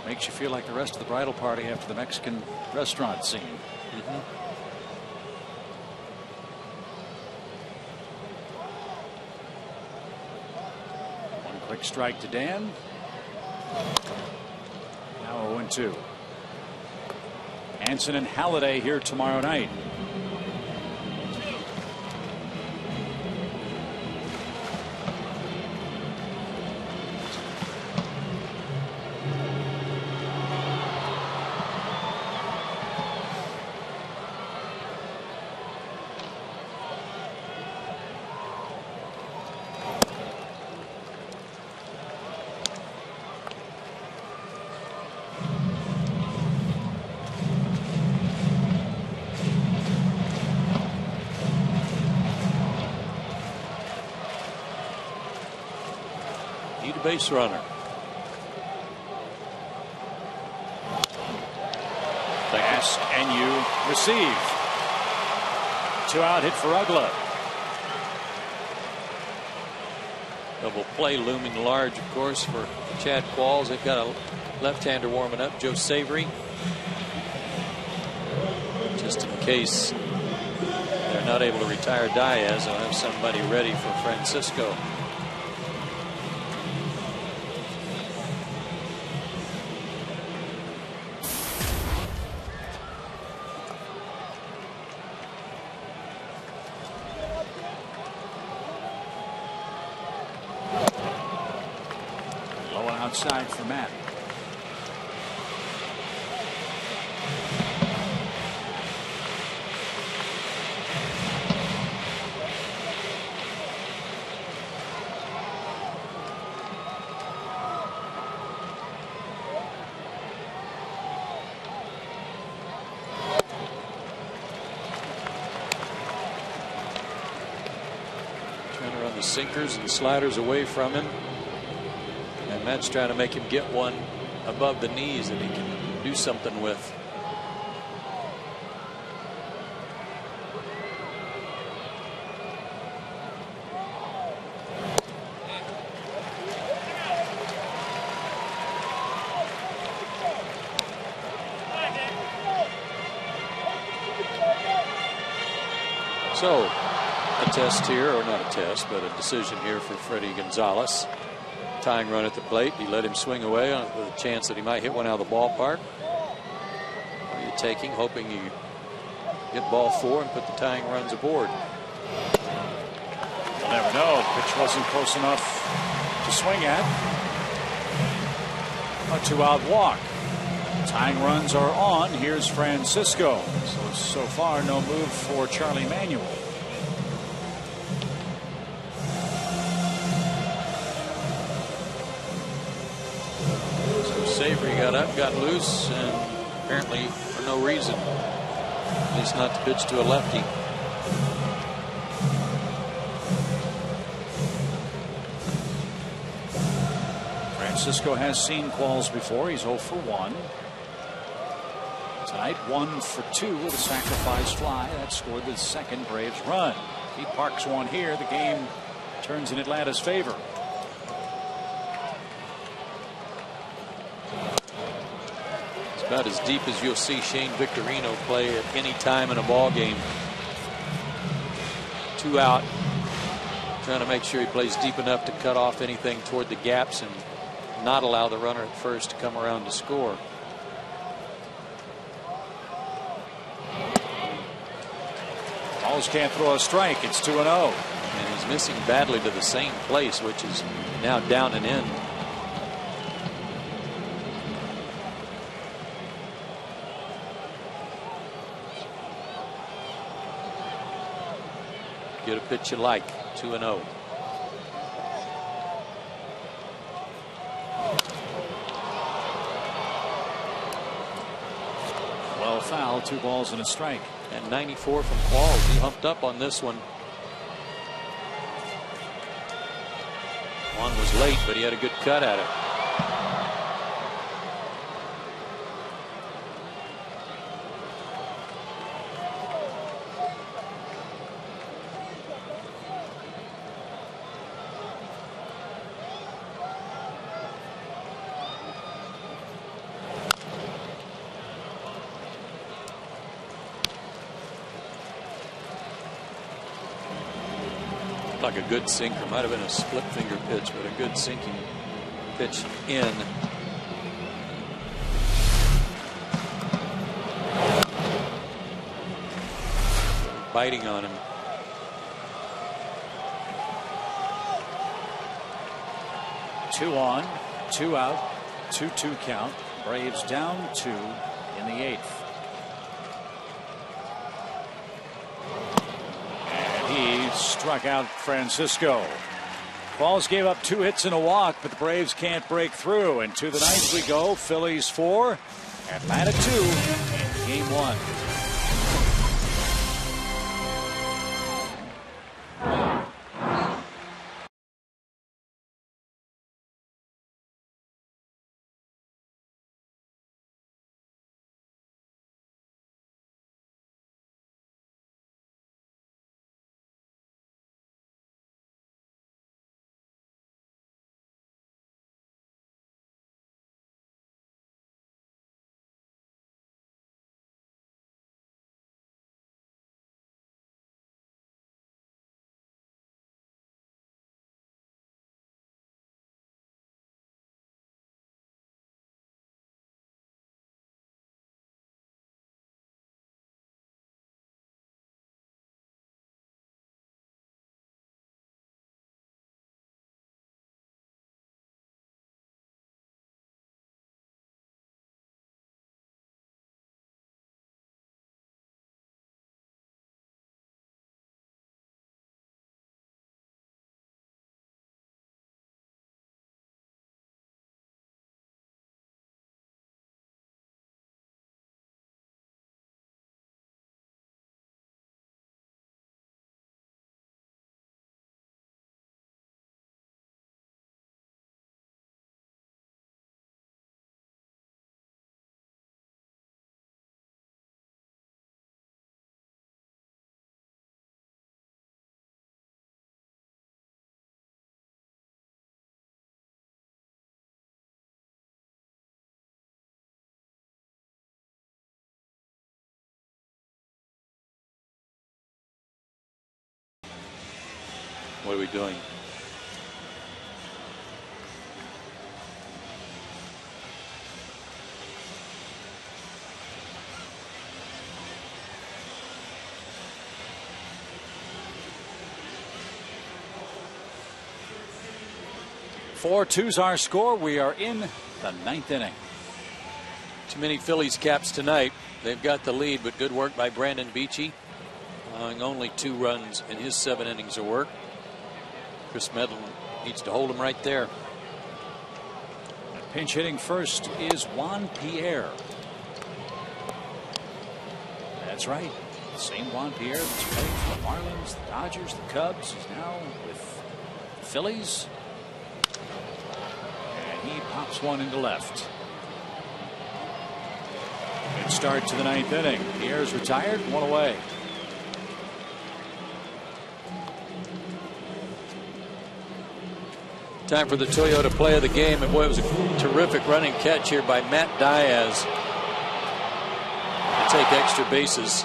Makes you feel like the rest of the bridal party after the Mexican restaurant scene. One quick strike to Dan. Now 0-2. Hansen and Halladay here tomorrow night. Base runner. Ask and you receive. 2-out hit for Ugla. Double play looming large, of course, for Chad Qualls. They've got a left-hander warming up, Joe Savory. Just in case they're not able to retire Diaz, they'll have somebody ready for Francisco. Outside for Matt. Trying to run the sinkers and sliders away from him. Matt's trying to make him get one above the knees that he can do something with. So a test here, or not a test, but a decision here for Freddie Gonzalez. Tying run at the plate. He let him swing away with a chance that he might hit one out of the ballpark. What are you taking, hoping you get ball 4 and put the tying runs aboard? You'll never know. The pitch wasn't close enough to swing at. A 2-out walk. Tying runs are on. Here's Francisco. So far, no move for Charlie Manuel. So Savory got up, got loose, and apparently for no reason. At least not to pitch to a lefty. Francisco has seen Qualls before. He's 0 for 1. Tonight, 1 for 2 with a sacrifice fly. That scored the second Braves run. He parks one here. The game turns in Atlanta's favor. It's about as deep as you'll see Shane Victorino play at any time in a ball game. 2 out. Trying to make sure he plays deep enough to cut off anything toward the gaps and not allow the runner at first to come around to score. Qualls can't throw a strike. It's 2-0. And he's missing badly to the same place, which is now down and in. Get a pitch you like. 2-0. Well foul. 2 balls and a strike. And 94 from Qualls. He humped up on this one. One was late, but he had a good cut at it. Like a good sinker. Might have been a split finger pitch, but a good sinking pitch in. Biting on him. Two on, 2 out, 2-2 count. Braves down 2 in the 8th. He struck out Francisco. Qualls gave up 2 hits and a walk, but the Braves can't break through. And to the 9th we go. Phillies 4, Atlanta 2 in game 1. What are we doing? Four 2's our score. We are in the ninth inning. Too many Phillies caps tonight. They've got the lead, but good work by Brandon Beachy, allowing only 2 runs in his 7 innings of work. Chris Medlin needs to hold him right there. Pinch hitting first is Juan Pierre. That's right. The same Juan Pierre that's played for the Marlins, the Dodgers, the Cubs. He's now with the Phillies. And he pops one into left. Good start to the ninth inning. Pierre's retired, 1 away. Time for the Toyota play of the game. And boy, it was a terrific running catch here by Matt Diaz to take extra bases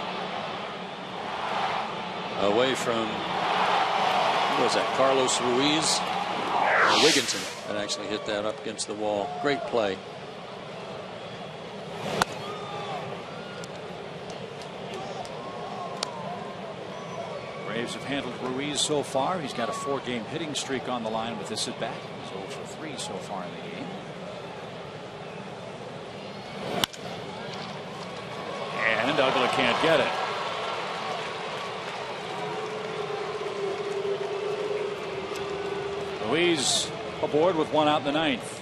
away from, who was that, Carlos Ruiz? Wigginton that actually hit that up against the wall. Great play. Braves have handled Ruiz so far. He's got a 4-game hitting streak on the line with this at bat. He's 0 for 3 so far in the game. And Uggla can't get it. Ruiz aboard with 1 out in the ninth.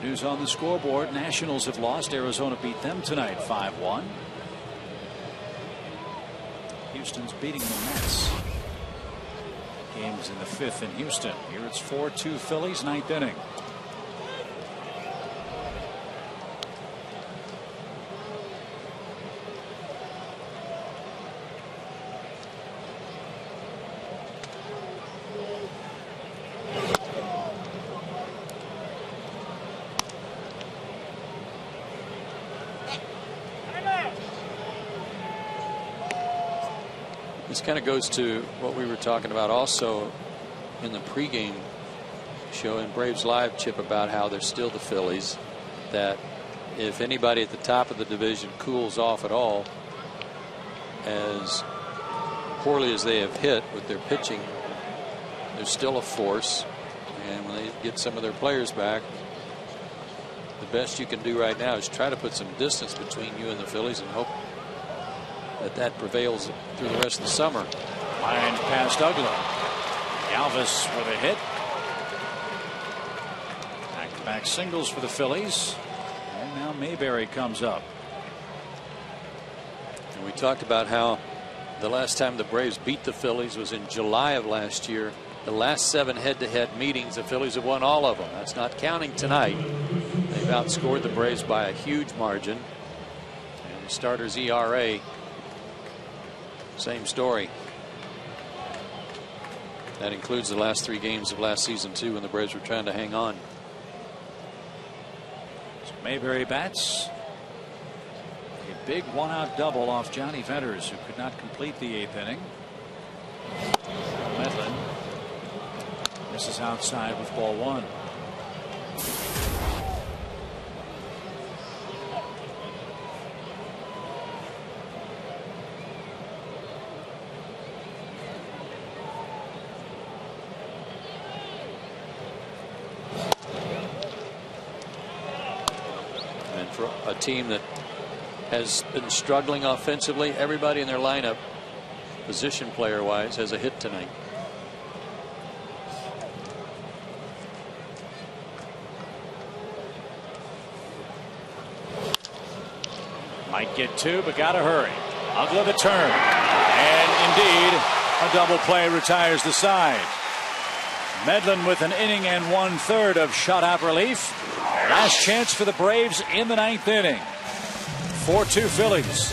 News on the scoreboard. Nationals have lost. Arizona beat them tonight 5-1. Houston's beating the Mets. Game's in the 5th in Houston. Here it's 4-2 Phillies, 9th inning. This kind of goes to what we were talking about also in the pregame show in Braves Live, Chip, about how they're still the Phillies, that if anybody at the top of the division cools off at all, as poorly as they have hit with their pitching, they're still a force. And when they get some of their players back, the best you can do right now is try to put some distance between you and the Phillies and hope that prevails through the rest of the summer. Line past Uggla. Galvis with a hit. Back-to-back singles for the Phillies. And now Mayberry comes up. And we talked about how the last time the Braves beat the Phillies was in July of last year. The last 7 head-to-head meetings, the Phillies have won all of them. That's not counting tonight. They've outscored the Braves by a huge margin. And the starter's ERA, same story. That includes the last 3 games of last season too, when the Braves were trying to hang on. So Mayberry bats. A big 1-out double off Johnny Venters, who could not complete the 8th inning. Medlin. This is outside with ball 1. For a team that has been struggling offensively, everybody in their lineup, position player wise, has a hit tonight. Might get 2, but gotta hurry. Uggla the turn. And indeed, a double play retires the side. Medlin with an inning and 1/3 of shutout relief. Last chance for the Braves in the 9th inning. 4-2 Phillies.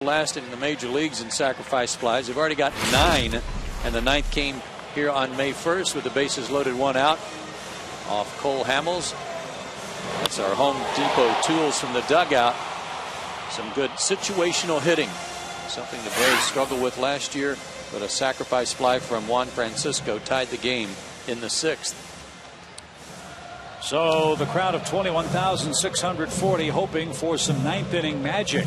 Last in the major leagues in sacrifice flies. They've already got 9, and the 9th came here on May 1st with the bases loaded, 1 out off Cole Hamels. That's our Home Depot tools from the dugout. Some good situational hitting, something the Braves struggled with last year, but a sacrifice fly from Juan Francisco tied the game in the 6th. So the crowd of 21,640 hoping for some 9th inning magic.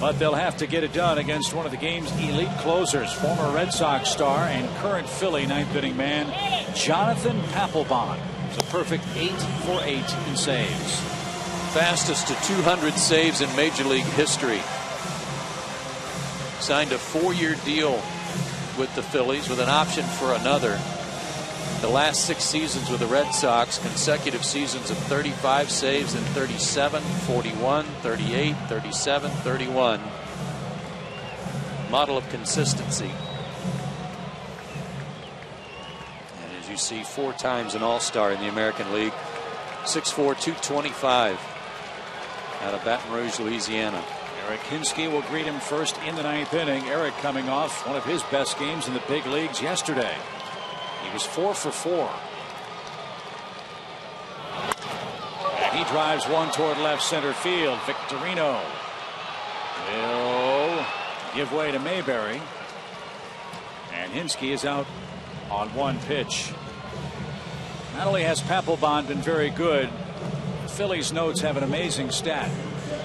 But they'll have to get it done against one of the game's elite closers, former Red Sox star and current Philly 9th inning man, Jonathan Papelbon. It's a perfect 8 for 8 in saves. Fastest to 200 saves in Major League history. Signed a 4-year deal with the Phillies with an option for another. The last 6 seasons with the Red Sox, consecutive seasons of 35 saves and 37, 41, 38, 37, 31. Model of consistency. And as you see, 4 times an All-Star in the American League. 6'4", 225 out of Baton Rouge, Louisiana. Eric Hinske will greet him first in the 9th inning. Eric coming off one of his best games in the big leagues yesterday. He was 4 for 4. And he drives one toward left center field. Victorino will give way to Mayberry. And Hinske is out on 1 pitch. Not only has Papelbon been very good, Phillies notes have an amazing stat.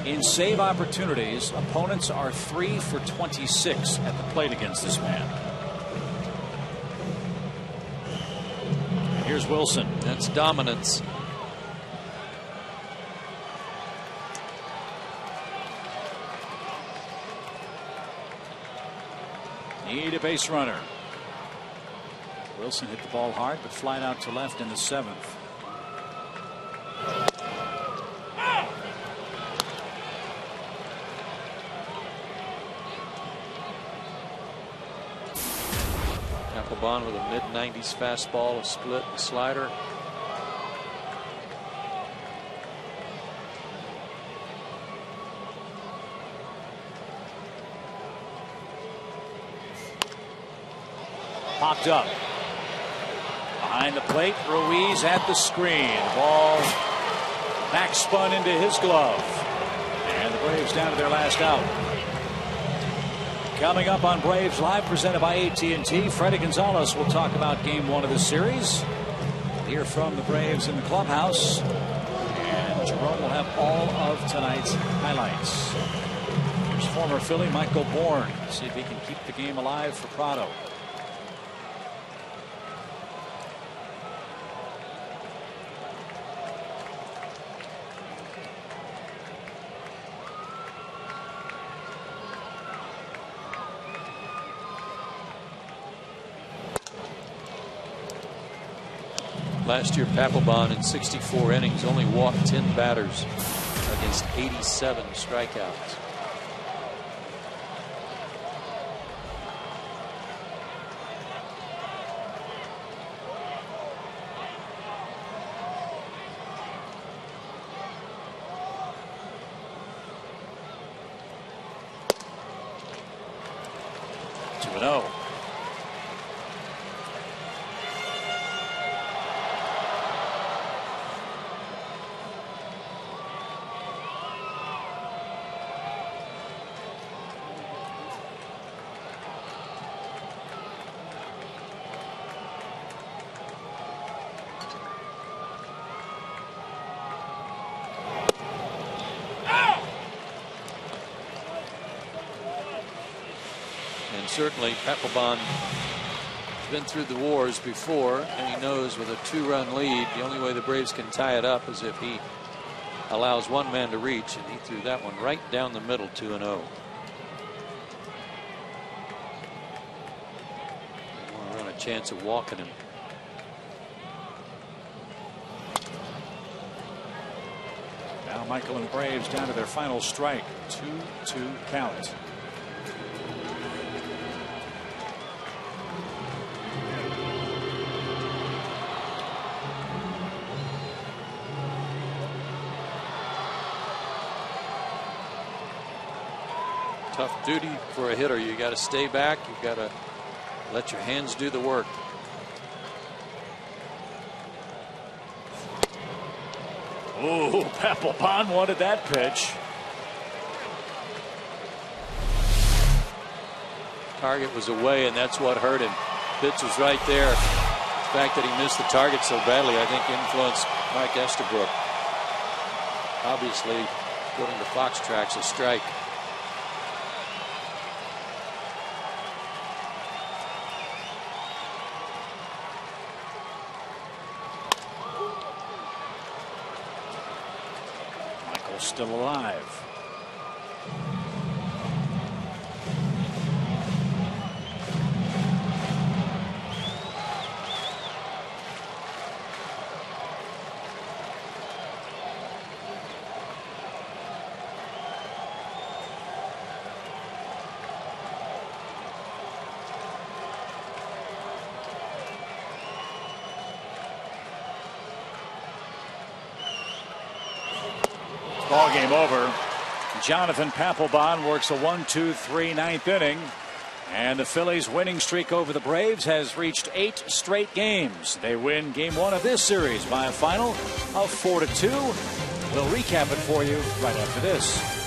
In save opportunities, opponents are 3 for 26 at the plate against this man. Here's Wilson. That's dominance. Need a base runner. Wilson hit the ball hard, but flied out to left in the 7th. Papelbon with a mid-90s fastball, a split, a slider. Popped up. Behind the plate, Ruiz at the screen. Ball back spun into his glove. And the Braves down to their last out. Coming up on Braves Live, presented by AT&T, Freddie Gonzalez will talk about Game 1 of the series. We'll hear from the Braves in the clubhouse. And Jerome will have all of tonight's highlights. Here's former Philly Michael Bourne. See if he can keep the game alive for Prado. Last year, Papelbon in 64 innings only walked 10 batters against 87 strikeouts. Certainly, Papelbon has been through the wars before, and he knows with a 2-run lead, the only way the Braves can tie it up is if he allows one man to reach, and he threw that one right down the middle, 2-0. Want to run a chance of walking him. Now Michael and the Braves down to their final strike. 2-2 count. Tough duty for a hitter. You got to stay back. You've got to let your hands do the work. Ooh, Papelbon wanted that pitch. Target was away, and that's what hurt him. Pitch was right there. The fact that he missed the target so badly, I think, influenced Mike Estabrook. Obviously, putting the Fox tracks a strike. Michael's still alive. Ball game over. Jonathan Papelbon works a 1-2-3 ninth inning, and the Phillies' winning streak over the Braves has reached 8 straight games. They win game 1 of this series by a final of 4-2. We'll recap it for you right after this.